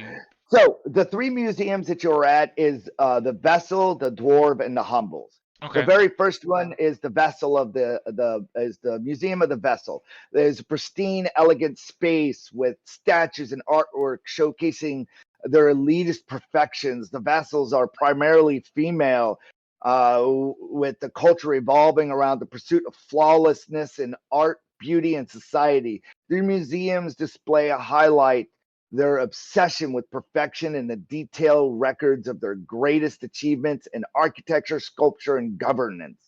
So the 3 museums that you're at is the Vessel, the Dwarf, and the Humbles. Okay. The very first one is the Vessel of the Museum of the Vessel. There's a pristine, elegant space with statues and artwork showcasing their elitist perfections. The Vessels are primarily female, with the culture revolving around the pursuit of flawlessness in art, beauty, and society. Their museums display a highlight their obsession with perfection and the detailed records of their greatest achievements in architecture, sculpture, and governance.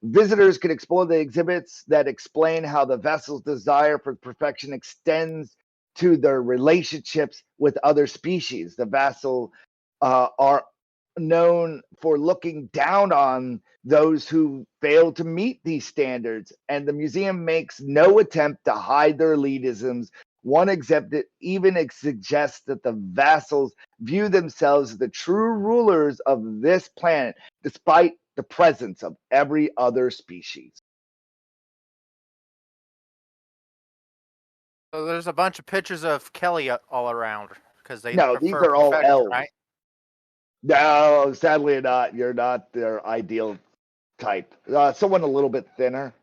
Visitors can explore the exhibits that explain how the vessel's desire for perfection extends to their relationships with other species. The vessel are known for looking down on those who fail to meet these standards, and the museum makes no attempt to hide their elitisms One exhibit even suggests that the vassals view themselves as the true rulers of this planet, despite the presence of every other species. So there's a bunch of pictures of Kelly all around because they No, these prefer are all perfection, elves. right? No, sadly not. You're not their ideal type. Someone a little bit thinner,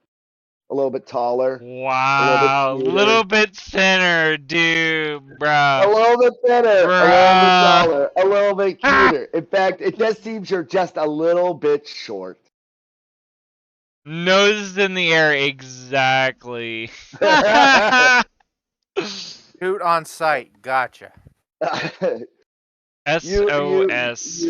a little bit taller, Wow, a little bit thinner, dude, a bruh. little bit thinner, a little bit Bruh. taller, a little bit Ah! cuter. In fact, it just seems you're just a little bit short. Nose in the air, exactly. Shoot on sight. Gotcha. SOS.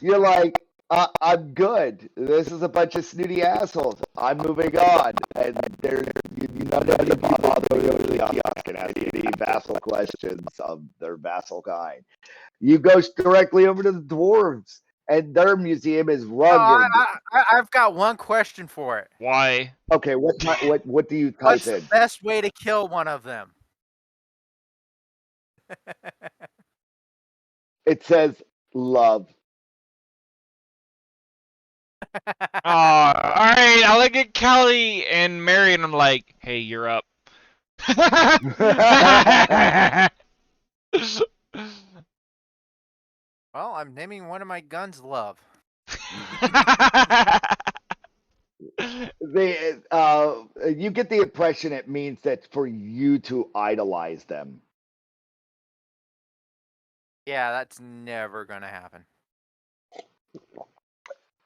You're like, I'm good. This is a bunch of snooty assholes. I'm moving on. And none of you bother really asking any vassal questions of their vassal kind. You go directly over to the dwarves, and their museum is rugged. I've got one question for it. Why? Okay, what do you type What's in? the best way to kill one of them? It says love. Oh, alright, I look at Kelly and Mary and I'm like, hey, you're up. Well, I'm naming one of my guns Love. You get the impression it means that for you to idolize them. Yeah, that's never gonna happen.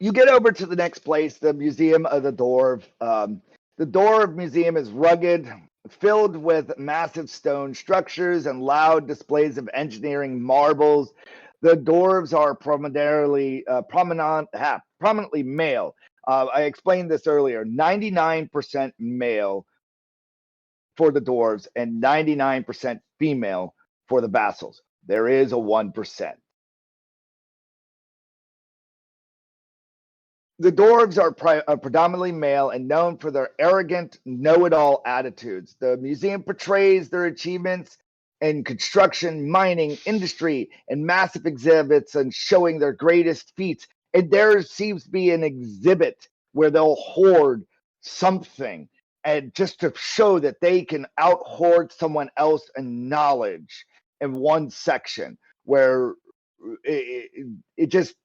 You get over to the next place, the Museum of the Dwarf. The Dwarf Museum is rugged, filled with massive stone structures and loud displays of engineering marvels. The dwarves are prominently male. I explained this earlier. 99% male for the dwarves and 99% female for the vassals. There is a 1%. The dwarves are predominantly male and known for their arrogant, know-it-all attitudes. The museum portrays their achievements in construction, mining, industry, and massive exhibits and showing their greatest feats. And there seems to be an exhibit where they'll hoard something, and just to show that they can out-hoard someone else in knowledge in one section where it just,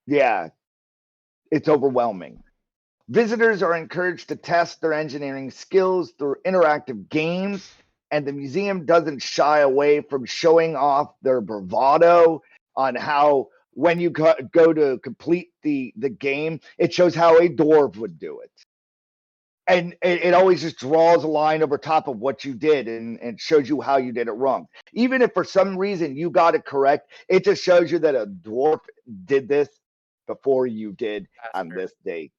yeah, it's overwhelming. Visitors are encouraged to test their engineering skills through interactive games, and the museum doesn't shy away from showing off their bravado on how, when you go to complete the game, it shows how a dwarf would do it. And it always just draws a line over top of what you did and shows you how you did it wrong. Even if for some reason you got it correct, it just shows you that a dwarf did this before you did on this date.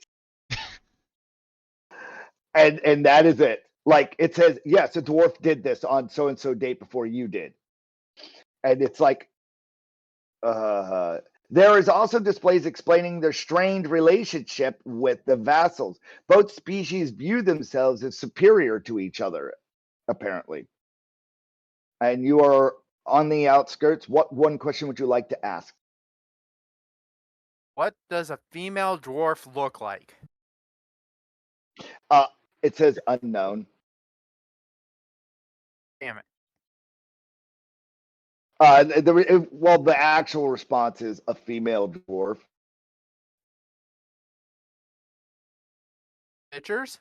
And that is it. Like, it says, yes, a dwarf did this on so and so date before you did. And it's like, there is also displays explaining their strained relationship with the vassals. Both species view themselves as superior to each other, apparently. And you are on the outskirts. What one question would you like to ask? What does a female dwarf look like? It says unknown. Damn it. The actual response is a female dwarf. Pictures?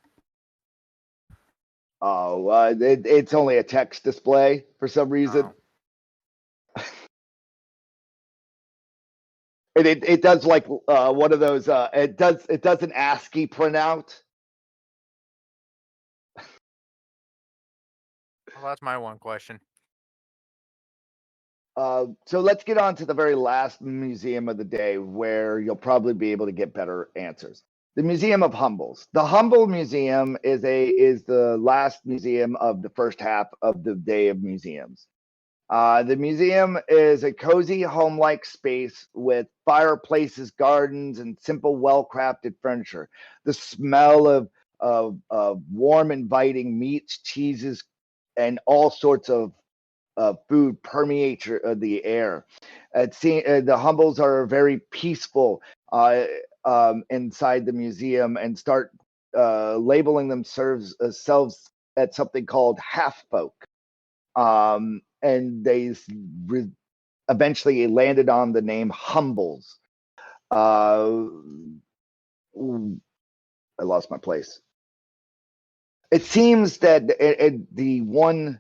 Oh, it's only a text display for some reason. Oh. It does like one of those. It does an ASCII printout. Well, that's my one question. So let's get on to the very last museum of the day, where you'll probably be able to get better answers. The Museum of Humbles. The Humble Museum is the last museum of the first half of the day of museums. The museum is a cozy home-like space with fireplaces, gardens, and simple, well-crafted furniture. The smell of warm, inviting meats, cheeses, and all sorts of food permeate the air. The Humbles are very peaceful inside the museum and start labeling themselves at something called half folk. And they eventually landed on the name Humbles. I lost my place. It seems that the one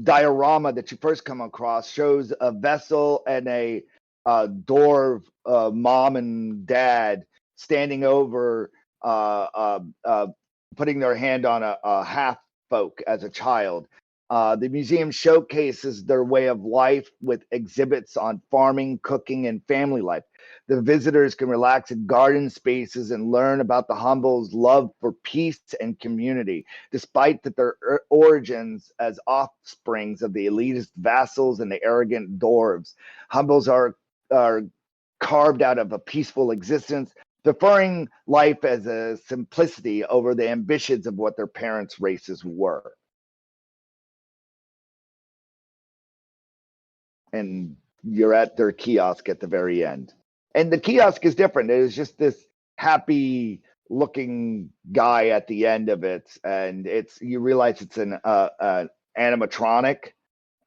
diorama that you first come across shows a vessel and a dwarf mom and dad standing over, putting their hand on a half folk as a child. The museum showcases their way of life with exhibits on farming, cooking, and family life. The visitors can relax in garden spaces and learn about the Humbles' love for peace and community, despite that their origins as offsprings of the elitist vassals and the arrogant dwarves. Humbles are carved out of a peaceful existence, preferring life as a simplicity over the ambitions of what their parents' races were. And you're at their kiosk at the very end. And the kiosk is different. It is just this happy looking guy at the end of it. And you realize it's an animatronic,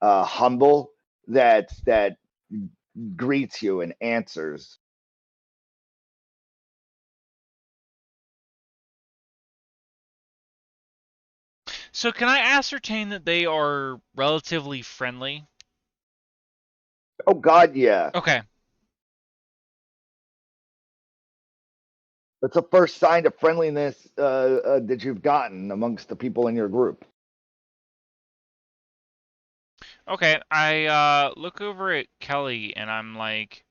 Humble, that greets you and answers. So can I ascertain that they are relatively friendly? Oh God, yeah. Okay. That's the first sign of friendliness that you've gotten amongst the people in your group. Okay, I look over at Kelly and I'm like,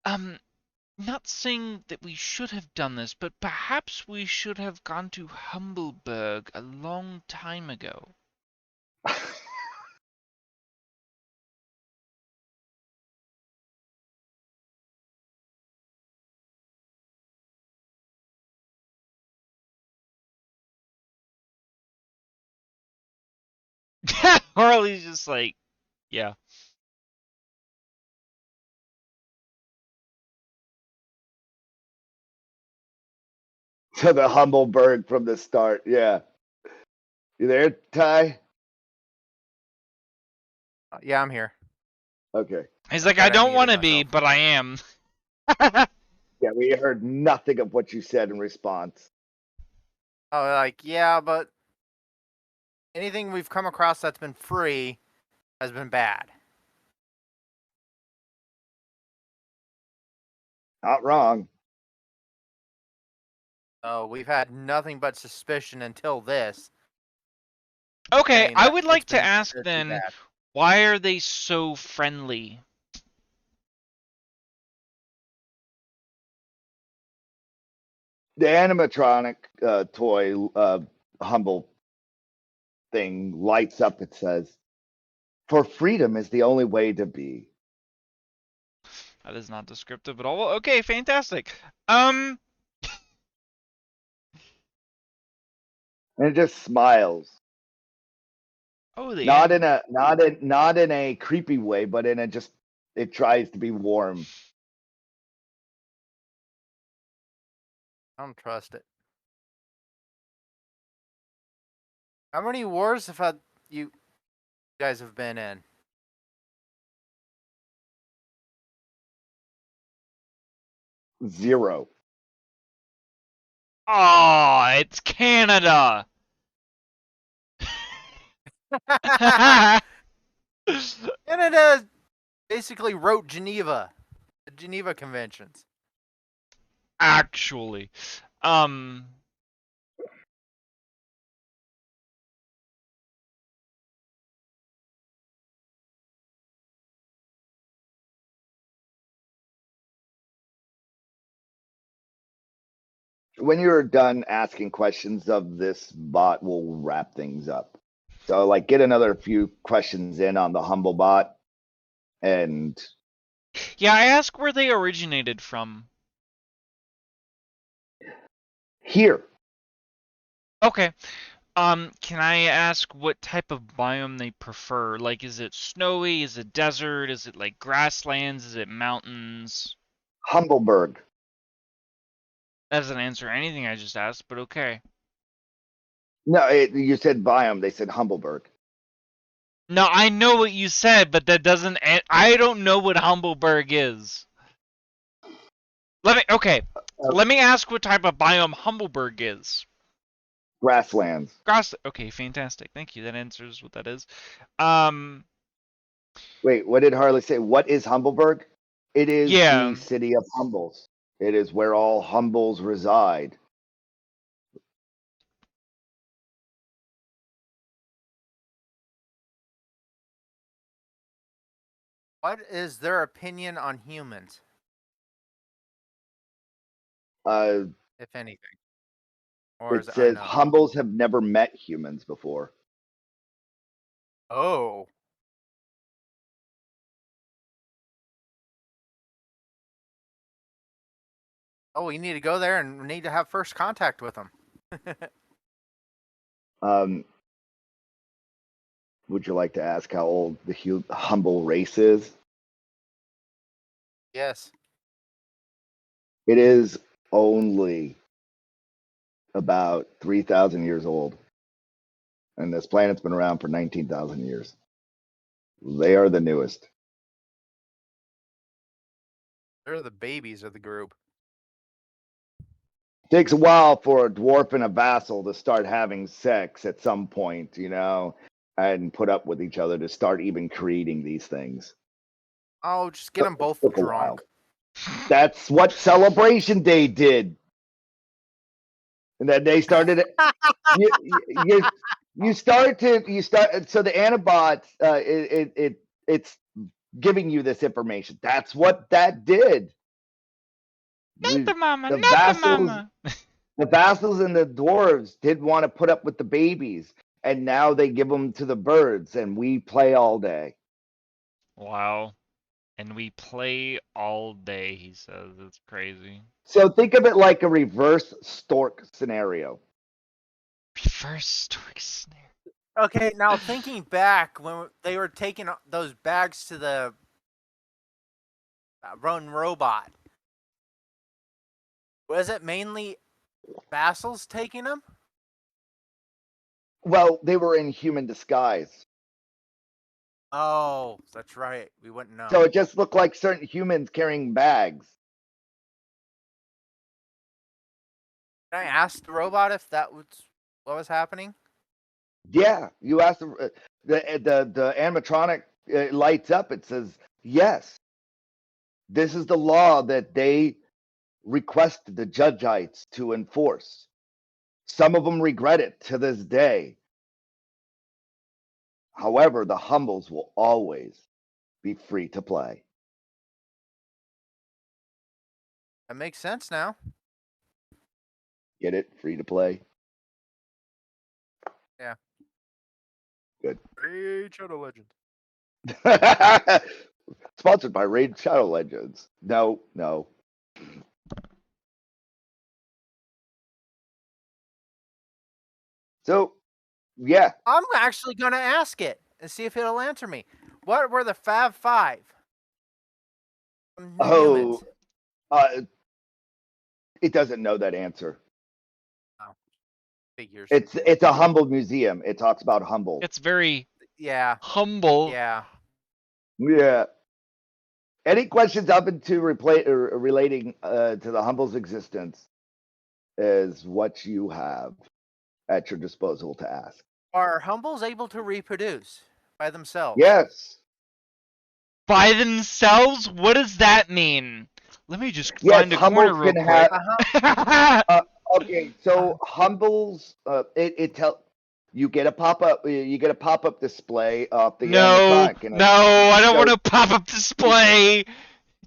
not saying that we should have done this, but perhaps we should have gone to Humbleberg a long time ago. Harley's just like, yeah. To the Humbleberg from the start, yeah. You there, Ty? Yeah, I'm here. Okay. He's like, I Thought I don't want muted to be, myself. but I am. Yeah, we heard nothing of what you said in response. Oh, like, yeah, but anything we've come across that's been free has been bad. Not wrong. So we've had nothing but suspicion until this. Okay, saying I that would it's like to been ask seriously then, bad. why are they so friendly? The animatronic toy Humble thing lights up. It says, "For freedom is the only way to be." That is not descriptive at all. Okay, fantastic. And it just smiles. Oh, the Not end. in a creepy way, but in a just it tries to be warm. I don't trust it. How many wars have you guys have been in? Zero. Oh, it's Canada. Canada basically wrote Geneva, the Geneva Conventions. Actually, When you're done asking questions of this bot, we'll wrap things up. So, like, get another few questions in on the Humble bot, and yeah, I ask where they originated from. here. Okay. Can I ask what type of biome they prefer? Like, is it snowy? Is it desert? Is it like grasslands? Is it mountains? Humbleberg. That doesn't answer anything I just asked, but okay. No, you said biome. They said Humbleberg. No, I know what you said, but that doesn't. I don't know what Humbleberg is. Okay. Let me ask what type of biome Humbleberg is. Grasslands. Okay, fantastic. Thank you. That answers what that is. Wait, what did Harley say? What is Humbleberg? It is Yeah. the city of humbles. It is where all humbles reside. What is their opinion on humans, if anything? Or is It it says unknown? humbles have never met humans before. Oh. Oh, we need to go there and we need to have first contact with them. Would you like to ask how old the humble race is? Yes. It is only about 3,000 years old. And this planet's been around for 19,000 years. They are the newest. They're the babies of the group. Takes a while for a dwarf and a vassal to start having sex at some point, and put up with each other to start even creating these things. Oh, just get them both Took a drunk. while. That's what Celebration Day did. And then they started you start. So the Anabots, it's giving you this information. That's what that did. Not the mama. The Not vassals, the mama. the vassals and the dwarves didn't want to put up with the babies, and now they give them to the birds, and we play all day. Wow. And we play all day, he says. It's crazy. So think of it like a reverse stork scenario. Reverse stork snare. Okay, now thinking back when they were taking those bags to the run robot, was it mainly vassals taking them? Well, they were in human disguise. Oh, that's right. We wouldn't know. So it just looked like certain humans carrying bags. Can I ask the robot if that was what was happening? Yeah, you asked the animatronic, it lights up. It says yes. This is the law that they requested the judgeites to enforce. Some of them regret it to this day. However, the humbles will always be free to play. That makes sense now. Get it? Free to play. Yeah. Good. Raid Shadow Legends. Sponsored by Raid Shadow Legends. No. So, yeah. I'm actually going to ask it and see if it'll answer me. What were the Fab Five? Oh, it doesn't know that answer. Oh, figures. It's a humble museum. It talks about humble. It's very humble. Yeah. Yeah. Any questions up into relating to the humble's existence is what you have at your disposal to ask. Are humbles able to reproduce by themselves? Yes. By themselves? What does that mean? Let me just find a corner real quick. Okay, so humbles, you get a pop-up. You get a pop-up display of the animatronic. No, I don't want a pop-up display.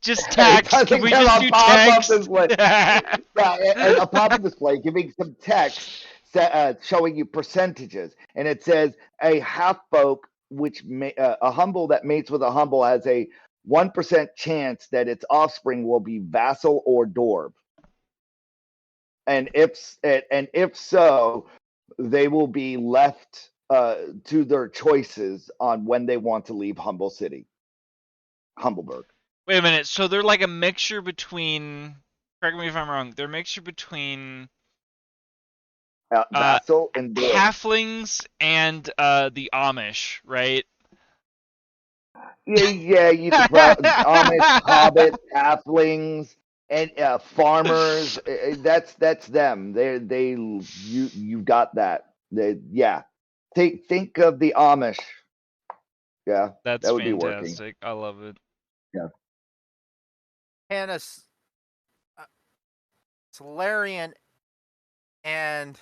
Just text. Can we just do text? A pop-up display giving some text showing you percentages, and it says a half folk, a humble that mates with a humble has a 1% chance that its offspring will be vassal or dwarf. And if so, they will be left to their choices on when they want to leave Humbleberg. Wait a minute. So they're like a mixture between. Correct me if I'm wrong. They're a mixture between Vassal and dwarf. halflings and the Amish, right? Yeah, you could Amish, Hobbit, halflings, and farmers. That's them. You got that. Yeah. Think of the Amish. Yeah, That's that would be working. fantastic. I love it. Yeah. Can a Solarian and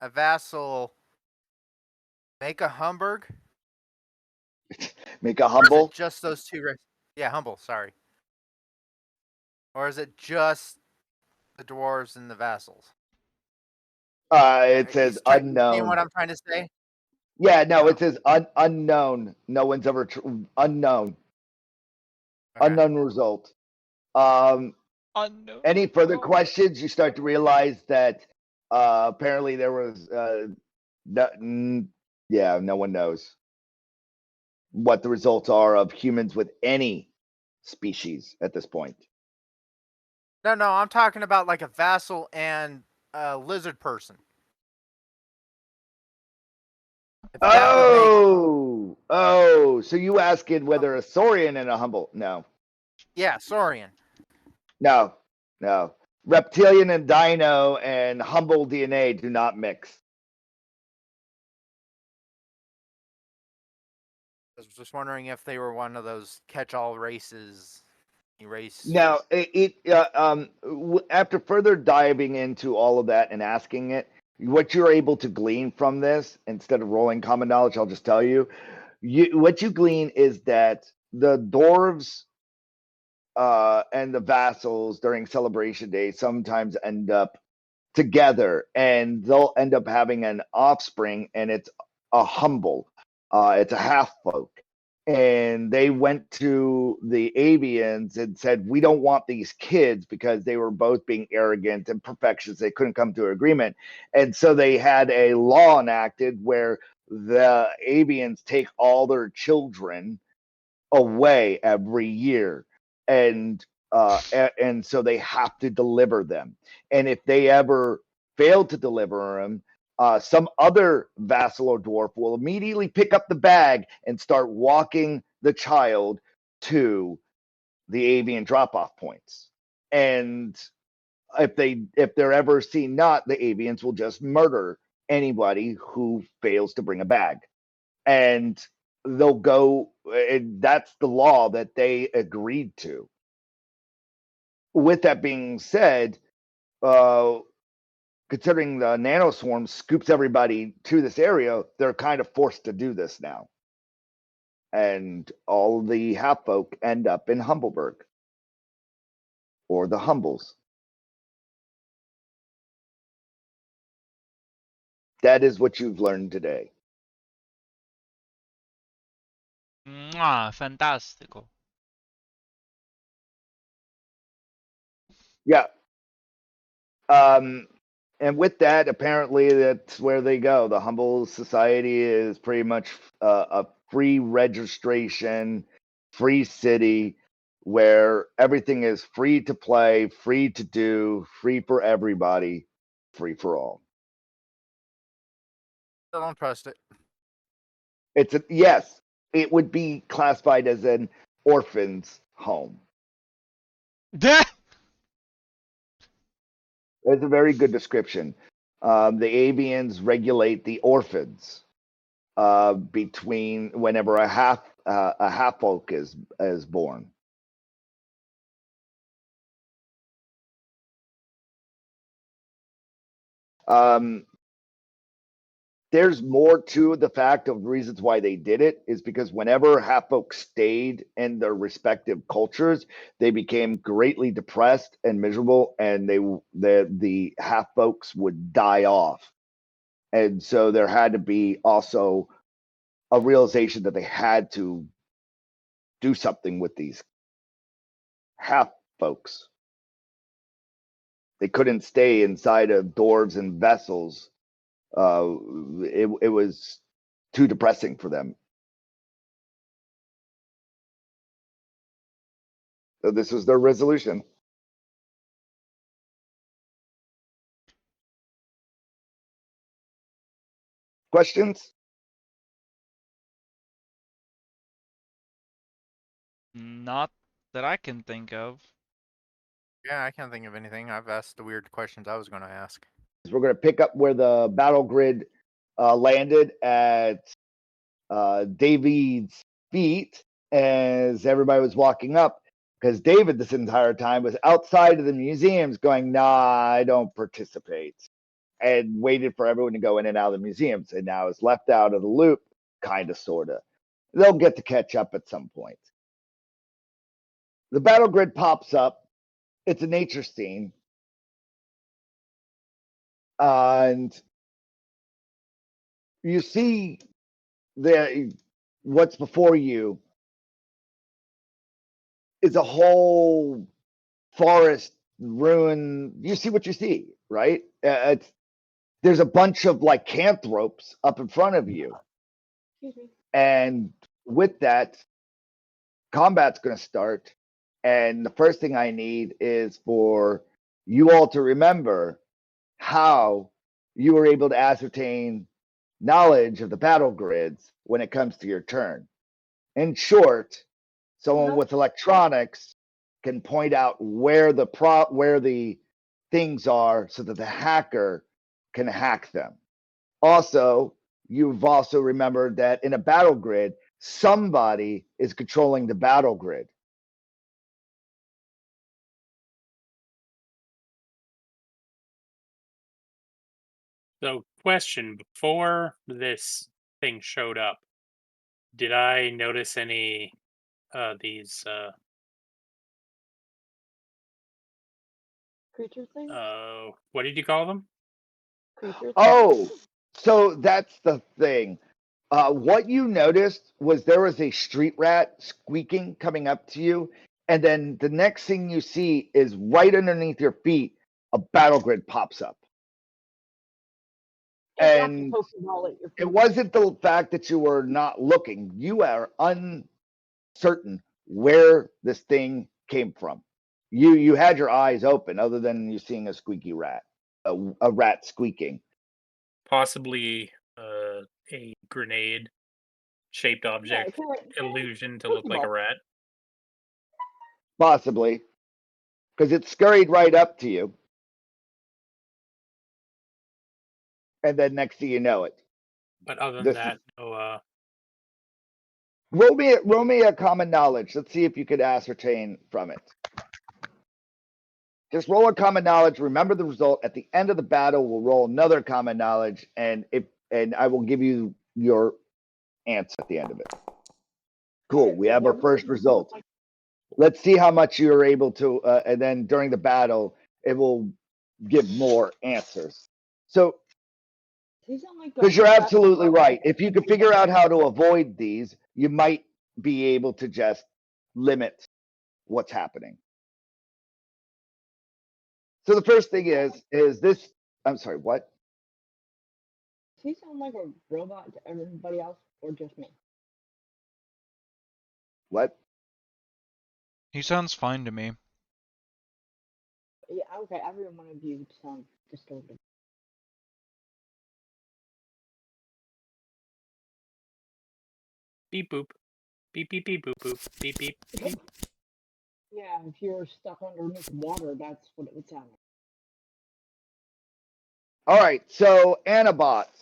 a vassal make a Humberg? Make a Or is humble. it just those two races? Yeah, humble. Sorry. Or is it just the dwarves and the vassals? It says You unknown. what I'm trying to say? Yeah, no, it says unknown. No one's ever unknown. Okay. Unknown result. Unknown. Any further questions? You start to realize that apparently there was no one knows what the results are of humans with any species at this point. No, I'm talking about like a vassal and a lizard person. If that would make- So you asking whether a Saurian and a humble? No, Yeah, Saurian. no. Reptilian and dino and humble DNA do not mix. I was just wondering if they were one of those catch-all races. Now, after further diving into all of that and asking it, what you're able to glean from this, instead of rolling common knowledge, I'll just tell you, what you glean is that the dwarves and the vassals during celebration day sometimes end up together, and they'll end up having an offspring, and it's a humble. It's a half folk. And they went to the avians and said, we don't want these kids, because they were both being arrogant and perfectionists. They couldn't come to an agreement. And so they had a law enacted where the avians take all their children away every year. And so they have to deliver them. And if they ever fail to deliver them, some other vassal or dwarf will immediately pick up the bag and start walking the child to the avian drop-off points. And if they're ever seen not, the avians will just murder anybody who fails to bring a bag. And they'll go, and that's the law that they agreed to. With that being said, considering the nanoswarm scoops everybody to this area, they're kind of forced to do this now. And all the half folk end up in Humbleberg, or the Humbles. That is what you've learned today. Fantastico. Yeah. And with that, apparently that's where they go. The Humble Society is pretty much a free registration, free city, where everything is free to play, free to do, free for everybody, free for all. I don't trust it. Yes, it would be classified as an orphan's home. That's a very good description. The avians regulate the orphans between whenever a half folk is born. There's more to the fact of reasons why they did it, is because whenever half folk stayed in their respective cultures, they became greatly depressed and miserable, and the half folks would die off. And so there had to be also a realization that they had to do something with these half folks. They couldn't stay inside of dwarves and vessels It was too depressing for them. So this was their resolution. Questions? Not that I can think of. Yeah, I can't think of anything. I've asked the weird questions I was going to ask. We're going to pick up where the battle grid landed at David's feet as everybody was walking up, because David this entire time was outside of the museums going, nah, I don't participate, and waited for everyone to go in and out of the museums, and now is left out of the loop, kind of, sort of. They'll get to catch up at some point. The battle grid pops up. It's a nature scene. And you see what's before you is a whole forest ruin. You see what you see, right? There's a bunch of lycanthropes up in front of you. And with that, combat's going to start. And the first thing I need is for you all to remember how you were able to ascertain knowledge of the battle grids when it comes to your turn. In short, someone with electronics can point out where the things are so that the hacker can hack them. Also, you've also remembered that in a battle grid, somebody is controlling the battle grid. So, question, before this thing showed up, did I notice any these Creature thing? what did you call them? Creature thing? Oh, so that's the thing. What you noticed was there was a street rat squeaking coming up to you, and then the next thing you see is right underneath your feet, a battle grid pops up. And it wasn't the fact that you were not looking. You are uncertain where this thing came from. You had your eyes open, other than you seeing a squeaky rat, a rat squeaking. Possibly a grenade shaped object illusion to look like a rat. Possibly, because it scurried right up to you, and then next thing you know it. But other than that, no. Roll me a common knowledge. Let's see if you could ascertain from it. Just roll a common knowledge. Remember the result at the end of the battle. We'll roll another common knowledge, and I will give you your answer at the end of it. Cool. We have our first result. Let's see how much you're able to, and then during the battle, it will give more answers. So, because you're absolutely right. If you can figure out how to avoid these, you might be able to just limit what's happening. So the first thing is this. I'm sorry, what? Does he sound like a robot to everybody else, or just me? What? He sounds fine to me. Yeah, okay, every one of you sound distorted. Beep boop. Beep beep beep boop boop. Beep beep beep. Yeah, if you're stuck underneath water, that's what it would sound like. All right, so Anabots.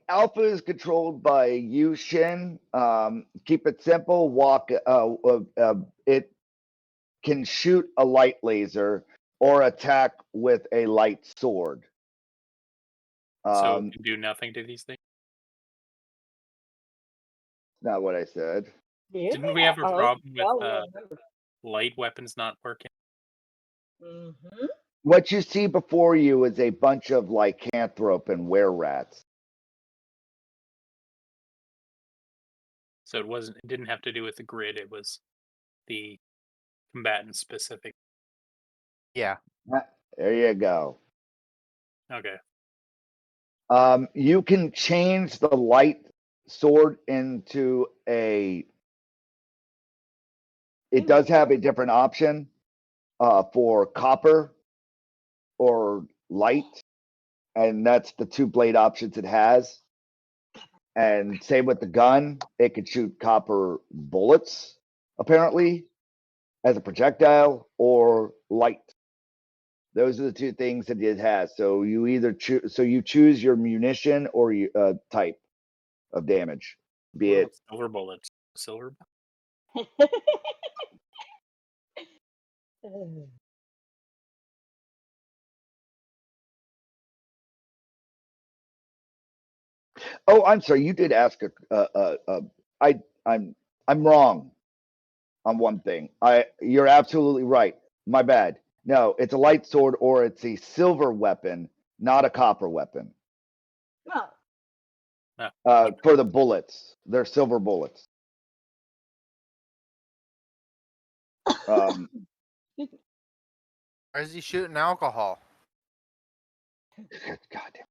Alpha is controlled by you, Shin. Keep it simple. It can shoot a light laser or attack with a light sword. So it can do nothing to these things? Not what I said. Yeah. Didn't we have a problem with light weapons not working? Mm-hmm. What you see before you is a bunch of lycanthrope and were-rats. So it didn't have to do with the grid, it was the combatant specific. Yeah. There you go. Okay. You can change the light sword into a. It does have a different option for copper or light, and that's the 2 blade options it has. And same with the gun, it could shoot copper bullets, apparently, as a projectile, or light. Those are the 2 things that it has. So you either choose your munition or type of damage, be it silver bullets. Silver. Oh, I'm sorry. You did ask I'm wrong on one thing. You're absolutely right. My bad. No, it's a light sword or it's a silver weapon, not a copper weapon. No. For the bullets, they're silver bullets. Why is he shooting alcohol? God damn.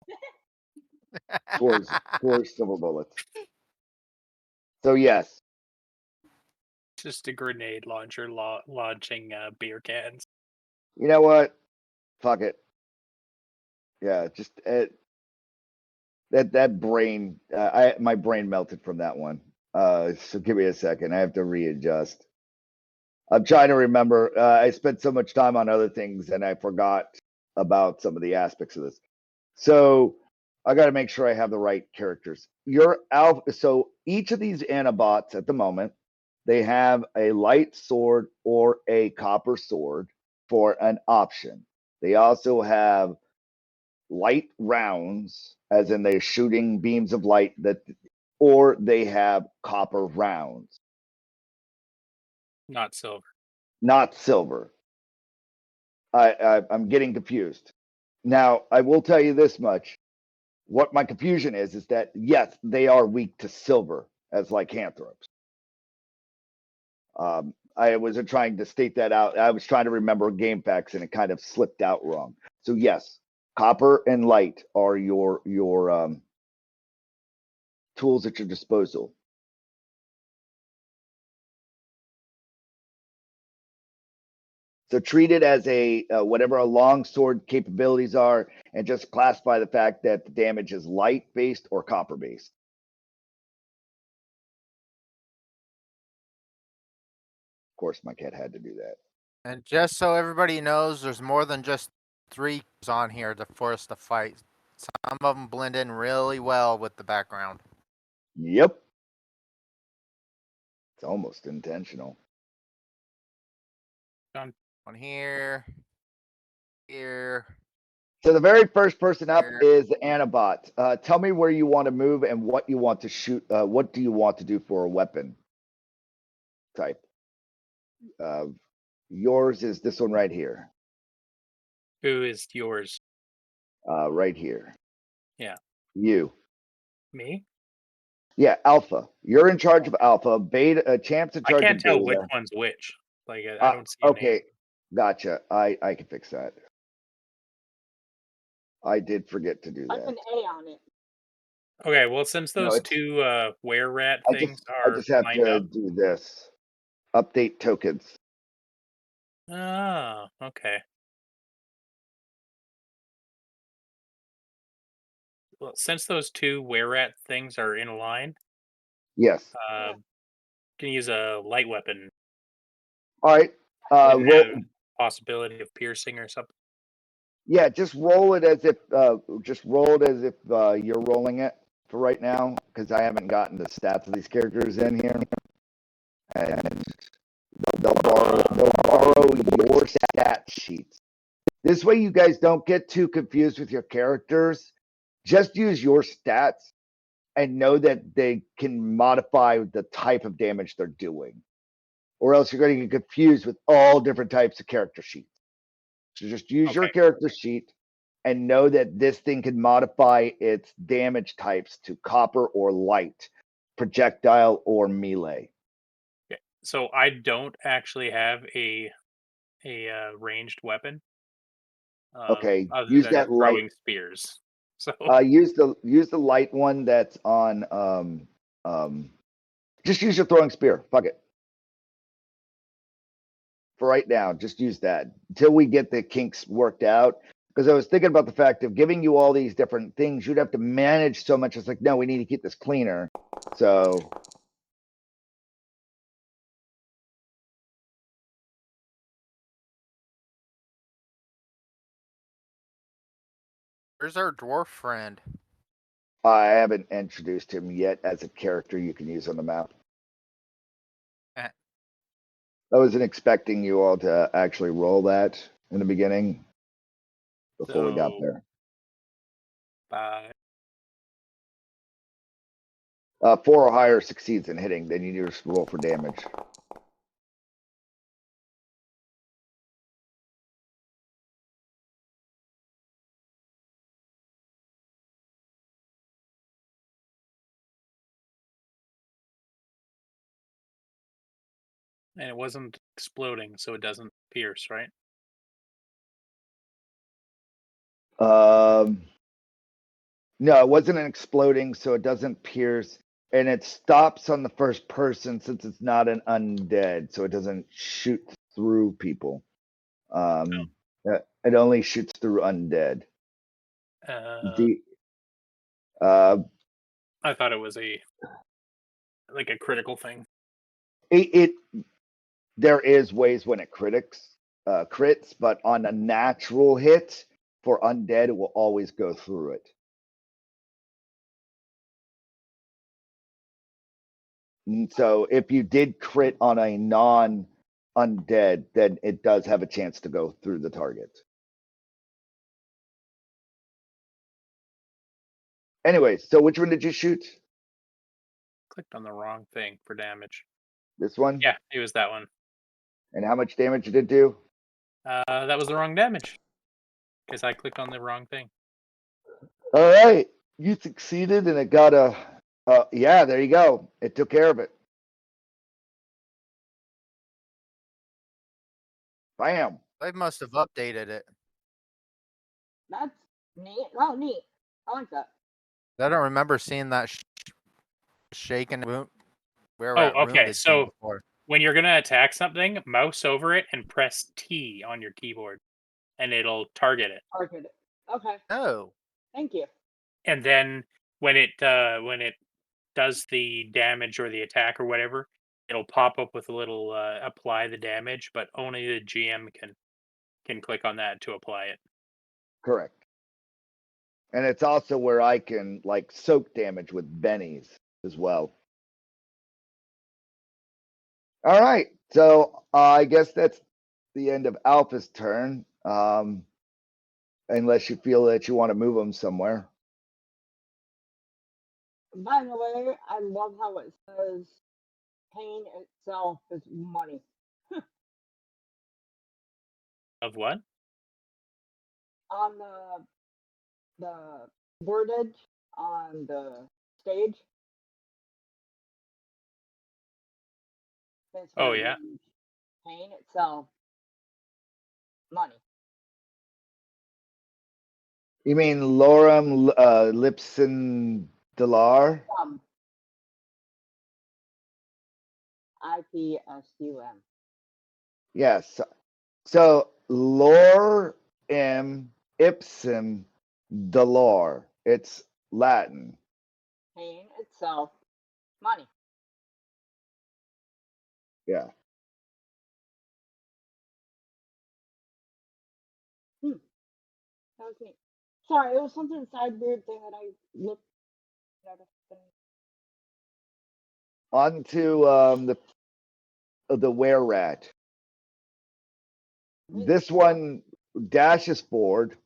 Four silver bullets. So yes. Just a grenade launcher launching beer cans. You know what? Fuck it. Yeah, just that brain. My brain melted from that one. So give me a second. I have to readjust. I'm trying to remember. I spent so much time on other things and I forgot about some of the aspects of this. So I got to make sure I have the right characters. So each of these Anabots at the moment, they have a light sword or a copper sword for an option. They also have light rounds, as in they're shooting beams of light or they have copper rounds. Not silver. Not silver. I'm getting confused. Now, I will tell you this much. What my confusion is that, yes, they are weak to silver as lycanthropes. I wasn't trying to state that out. I was trying to remember game facts and it kind of slipped out wrong. So, yes, copper and light are your tools at your disposal. So treat it as a whatever a long sword capabilities are, and just classify the fact that the damage is light based or copper based. Of course, my cat had to do that. And just so everybody knows, there's more than just 3 on here to force the fight. Some of them blend in really well with the background. Yep. It's almost intentional. Done. One here. Here. So the very first person up is the Anabot. Tell me where you want to move and what you want to shoot. What do you want to do for a weapon type? Yours is this one right here. Who is yours? Right here. Yeah. You. Me? Yeah, Alpha. You're in charge of Alpha. Beta. Champ's in charge I can't of tell Beta. which one's which. Like I don't see. Okay, name. gotcha. I can fix that. I did forget to do that. Type an A on it. Okay, well, since those 2 were rat things I just have lined to up. do this. Update tokens. Oh, okay. Well, since those 2 were rat things are in a line, Yes. can use a light weapon. All right. Possibility of piercing or something. Yeah, just roll it as if you're rolling it for right now, because I haven't gotten the stats of these characters in here. And they'll borrow your stat sheets. This way you guys don't get too confused with your characters. Just use your stats and know that they can modify the type of damage they're doing. Or else you're going to get confused with all different types of character sheets. So just use your character sheet and know that this thing can modify its damage types to copper or light, projectile or melee. Okay. So I don't actually have a ranged weapon. Okay, Other use than that throwing light. spears. So use the light one that's on just use your throwing spear. Fuck it. For right now, just use that until we get the kinks worked out. Because I was thinking about the fact of giving you all these different things, you'd have to manage so much. It's like, no, we need to keep this cleaner. So Where's our dwarf friend? I haven't introduced him yet as a character you can use on the map. Eh. I wasn't expecting you all to actually roll that in the beginning before we got So- there. bye. 4 or higher succeeds in hitting, then you just roll for damage. And it wasn't exploding, so it doesn't pierce, right? No, it wasn't an exploding, so it doesn't pierce, and it stops on the first person since it's not an undead, so it doesn't shoot through people. It only shoots through undead. I thought it was a critical thing. There is ways when it crits, but on a natural hit for undead, it will always go through it. And so if you did crit on a non-undead, then it does have a chance to go through the target. Anyway, so which one did you shoot? Clicked on the wrong thing for damage. This one? Yeah, it was that one. And how much damage did it do? That was the wrong damage. Because I clicked on the wrong thing. All right. You succeeded and it got a... yeah, there you go. It took care of it. Bam. They must have updated it. That's neat. Oh, neat. I like that. I don't remember seeing that shaken wound. Where Oh, at okay. wounded So before. when you're gonna attack something, mouse over it and press T on your keyboard, and it'll target it. Target it. Okay. Oh. Thank you. And then when it does the damage or the attack or whatever, it'll pop up with a little apply the damage, but only the GM can click on that to apply it. Correct. And it's also where I can like soak damage with bennies as well. All right. So I guess that's the end of Alpha's turn. Unless you feel that you want to move them somewhere. By the way, I love how it says pain itself is money. Of what? On the wordage on the stage. It's Oh, gonna yeah. be pain itself money. You mean Lorem Lipson Delar? IPSUM. Yes. So Lorem Ipsum Delar. It's Latin. Pain itself money. Yeah. That was neat. Sorry, it was something side weird thing that I looked at. On to the were rat. This one dashes forward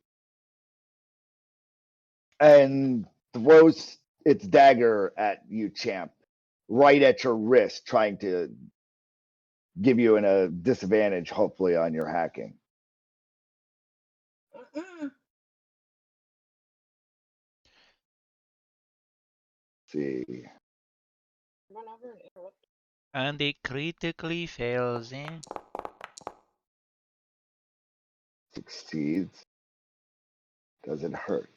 and throws its dagger at you, champ, right at your wrist, trying to give you a disadvantage, hopefully, on your hacking. See. And it critically fails, eh? Succeeds. Does it hurt?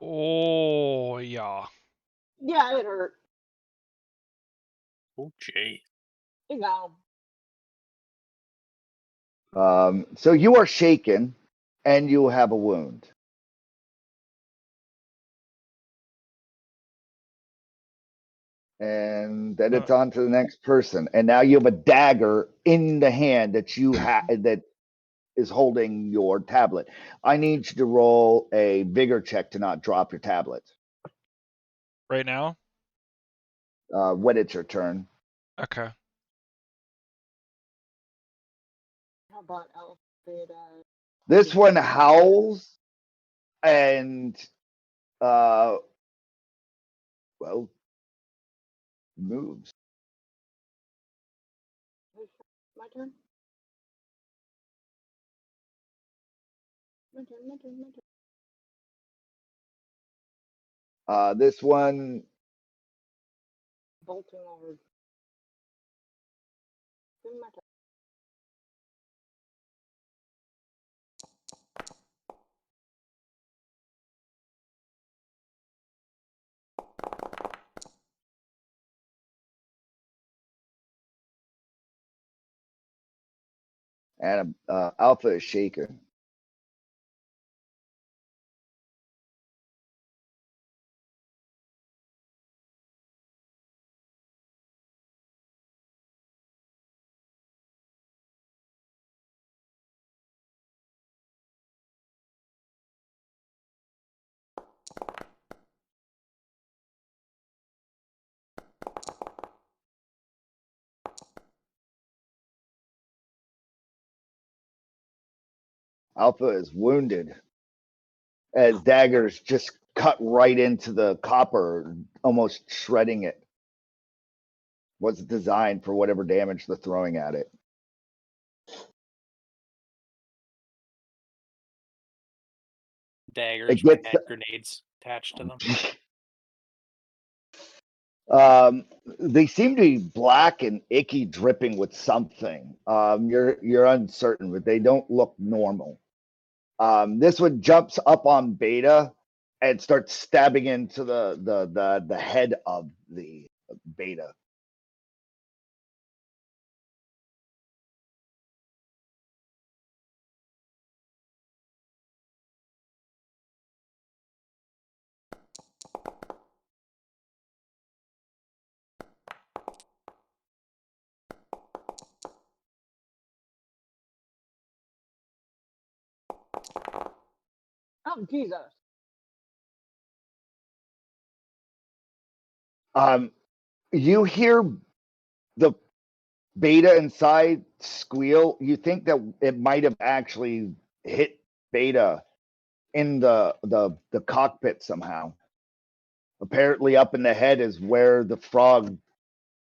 Oh, yeah. Yeah, it hurt. Oh, gee. You know. So you are shaken, and you have a wound. And then it's on to the next person. And now you have a dagger in the hand that you have that is holding your tablet. I need you to roll a vigor check to not drop your tablet. Right now? When it's your turn. Okay. How about Alpha? This one howls and well moves. My turn. My turn. This one Bolting over. My turn. and Alpha is shaken. Alpha is wounded as daggers just cut right into the copper, almost shredding it. Was designed for whatever damage they're throwing at it. Daggers It gets with hand grenades attached to them. They seem to be black and icky, dripping with something. You're uncertain, but they don't look normal. This one jumps up on Beta and starts stabbing into the head of the Beta. Oh Jesus! You hear the Beta inside squeal. You think that it might have actually hit Beta in the cockpit somehow. Apparently, up in the head is where the frog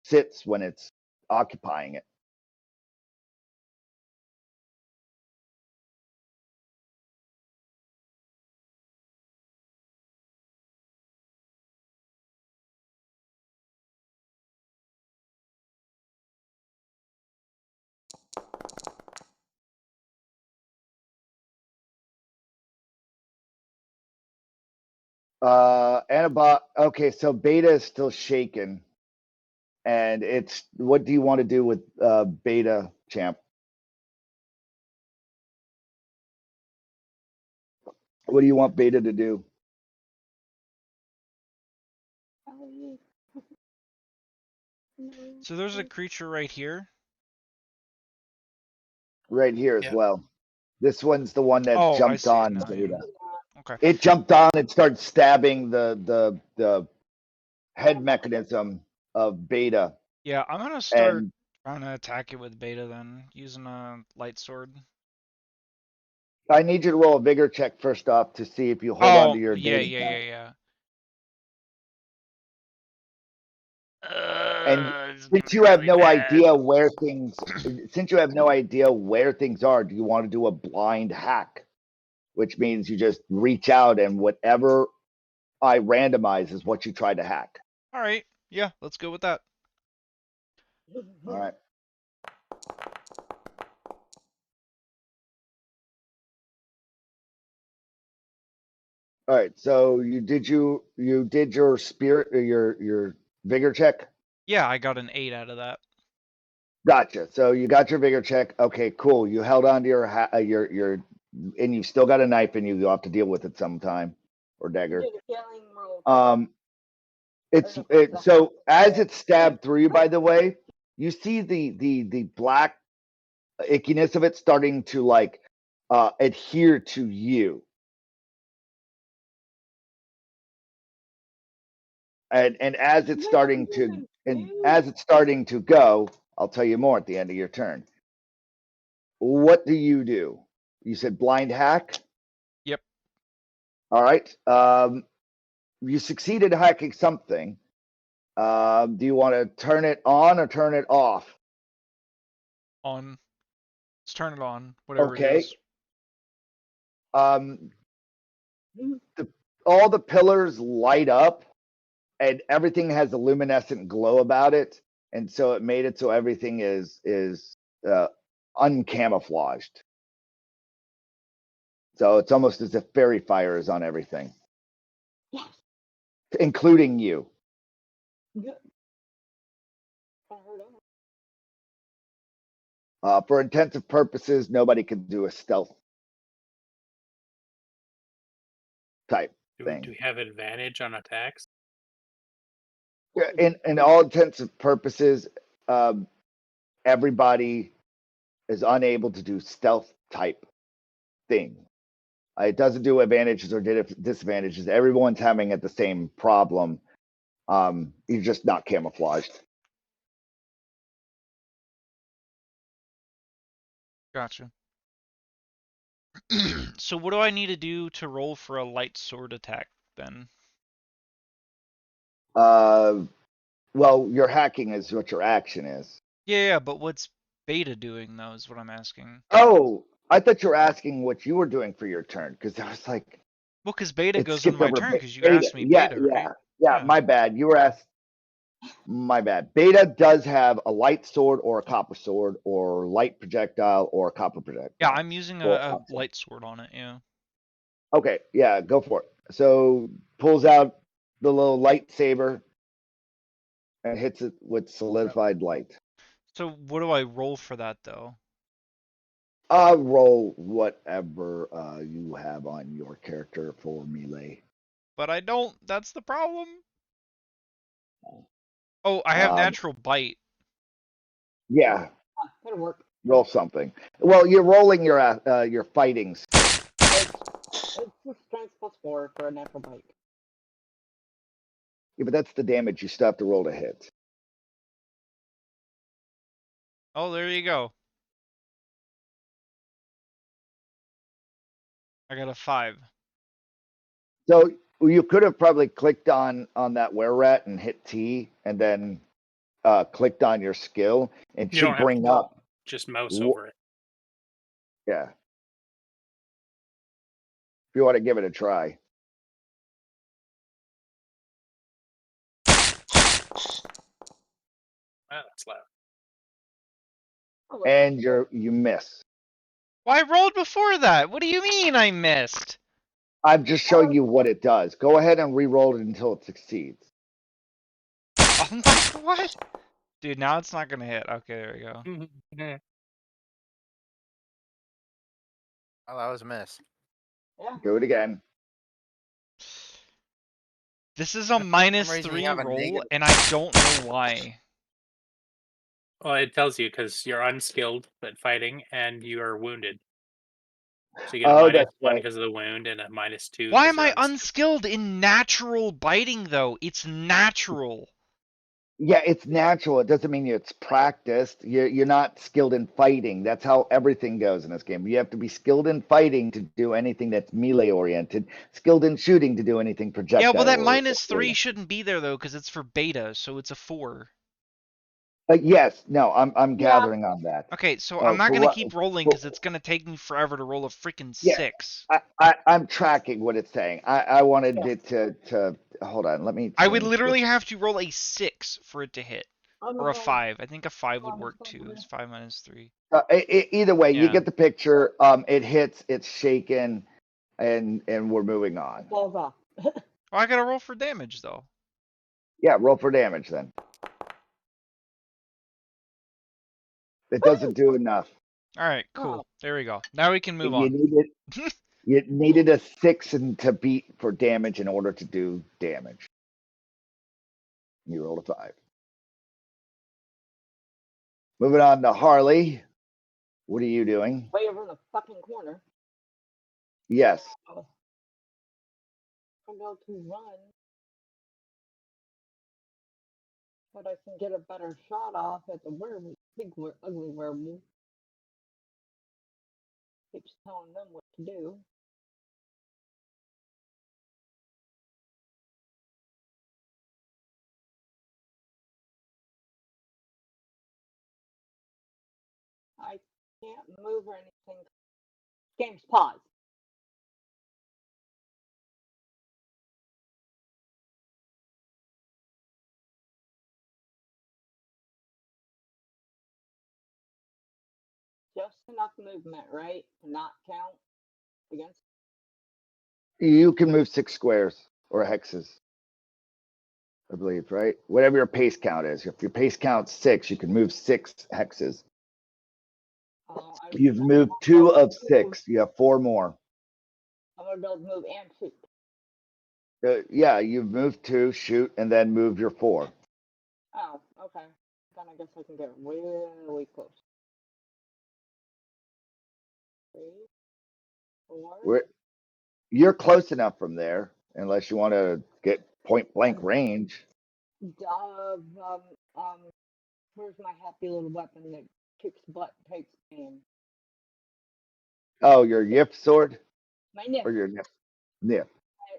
sits when it's occupying it. Okay, so Beta is still shaken, and it's what do you want to do with Beta, champ? What do you want Beta to do? So there's a creature right here. Right here as Yeah. well. This one's the one that Oh, I jumped see it on now, yeah. Beta. Okay. It jumped on and started stabbing the head mechanism of Beta. Yeah, I'm gonna start And trying to attack it with Beta then, using a light sword. I need you to roll a vigor check first off to see if you hold on to your yeah, Beta. yeah. And It's gonna since be you have really no bad. idea where things are, do you want to do a blind hack? Which means you just reach out and whatever I randomize is what you try to hack. All right, yeah, let's go with that. All right. All right. So you did your spirit or your vigor check. Yeah, I got an 8 out of that. Gotcha. So you got your vigor check. Okay, cool. You held on to your and you still got a knife in you. You'll have to deal with it sometime, or dagger. Did a healing roll. So as it stabbed through you, by the way, you see the black ickiness of it starting to like adhere to you. And as it's starting to go, I'll tell you more at the end of your turn. What do? You said blind hack? Yep. All right. You succeeded hacking something. Do you want to turn it on or turn it off? On. Let's turn it on. Whatever Okay. it is. All the pillars light up and everything has a luminescent glow about it, and so it made it so everything is uncamouflaged. So it's almost as if fairy fire is on everything. Yes. Including you. Good. For intensive purposes, nobody can do a stealth type thing. Do we have advantage on attacks? Yeah, in all intensive purposes, everybody is unable to do stealth type thing. It doesn't do advantages or disadvantages. Everyone's having the same problem. You're just not camouflaged. Gotcha. So what do I need to do to roll for a light sword attack then? Well, your hacking is what your action is. Yeah, but what's Beta doing though is what I'm asking. Oh, I thought you were asking what you were doing for your turn, because I was like, Well, because Beta it goes on skipped my over turn because you Beta. asked me Yeah, Beta, yeah, right? yeah. Yeah. My bad. You were asked. My bad. Beta does have a light sword or a copper sword or light projectile or a copper projectile. Yeah, I'm using or a light sword on it, yeah. Okay, yeah, go for it. So pulls out the little lightsaber and hits it with solidified light. So what do I roll for that though? I'll roll whatever you have on your character for melee. But I don't, that's the problem. Oh, I have natural bite. Yeah, That'll work. roll something. Well, you're rolling your fighting skill. It's strength +4 for a natural bite. Yeah, but that's the damage you still have to roll to hit. Oh, there you go. I got a 5. So you could have probably clicked on that were rat and hit T and then clicked on your skill and You don't should have bring to up. just mouse over it. Yeah. If you want to give it a try. Wow, that's loud. And you miss. Well, I rolled before that. What do you mean I missed? I'm just showing you what it does. Go ahead and re-roll it until it succeeds. Oh my, what? Dude, now it's not gonna hit. Okay, there we go. Oh, that was a miss. Yeah. Do it again. This is a reason -3 you have a roll, negative. and I don't know why. Well, it tells you because you're unskilled at fighting and you are wounded. So you get a Oh, -1 that's right. because of the wound and a -2. Why 'cause am you're I unskilled in natural biting though? It's natural. Yeah, it's natural. It doesn't mean it's practiced. You're not skilled in fighting. That's how everything goes in this game. You have to be skilled in fighting to do anything that's melee oriented, skilled in shooting to do anything projectile. Yeah, well that -3 oriented. shouldn't be there though, because it's for beta, so it's a 4. Yes, no, I'm gathering on that. Okay, so I'm not for gonna what- keep rolling for- because it's gonna take me forever to roll a freaking Yeah. 6. I'm tracking what it's saying. I wanted it to hold on. Let me. I would change literally this. have to roll a 6 for it to hit. Or a 5. I think a 5 would work too. It's 5 - 3. Either way, you Yeah. get the picture. It hits. It's shaken, and we're moving on. Blah. Oh, I gotta roll for damage though. Yeah, roll for damage then. It doesn't do enough. All right, cool. Oh. There we go. Now we can move You on. you needed a 6 to beat for damage in order to do damage. You rolled a 5. Moving on to Harley. What are you doing? Way over in the fucking corner. Yes. I'm about to run. But I can get a better shot off at the werewolf, big ugly werewolf. Keeps telling them what to do. I can't move or anything. Game's paused. Just enough movement, right? To not count against. You can move 6 squares or hexes, I believe, right? Whatever your pace count is. If your pace count's 6, you can move 6 hexes. You've moved 2 of 6. You have 4 more. I'm gonna be able to move and shoot. Yeah, you've moved 2, shoot, and then move your 4. Oh, okay. Then I guess I can get really close. 3, 4. You're close enough from there, unless you want to get point blank range. Where's my happy little weapon that kicks butt, takes aim? Oh, your Yif sword? My nip. Or your Nif? Nif.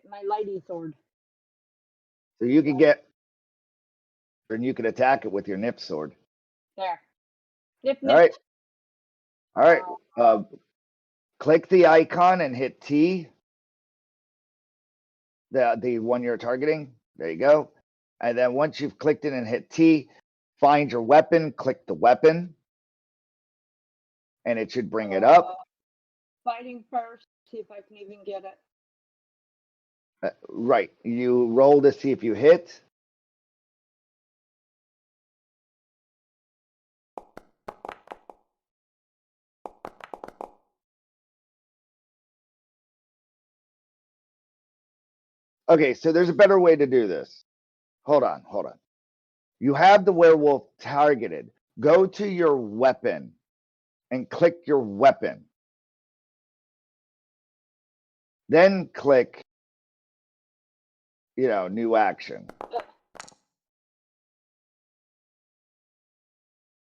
My lighty sword. So you can get, and you can attack it with your Nif sword. There. Nip, nip. All right. All right. Click the icon and hit T. The one you're targeting. There you go. And then once you've clicked it and hit T, find your weapon, click the weapon, and it should bring it up. Fighting first, see if I can even get it. Right. You roll to see if you hit. Okay, so there's a better way to do this. Hold on. You have the werewolf targeted. Go to your weapon and click your weapon. Then click, new action.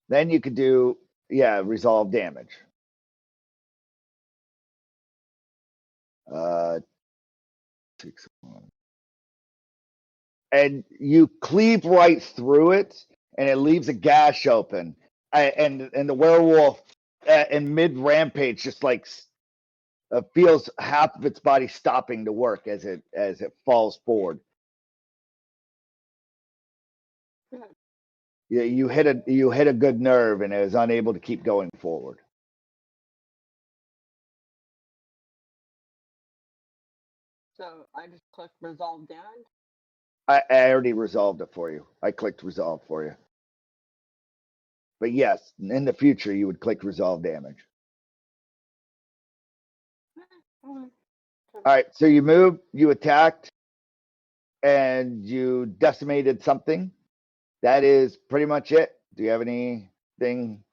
Then you could do, resolve damage. And you cleave right through it, and it leaves a gash open. And the werewolf in mid rampage just like feels half of its body stopping to work as it falls forward. Yeah, you hit a good nerve, and it is unable to keep going forward. So I just click resolve damage. I already resolved it for you. I clicked resolve for you. But yes, in the future, you would click resolve damage. All right, so you moved, you attacked, and you decimated something. That is pretty much it. Do you have anything?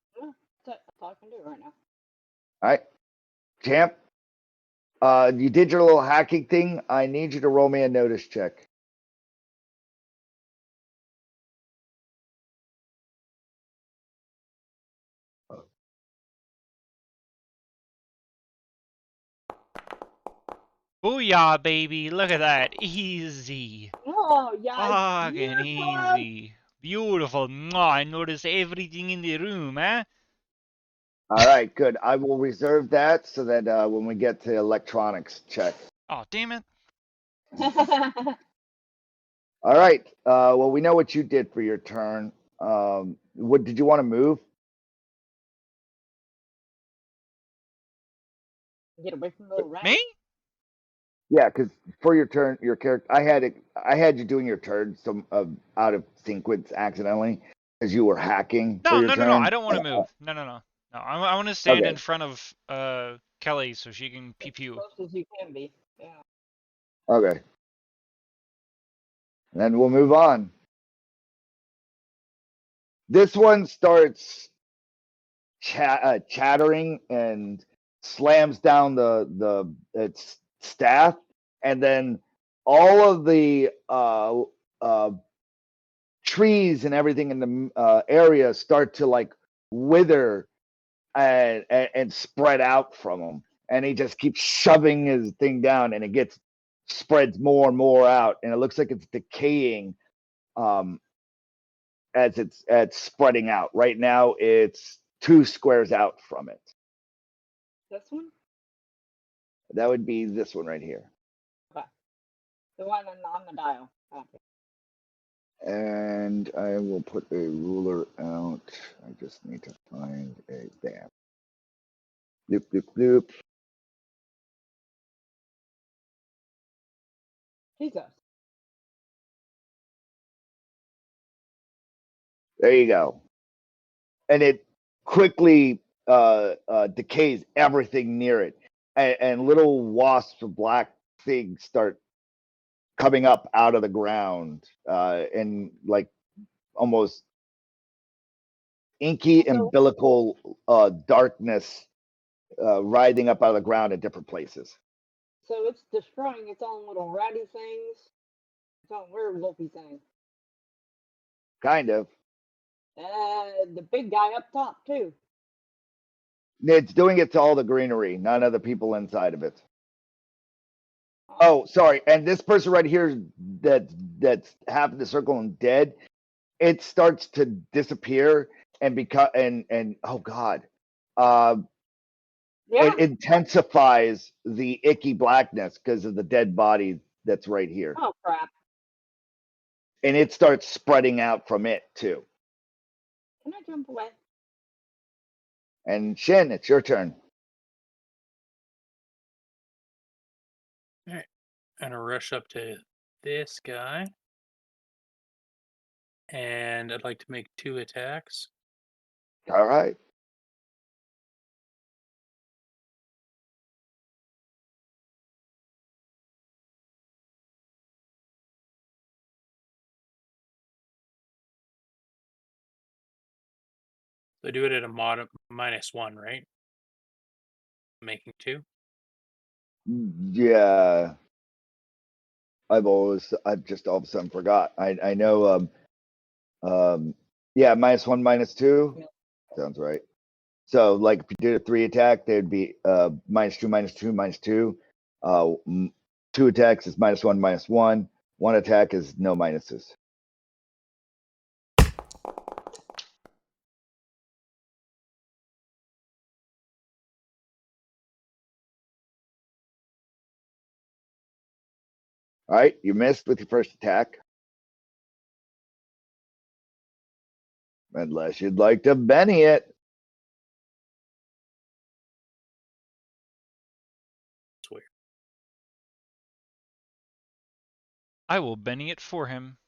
That's all I can do right now. All right, champ. You did your little hacking thing. I need you to roll me a notice check. Booyah, baby. Look at that. Easy. Oh, yeah. Fucking easy. Beautiful. Mwah, I notice everything in the room, eh? All right, good. I will reserve that so that when we get to electronics check. Oh, damn it. All right. Well, we know what you did for your turn. What did you want to move? Get away from the rat. Me? Yeah, because for your turn, your character, I had you doing your turn some out of sequence accidentally because you were hacking for No, your no, no, no. turn. I don't want to move. No, no, no. No, I want to stand Okay. in front of Kelly so she can pew As pew. close as you can be. Yeah. Okay. And then we'll move on. This one starts chattering and slams down its staff, and then all of the trees and everything in the area start to like wither and spread out from him, and he just keeps shoving his thing down, and it spreads more and more out, and it looks like it's decaying as it's spreading out. Right now, it's 2 squares out from it. This one? That would be this one right here. Okay. The one on the dial. Okay. And I will put a ruler out. I just need to find a bam. Bloop, bloop, bloop. Jesus. There you go. And it quickly decays everything near it. And little wasps of black things start coming up out of the ground and like almost inky umbilical darkness rising up out of the ground at different places. So it's destroying its own little ratty things, its own werewolfy thing. Kind of. The big guy up top too. It's doing it to all the greenery, none of the people inside of it. Oh, sorry. And this person right here that's half of the circle and dead, it starts to disappear and become and oh god. Yeah. It intensifies the icky blackness because of the dead body that's right here. Oh crap. And it starts spreading out from it too. Can I jump away? And Shin, it's your turn. And a rush up to this guy. And I'd like to make 2 attacks. All right. So do it at a -1, right? Making 2. Yeah. I've just all of a sudden forgot. I know yeah, -1, -2. Yeah. Sounds right. So like if you did a 3 attack, they'd be -2, -2, -2. 2 attacks is -1, -1. 1 attack is no minuses. All right, you missed with your first attack. Unless you'd like to Benny it. Swear. I will Benny it for him.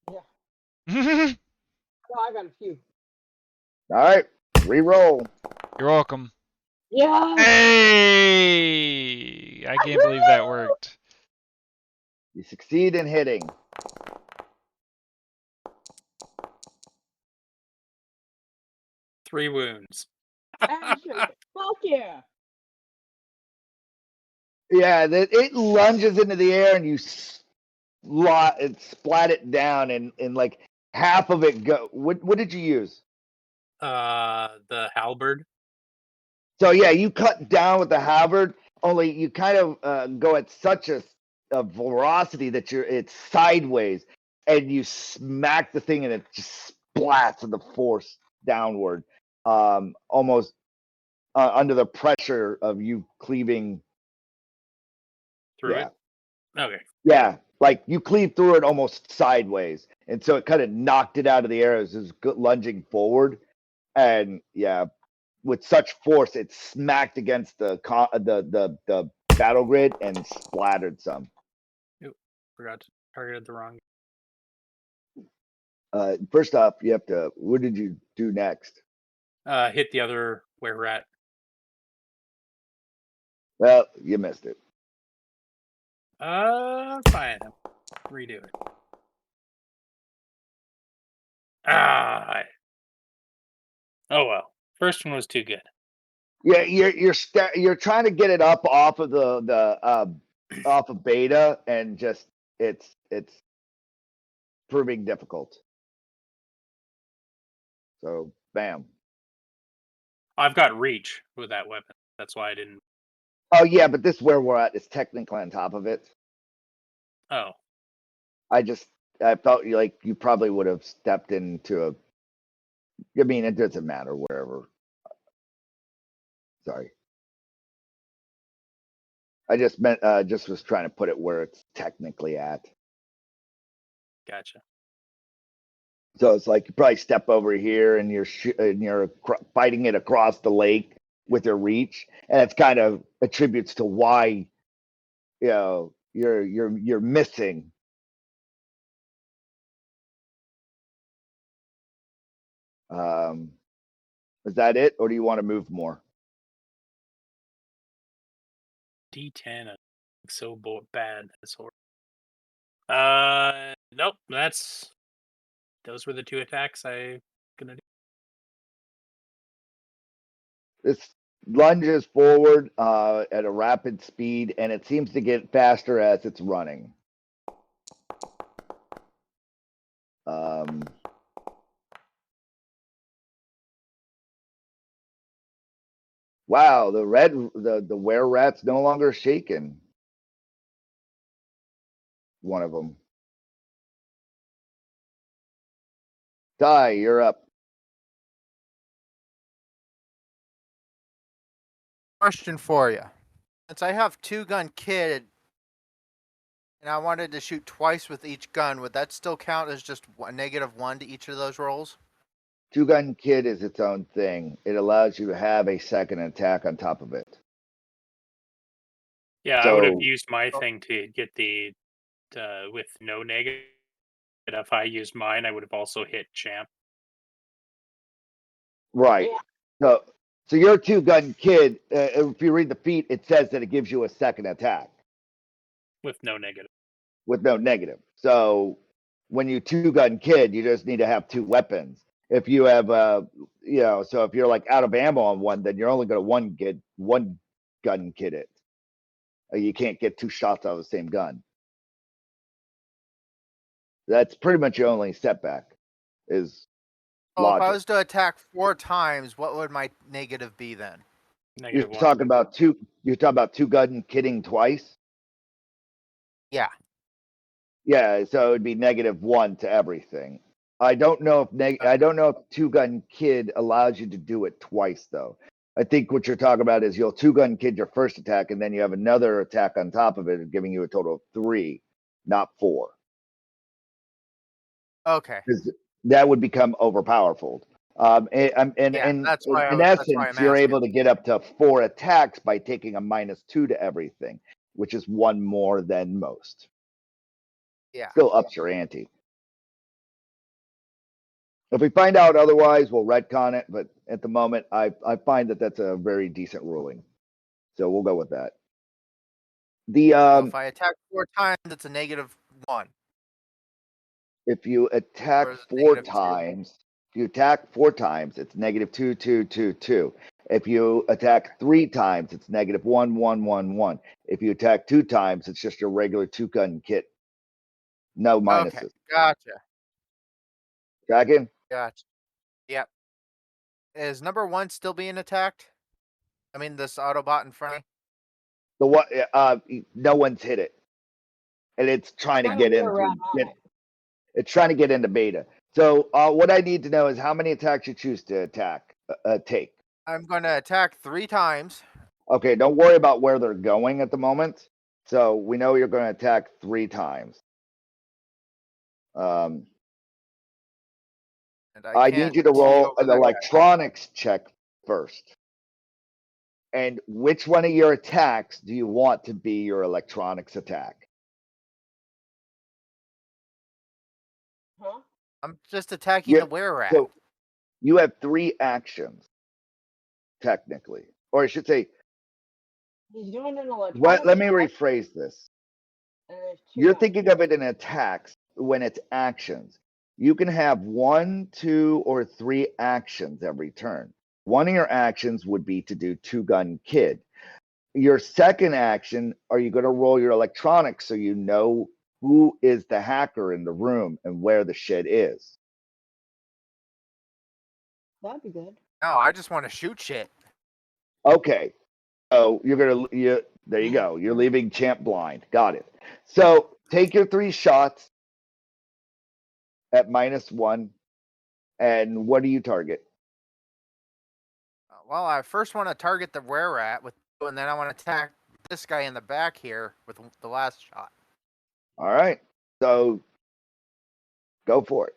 Yeah. You're Oh, I got a few. All right, re-roll. welcome. Yeah. Hey! I can't believe that worked. You succeed in hitting. Three wounds. Action. Fuck yeah. Yeah, it lunges into the air and you splat it down, and like half of it go. What did you use? The halberd. So yeah, you cut down with the halberd. Only you kind of go at such a velocity that it's sideways, and you smack the thing, and it just splats with the force downward, almost under the pressure of you cleaving Through yeah. it? Okay. Yeah, like you cleave through it almost sideways, and so it kind of knocked it out of the air as it was lunging forward, and yeah, with such force, it smacked against the battle grid and splattered some. Forgot to targeted the wrong. First off, you have to. What did you do next? Hit the other where rat. Well, you missed it. Fine. Redo it. Ah. Oh well. First one was too good. Yeah, you're trying to get it up off of the off of beta, and just it's proving difficult. So, bam. I've got reach with that weapon. That's why I didn't. Oh yeah, but this where we're at is technically on top of it. Oh. I felt like you probably would have stepped into a. I mean, it doesn't matter wherever. Sorry. I just meant just was trying to put it where it's technically at. Gotcha. So it's like you probably step over here and you're fighting it across the lake with your reach, and it's kind of attributes to why you're missing. Is that it, or do you want to move more? D10. So bad. That's horrible. Nope. Those were the two attacks I gonna do. This lunges forward at a rapid speed, and it seems to get faster as it's running. Wow, the were rat's no longer shaken. One of them. Die, you're up. Question for you. Since I have two-gun kid, and I wanted to shoot twice with each gun, would that still count as just -1 to each of those rolls? Two-gun kid is its own thing. It allows you to have a second attack on top of it. Yeah, I would have used my thing to get the with no negative. But if I used mine, I would have also hit champ. Right. So your two-gun kid, if you read the feat, it says that it gives you a second attack. With no negative. With no negative. So when you two-gun kid, you just need to have two weapons. If you have so if you're like out of ammo on one, then you're only going to one gun kid it. You can't get two shots out of the same gun. That's pretty much your only setback. Is if I was to attack 4 times, what would my negative be then? Negative you're talking about two. You're talking about two-gun kidding twice. Yeah. Yeah, so it would be -1 to everything. I don't know if I don't know if two-gun kid allows you to do it twice though. I think what you're talking about is you'll two-gun kid your first attack, and then you have another attack on top of it, giving you a total of 3, not 4. Okay. Because that would become overpowerful. In essence, you're able to get up to 4 attacks by taking a -2 to everything, which is 1 more than most. Yeah. Still ups your ante. If we find out otherwise, we'll retcon it. But at the moment, I find that that's a very decent ruling. So we'll go with that. So if I attack 4 times, it's a -1. If you attack 4 times, it's -2, 2, 2, 2. If you attack 3 times, it's -1, 1, 1, 1. If you attack 2 times, it's just your regular two-gun kit. No minuses. Okay, gotcha. Tracking? Gotcha. Yep. Is number 1 still being attacked? I mean, this Autobot in front of me? The what? No one's hit it, and it's trying to get into. It's trying to get into beta. So what I need to know is how many attacks you choose to take. I'm going to attack 3 times. Okay, don't worry about where they're going at the moment. So we know you're going to attack 3 times. And I need you to roll an electronics check first. And which one of your attacks do you want to be your electronics attack? Huh? I'm just attacking Yeah, the were rat. So you have 3 actions, technically. Or I should say, He's doing an electronic. let me attack, rephrase this. and there's 2 You're actions. thinking of it in attacks when it's actions. You can have 1, 2, or 3 actions every turn. One of your actions would be to do Two Gun Kid. Your second action, are you going to roll your electronics so you know who is the hacker in the room and where the shit is? That'd be good. No, I just want to shoot shit. Okay. So there you go. You're leaving Champ blind. Got it. So take your 3 shots at -1. And what do you target? Well, I first want to target the were rat with, and then I want to attack this guy in the back here with the last shot. All right. So go for it.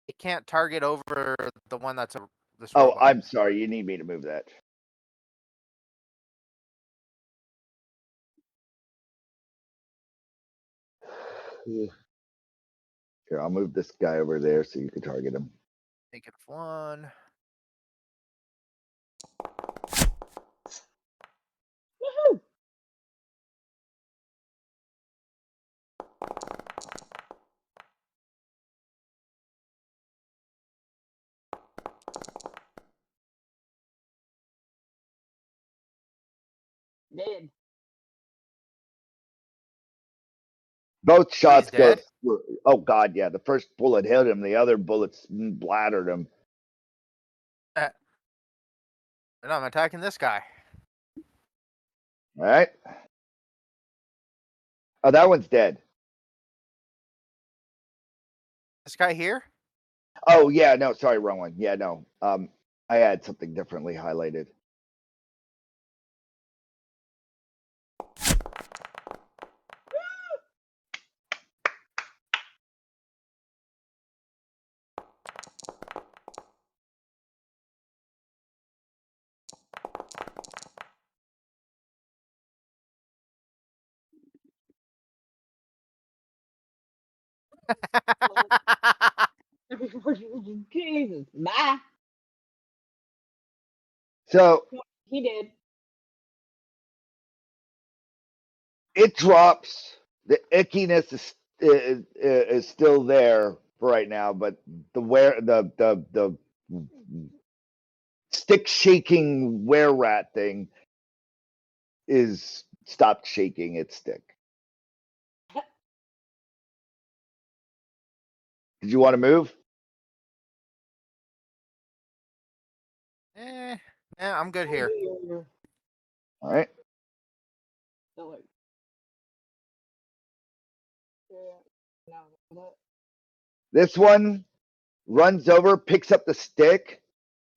It can't target over the one that's this Oh, robot. I'm sorry. You need me to move that. Here, I'll move this guy over there so you can target him. Take it 1. Woohoo! Did. Both shots go dead? through. Oh God, yeah. The first bullet hit him. The other bullets bladdered him. No, I'm attacking this guy. All right. Oh, that one's dead. This guy here? Oh yeah, no, sorry, wrong one. Yeah, no. I had something differently highlighted. Jesus. Bye. So He did. it drops. The ickiness is still there for right now, but the stick shaking were rat thing is stopped shaking its stick. Did you want to move? I'm good here. All right. This one runs over, picks up the stick,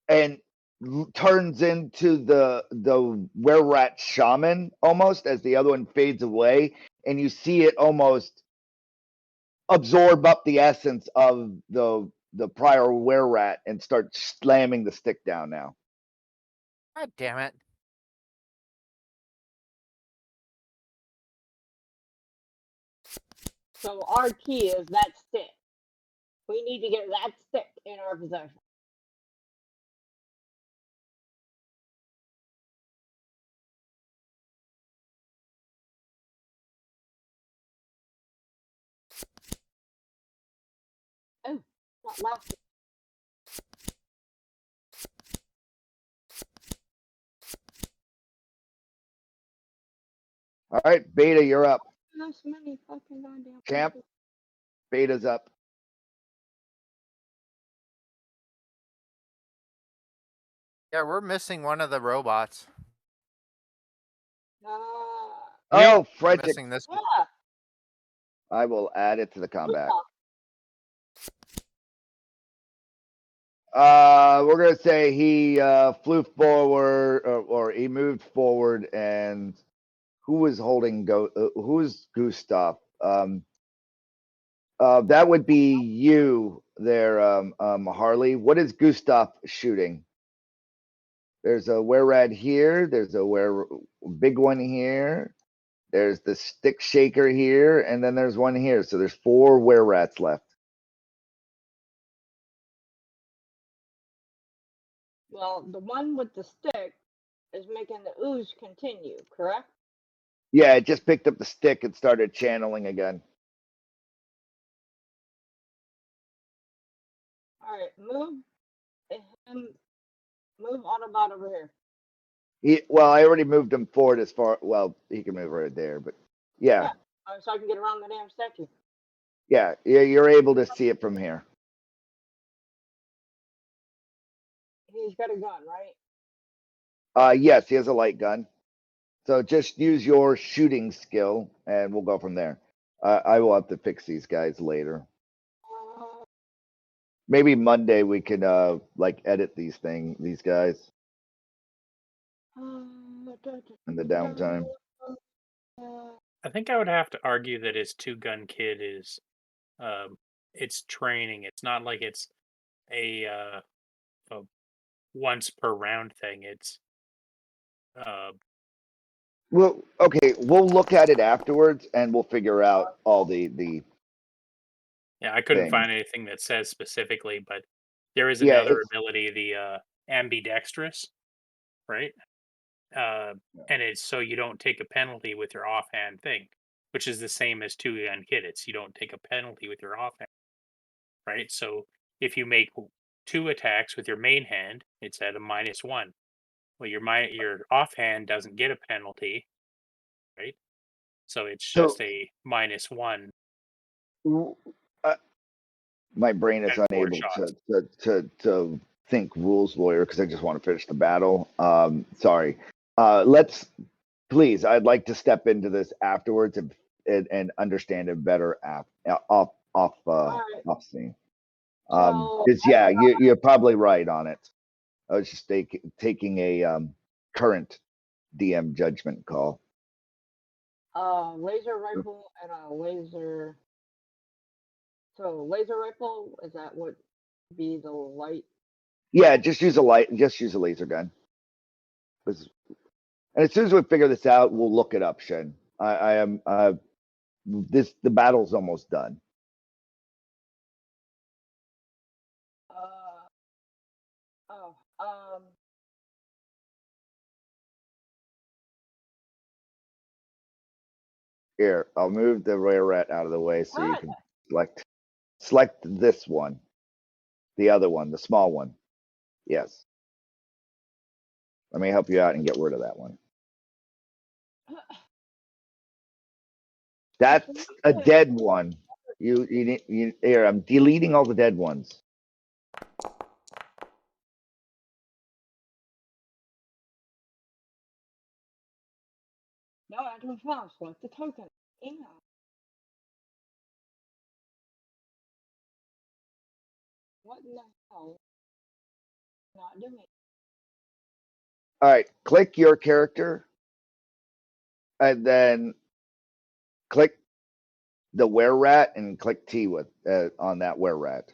and turns into the were rat shaman almost as the other one fades away, and you see it almost absorb up the essence of the prior were rat and start slamming the stick down now. God damn it. So our key is that stick. We need to get that stick in our possession. Oh, not laughing. All right, Beta, you're up. There's so many fucking goddamn Champ, people. Beta's up. Yeah, we're missing one of the robots. Oh, We're Frederick. missing this. Yeah. I will add it to the combat. We're gonna say he flew forward, or he moved forward, and who was holding who's Gustav? That would be you there, Harley. What is Gustav shooting? There's a were rat here. There's a were big one here. There's the stick shaker here, and then there's one here. So there's 4 were rats left. Well, the one with the stick is making the ooze continue, correct? Yeah, it just picked up the stick and started channeling again. All right, move him. Move Autobot over here. Well, I already moved him forward as far. Well, he can move right there, but yeah, So I can get around the damn statue. yeah, you're able to see it from here. He's got a gun, right? Yes, he has a light gun. So just use your shooting skill, and we'll go from there. I will have to fix these guys later. Uh, Maybe Monday we can like edit these guys in the downtime. I think I would have to argue that his 2-gun kit is, it's training. It's not like it's a once per round thing. It's Well, okay, we'll look at it afterwards, and we'll figure out all the yeah. I couldn't things. find anything that says specifically, but there is Yeah, another it's ability, the ambidextrous, right? And it's so you don't take a penalty with your offhand thing, which is the same as 2-gun kit. It's you don't take a penalty with your offhand, right? So if you make 2 attacks with your main hand, it's at a -1. Well, your offhand doesn't get a penalty, right? So it's so just a -1 uh, my brain is at 4 unable shots. to think rules lawyer because I just want to finish the battle. Sorry. Let's please. I'd like to step into this afterwards and understand it better off Alright. off scene. So Because yeah, you're probably right on it. I was just taking a current DM judgment call. laser rifle and a laser. So laser rifle, is that what be the light? Yeah, just use a laser gun. And as soon as we figure this out, we'll look it up, Shen. I am the battle's almost done. Oh, Here, I'll move the rare rat out of the way so you what? can select this one, the other one, the small one. Yes. Let me help you out and get rid of that one. That's a dead one. You here. I'm deleting all the dead ones. No, I don't know. Select the token. Email. What in the hell? Not doing. All right, click your character, and then click the were rat and click T with on that were rat.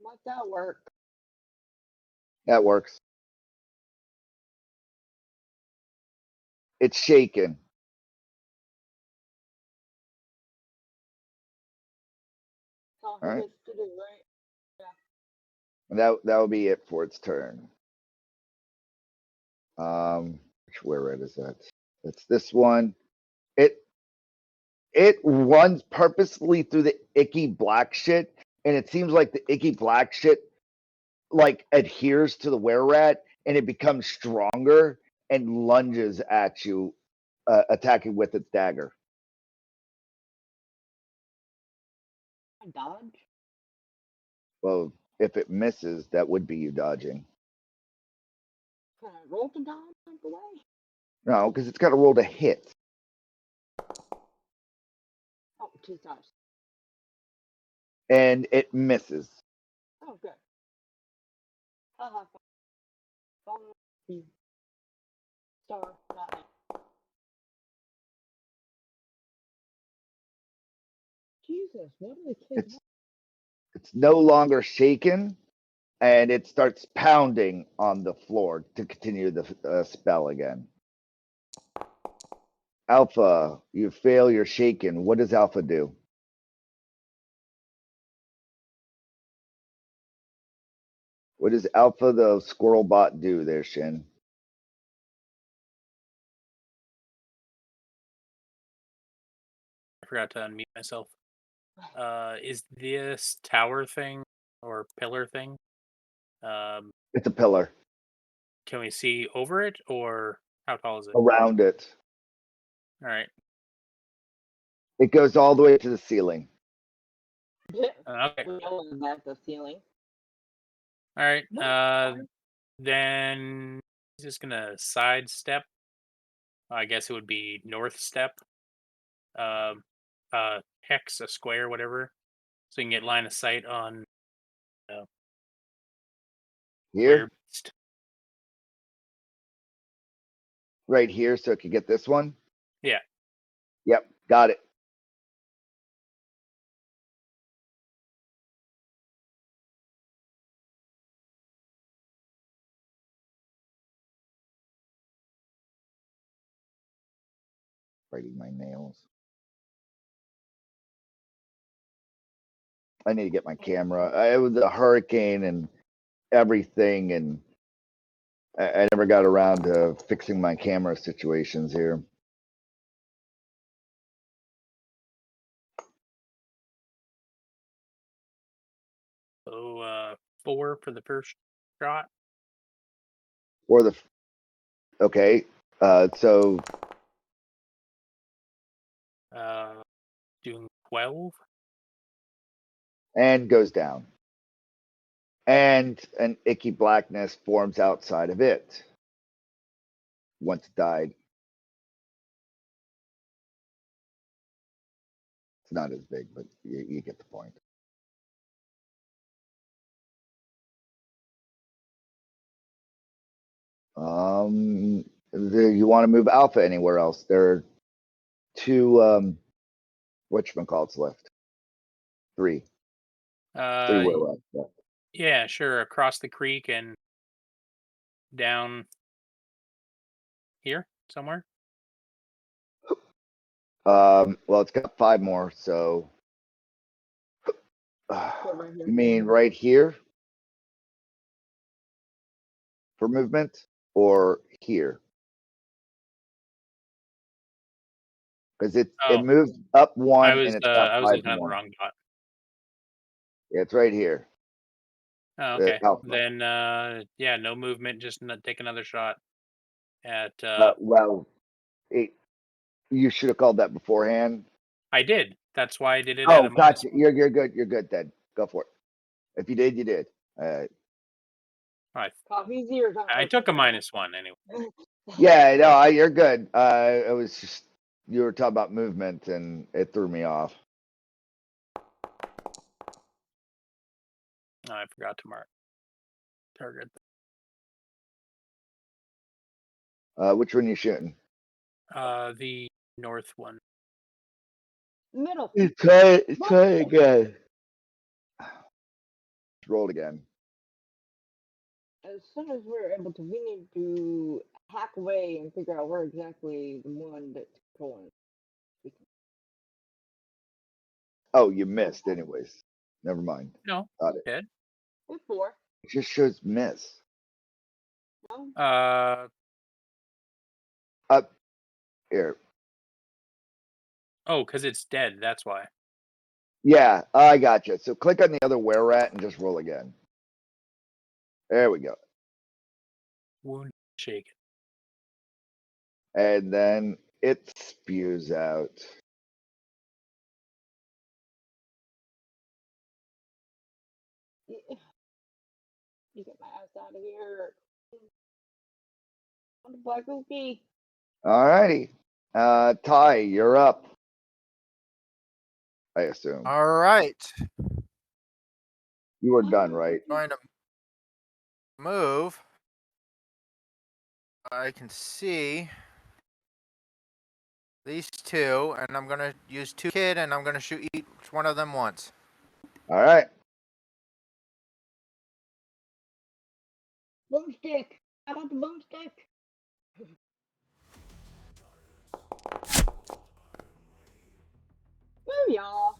Let that work. That works. It's shaken. That's all All right. he gets to do, right? And that will be it for its turn. Which were rat is that? It's this one. It runs purposely through the icky black shit, and it seems like the icky black shit like adheres to the were rat, and it becomes stronger and lunges at you, attacking with its dagger. I dodge. Well, if it misses, that would be you dodging. Can I roll to dodge out the way? No, because it's got to roll to hit. Oh, 2 times. And it misses. Oh, good. Haha. Star, not Jesus, what are the kids? It's no longer shaken, and it starts pounding on the floor to continue the spell again. Alpha, you fail, you're shaken. What does Alpha do? What does Alpha, the squirrel bot, do there, Shin? I forgot to unmute myself. Is this tower thing or pillar thing? It's a pillar. Can we see over it, or how tall is it? Around it. All right. It goes all the way to the ceiling. Okay. We know that's the ceiling. All right. No, Then he's just gonna sidestep. I guess it would be north step. Hex, a square, whatever, so you can get line of sight on Here? where beast. Right here, so it could get this one? Yeah. Yep, got it. Biting my nails. I need to get my camera. It was a hurricane and everything, and I never got around to fixing my camera situations here. So 4 for the first shot. Or the okay. So Doing 12. and goes down. And an icky blackness forms outside of it. Once it died. It's not as big, but you get the point. You want to move Alpha anywhere else? There are 2 whatchamacallits left. 3. 3 were left. Yeah, sure. Across the creek and down here somewhere. Well, it's got 5 more, so you mean right here for movement, or here? Because it moved up 1 I was and it's got I was 5 looking at the more. wrong dot. Yeah, it's right here. Oh, okay. Alpha. Then yeah, no movement. Just take another shot at. Well, you should have called that beforehand. I did. That's why I did it. At Oh, a gotcha. -1. You're good. You're good, then. Go for it. If you did, you did. Coffee's ears. I took a -1 anyway. Yeah, no, you're good. It was just you were talking about movement, and it threw me off. Oh, I forgot to mark target. Which one you shooting? The north one. Middle. Try again. Roll it again. As soon as we're able to, we need to hack away and figure out where exactly the one that's going. Oh, you missed, anyways. Never mind. No, Got it. dead. With 4. It just shows miss. No. Up here. Oh, because it's dead. That's why. Yeah, I gotcha. So click on the other were rat and just roll again. There we go. Wound shaken. And then it spews out. You get my ass out of here. On the black cookie. All righty. Ty, you're up. I assume. All right. You were done, right? Going to move. I can see These two, and I'm gonna use 2 kid, and I'm gonna shoot each one of them once. All right. Boomstick. How about the boomstick? Woo, y'all.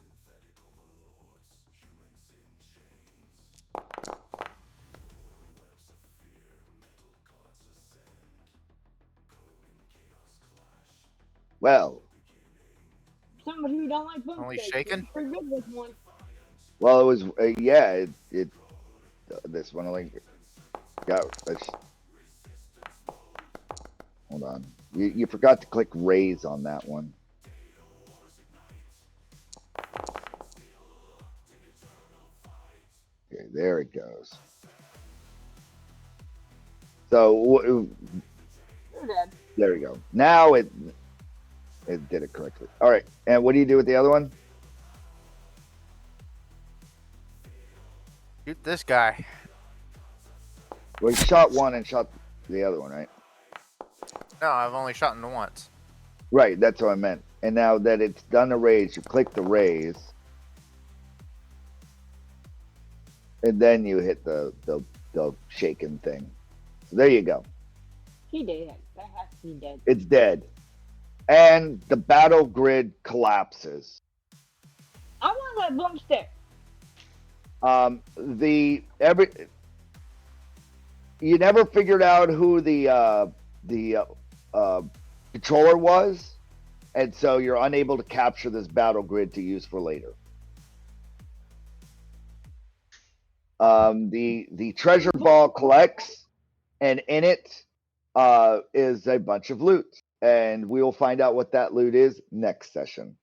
Well, Somebody who don't like Only boomsticks. shaking? Pretty good with one. well, it was yeah. This one only got. Hold on. You forgot to click raise on that one. Okay, there it goes. So You're dead. there we go. Now it did it correctly. All right. And what do you do with the other one? Shoot this guy. Well, you shot one and shot the other one, right? No, I've only shot him once. Right. That's what I meant. And now that it's done the raise, you click the raise, and then you hit the shaken thing. So there you go. He dead. That has to be dead. It's dead, and the battle grid collapses. I want that boomstick. You never figured out who the controller was, and so you're unable to capture this battle grid to use for later. The treasure ball collects, and in it is a bunch of loot, and we will find out what that loot is next session.